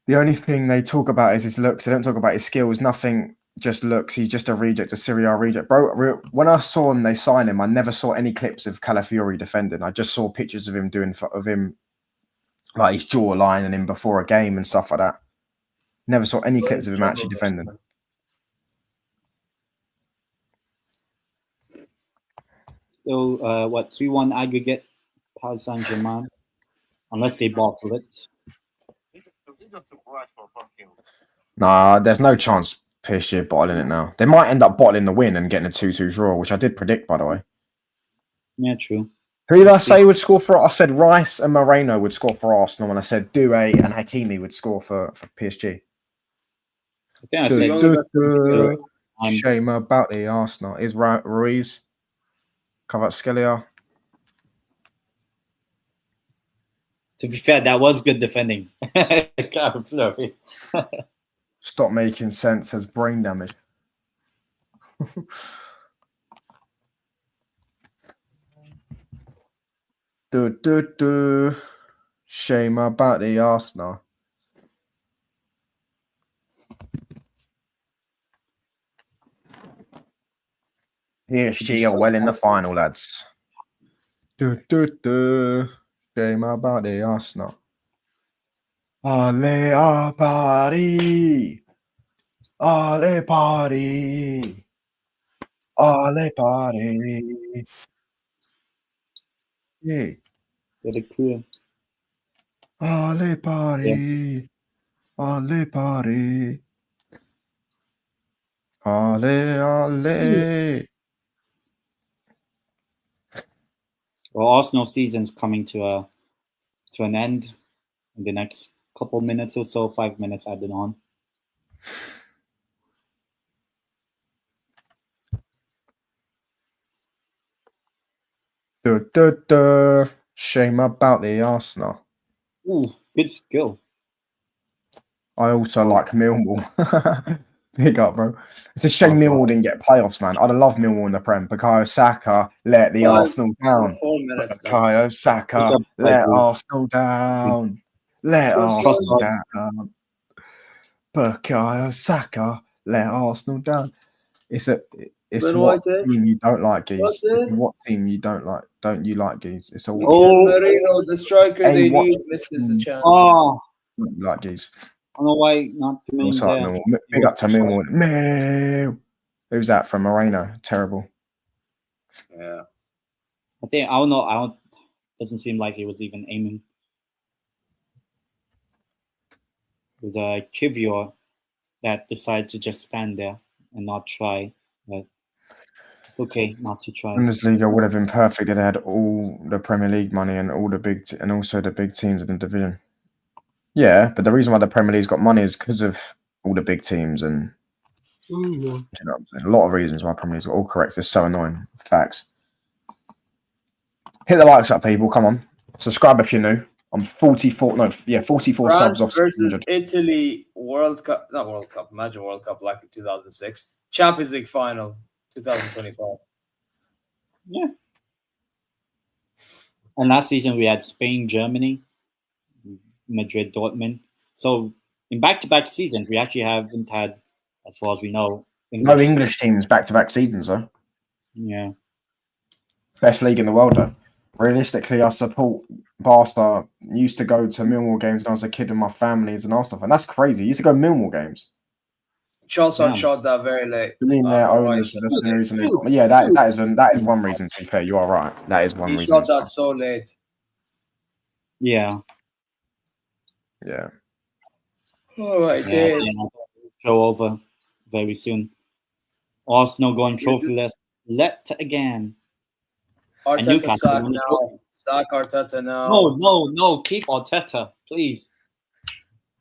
the only thing they talk about is his looks. They don't talk about his skills. Nothing. Just looks. He's just a reject, a Serie A reject, bro. When I saw him, they signed him. I never saw any clips of Calafiori defending. I just saw pictures of him like his jawline and him before a game and stuff like that. Never saw any clips of him actually defending. Still, 3-1 aggregate, Paris Saint-Germain, unless they bottle it. Nah, there's no chance PSG bottling it now. They might end up bottling the win and getting a 2-2 draw, which I did predict, by the way. Yeah, true. Who did I say would score for? I said Rice and Moreno would score for Arsenal, and I said Doué and Hakimi would score for PSG. I think I said shame about the Arsenal. Is Ruiz Kvaratskhelia? To be fair, that was good defending. Stop making sense as brain damage. Shame about the Arsenal. PSG are well in the final, lads. Shame about the Arsenal. Allez, Paris! Allez, Paris! Allez, Paris! Yeah. Get it clear. Allez, Paris! Allez, Paris! Allez, allez! Well, Arsenal season's coming to an end in the next couple minutes or so, 5 minutes added on. Shame about the Arsenal. Ooh, good skill. I also like Millwall. Big up, bro. It's a shame Millwall didn't get playoffs, man. I'd have loved Millwall in the Prem. Bukayo Saka let the Arsenal down. Bukayo Saka let Arsenal down. Let Arsenal down. Bukayo Saka let Arsenal down. It's what team you don't like, Geese. What team you don't like? Don't you like, Geese? It's a Marino, the striker they need, misses a chance. Oh, like Geese. I don't know why not to me. Big up to Millwall. Who's that from Moreno? Terrible. Yeah. I don't know. Doesn't seem like he was even aiming. It was a Kivior that decided to just stand there and not try. But okay, not to try. Bundesliga would have been perfect if they had all the Premier League money and all the and also the big teams in the division. Yeah, but the reason why the Premier League's got money is because of all the big teams and you know what I'm saying? A lot of reasons why Premier League's got all correct. It's so annoying. Facts. Hit the likes up, people. Come on. Subscribe if you're new. I'm 44 France subs off versus 600. Italy Imagine World Cup like in 2006. Champions League final 2025. Yeah. And last season we had Spain, Germany, Madrid, Dortmund. So in back-to-back seasons, we actually haven't had, as far as we know, No English teams back-to-back seasons, though. Yeah. Best league in the world, though. Realistically, I support Barca. Used to go to Millwall games when I was a kid with my families and all stuff, and that's crazy. Used to go Millwall games. Chelsea shot that very late. Their owners. That's the reason. Yeah, that is one reason. To be fair, you are right. That is one he reason. He shot that so late. Yeah. Yeah. All right, yeah. Show over very soon. Arsenal going trophyless. Let again. Arteta sack now. Sack Arteta now. No. Keep Arteta, please.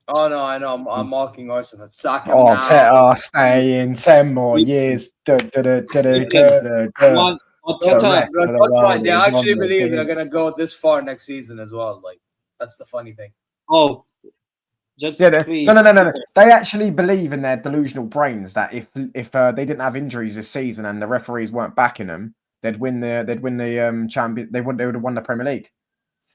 Oh no, I know. I'm mocking Arsenal. Sack him Arteta stay in 10 more years. Arteta. That's right. They actually believe they're gonna go this far next season as well. Like that's the funny thing. Oh. No. They actually believe in their delusional brains that if they didn't have injuries this season and the referees weren't backing them, they'd win the champion. They would have won the Premier League.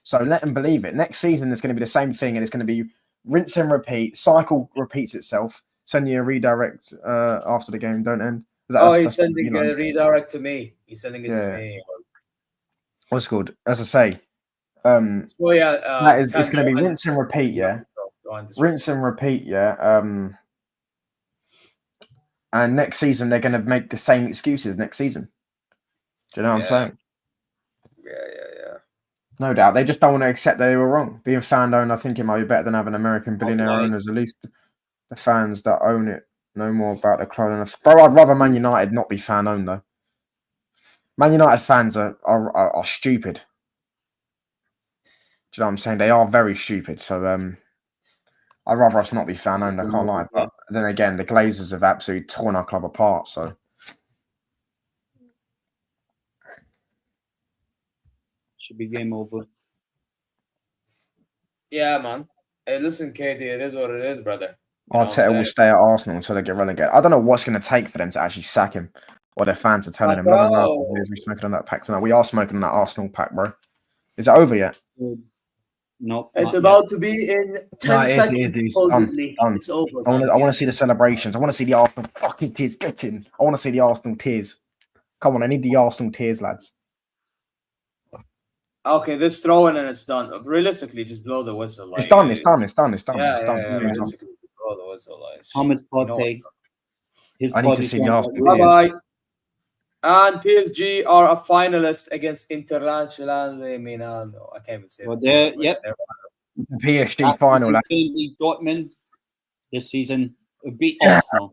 So let them believe it. Next season, it's going to be the same thing, and it's going to be rinse and repeat. Cycle repeats itself. Send you a redirect after the game. Don't end. He's sending a redirect to me. He's sending it to me. What's called? As I say. It's going to be rinse and repeat. Yeah. Rinse and repeat, yeah. And next season they're going to make the same excuses next season. Do you know what I'm saying? Yeah. No doubt. They just don't want to accept that they were wrong. Being fan owned, I think it might be better than having American billionaire owners. At least the fans that own it know more about the club. Bro, I'd rather Man United not be fan owned though. Man United fans are stupid. Do you know what I'm saying? They are very stupid. So I'd rather us not be fan owned, I can't lie. But then again, the Glazers have absolutely torn our club apart. So should be game over. Yeah, man. Hey, listen, Katie, it is what it is, brother. Arteta will stay at Arsenal until they get relegated. I don't know what's going to take for them to actually sack him, or their fans are telling him. No. We're smoking on that pack tonight. We are smoking on that Arsenal pack, bro. Is it over yet? No, it's about to be in 10 seconds. It's done. It's over. I want to see the celebrations. I want to see the Arsenal fucking tears. Get in. I want to see the Arsenal tears. Come on, I need the Arsenal tears, lads. Okay, this throwing and it's done. Realistically, just blow the whistle. Like, it's done. It's done. Yeah. Realistically, blow the whistle. Like, Thomas Partey. I need to see the Arsenal tears. Bye-bye. And PSG are a finalist against Internazionale Milano. I can't even say it. Yep. PSG final. Dortmund this season would beat Arsenal.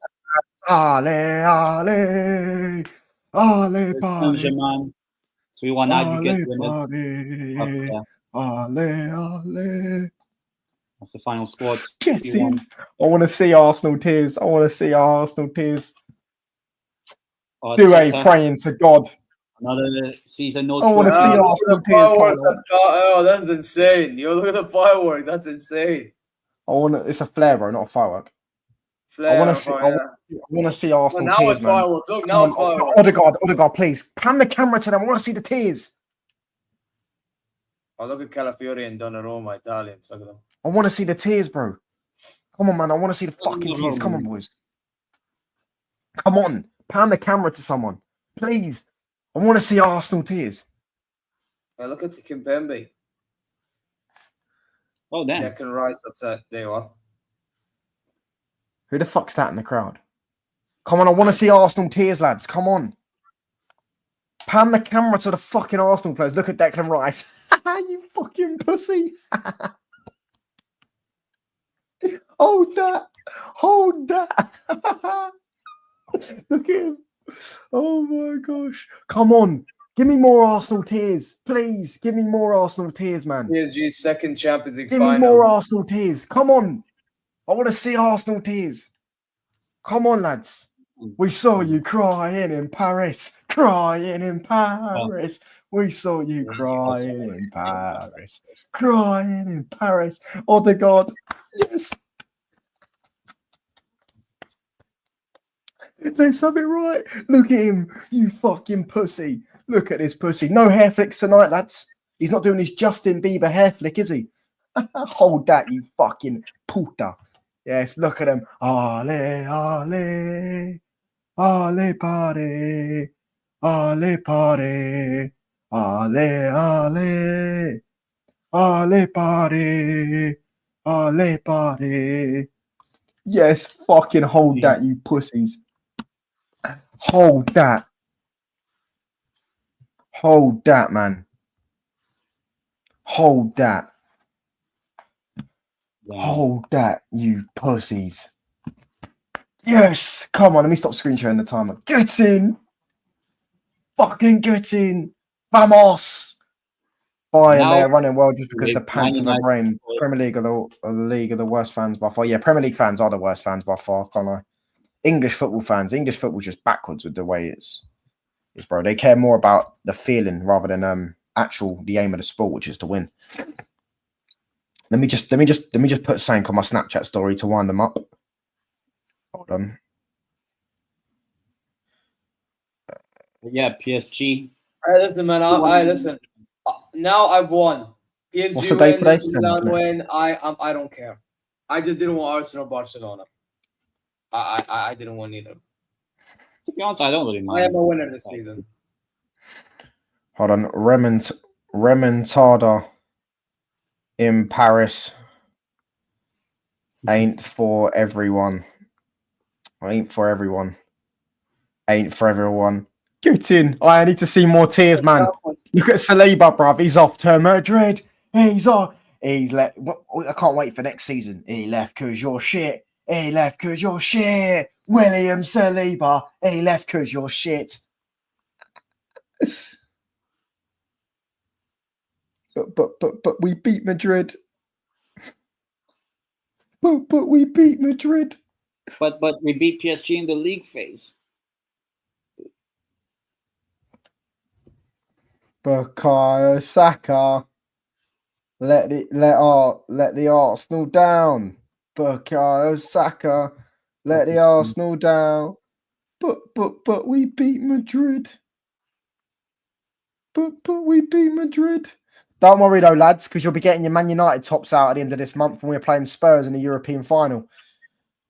Ale, Paris Saint-Germain. So we want aggregate winners. Ale. That's the final squad. Get in. I want to see Arsenal tears. Praying to God. Another season. I want to see Arsenal tears. Oh, that's insane. You look at the firework. That's insane. It's a flare, bro, not a firework. I want to see Arsenal now tears, it's fireworks. Look, now it's fireworks. Odegaard, please pan the camera to them. I want to see the tears. Oh, look at Calafiori and Donnarumma, Italians. Look at them. I want to see the tears, bro. Come on, man. I want to see the fucking tears. Come on, boys. Come on. Pan the camera to someone. Please. I want to see Arsenal tears. Yeah, look at the Kimpembe. Oh, damn. Declan Rice upset. There you are. Who the fuck's that in the crowd? Come on, I want to see Arsenal tears, lads. Come on. Pan the camera to the fucking Arsenal players. Look at Declan Rice. You fucking pussy. Hold that. Look at him. Oh my gosh. Come on. Give me more Arsenal tears. Please. Give me more Arsenal tears, man. PSG's second Champions League final. Give me more Arsenal tears. Come on. I want to see Arsenal tears. Come on, lads. We saw you crying in Paris. We saw you crying in Paris. Odegaard. Yes. Let's have it right. Look at him, you fucking pussy. Look at this pussy. No hair flicks tonight, lads. He's not doing his Justin Bieber hair flick, is he? Hold that, you fucking puta. Yes, look at him. Ale, party. Ale party. Ale, ale. Ale party. Ale party. Yes, fucking hold that, you pussies. Hold that. Hold that, man. Hold that. Hold that, you pussies. Yes! Come on, let me stop screen sharing the timer. Get in! Fucking get in! Vamos! Bayern, they're running well just because the pants of the brain. Premier League are the worst fans by far. Yeah, Premier League fans are the worst fans by far, can't I? English football fans. English football's just backwards with the way it's bro. They care more about the feeling rather than the aim of the sport, which is to win. Let me just put something on my Snapchat story to wind them up. Hold on. Yeah, PSG. All right, listen, man. I listen. Now I've won. PSG What's the date today? Milan win. I don't care. I just didn't want Arsenal Barcelona. I didn't want either. To be honest, I don't really mind. I am a winner this season. Hold on. Remontada in Paris ain't for everyone. Ain't for everyone. Ain't for everyone. Get in. I need to see more tears, man. Look at Saliba, bruv. He's off to Madrid. He's off. He's left. I can't wait for next season. He left because you're shit. He left because you're shit. William Saliba. He left because you're shit. But we beat Madrid. But we beat Madrid. But we beat PSG in the league phase. Bukayo Saka. Let the Arsenal down. Bukayo Saka. Let the Arsenal down. But we beat Madrid. But we beat Madrid. Don't worry though, lads, because you'll be getting your Man United tops out at the end of this month when we're playing Spurs in the European final.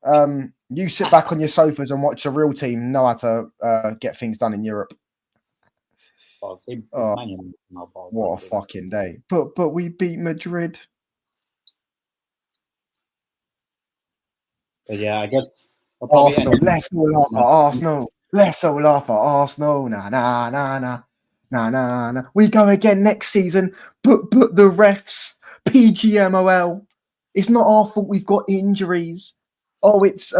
You sit back on your sofas and watch the real team know how to get things done in Europe. What a fucking day. But we beat Madrid. But yeah, I guess Arsenal. Let's all laugh at Arsenal. Let's all laugh at Arsenal. Nah. We go again next season. But the refs, PGMOL. It's not our fault we've got injuries. Oh, it's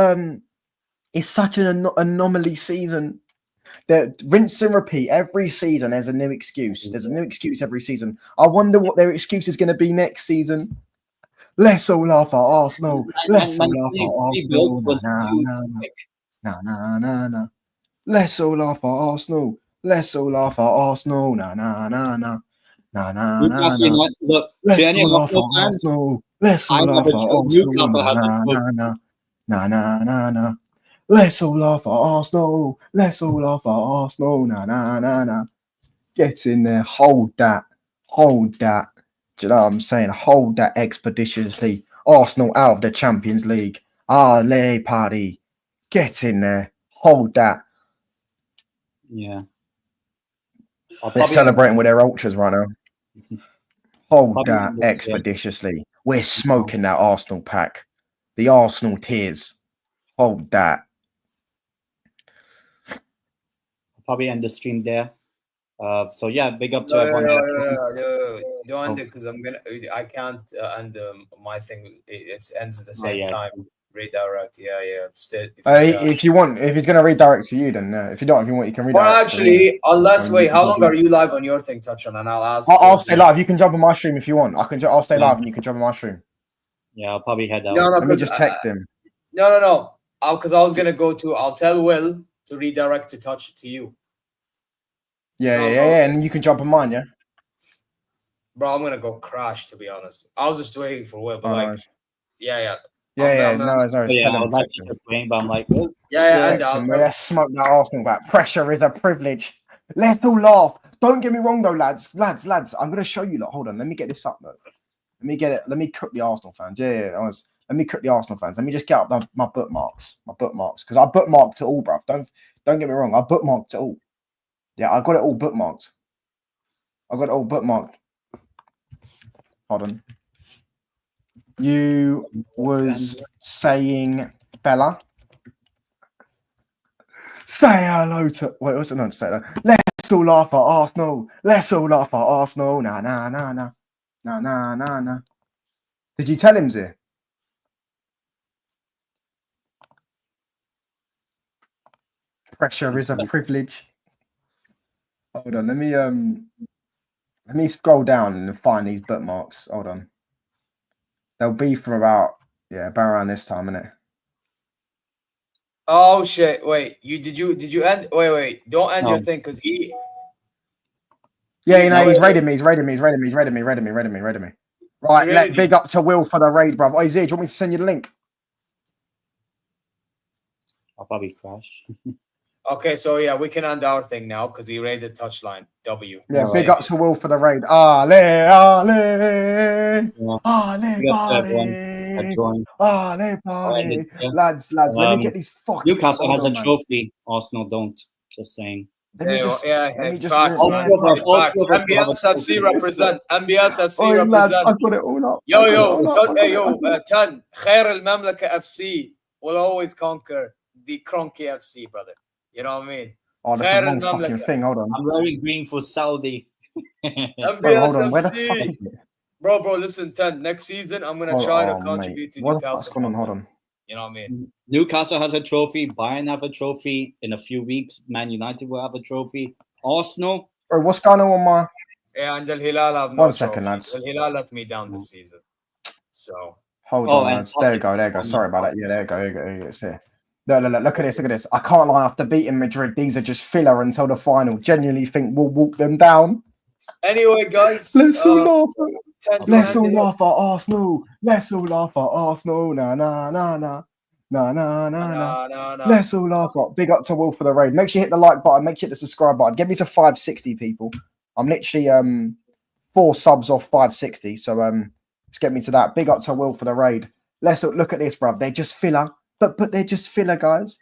such an anomaly season. The rinse and repeat every season. There's a new excuse. There's a new excuse every season. I wonder what their excuse is going to be next season. Let's all laugh at Arsenal. Let's all laugh at Arsenal. Nah. Let's all laugh at Arsenal. Let's all laugh at Arsenal. Nah. Look, let's all laugh at Arsenal. Let's all laugh at Arsenal. Nah. Let's all laugh at Arsenal. Let's all laugh at Arsenal. Nah. Get in there. Hold that. Do you know what I'm saying? Hold that expeditiously. Arsenal out of the Champions League. Ale party. Get in there. Hold that. Yeah. They're celebrating with their ultras right now. Hold that expeditiously. We're smoking that Arsenal pack. The Arsenal tears. Hold that. I'll probably end the stream there. So yeah, big up to everyone. Don't end it because I can't end my thing. It ends at the same time. Redirect. If you want, if he's going to redirect to you, then if you don't, if you want, you can redirect. Well, actually, unless how long are you live on your thing, Touchon? And I'll ask. I'll stay live. You can jump on my stream if you want. I'll stay live and you can jump on my stream. Yeah, I'll probably head out. Let me just text him. No. Because I was gonna go to. I'll tell Will to redirect to you. Yeah, and you can jump on mine, yeah. Bro, I'm gonna go crash. To be honest, I was just waiting for Will, but yeah. No. I was actually just waiting, but I'm like, let's smoke that Arsenal back. Pressure is a privilege. Let's all laugh. Don't get me wrong though, lads. I'm gonna show you. Hold on, let me get this up. Look. Let me get it. Let me cook the Arsenal fans. Let me cook the Arsenal fans. Let me just get up my bookmarks. Because I bookmarked it all, bruv. Don't get me wrong. I bookmarked it all. Yeah, I got it all bookmarked. Hold on. You was saying, fella. Say hello to. Wait, what's it? No, say hello. Let's all laugh at Arsenal. Let's all laugh at Arsenal. Nah, nah, nah, nah. Nah, nah, nah, nah. Did you tell him, Zee? Pressure is a privilege. Hold on, let me scroll down and find these bookmarks. Hold on. They'll be from about around this time, innit? Oh shit! Wait, did you end? Wait! Don't end your thing because he. Yeah, you know he's raided me. He's raided me. Right, big up to Will for the raid, bro. Oh, Zee, do you want me to send you the link? I'll probably crash. Okay, so yeah, we can end our thing now because he raided touchline. W. Yeah, big up to Will for the raid. Ale, party. Lads, let me get these fucking. Newcastle has a trophy. Arsenal don't. Just saying. MBS FC represent. MBS FC represent. Lads, I got it all up. Yo, Tan, Khair al-Mamlaka FC will always conquer the Cronky FC, brother. You know what I mean? Oh, that's a wrong fucking thing. Hold on. I'm wearing green for Saudi. Bro, hold on. Where the fuck is it? Bro, listen, Tan. Next season, I'm gonna try to contribute to Newcastle. What's going on? Hold on. You know what I mean? Newcastle has a trophy. Bayern have a trophy. In a few weeks, Man United will have a trophy. Arsenal. Bro, what's going on with my? Yeah, and Al Hilal have no 1 second, lads. Al Hilal let me down this season. So hold on, lads. There you go. Sorry about that. Yeah, there you go. It's here. Look at this. I can't lie. After beating Madrid, these are just filler until the final. Genuinely think we'll walk them down. Anyway, guys, let's all laugh at Arsenal. Let's all laugh at Arsenal. Nah. Let's all laugh at. Big up to Will for the raid. Make sure you hit the like button. Make sure you hit the subscribe button. Get me to 560 people. I'm literally 4 subs off 560. So let's get me to that. Big up to Will for the raid. Let's look at this, bruv. They're just filler. But they're just filler, guys.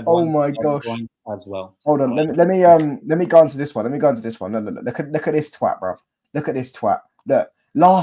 Oh my gosh! As well. Hold on. Let me go into this one. Look at this twat, bro. Look at this twat. Look, last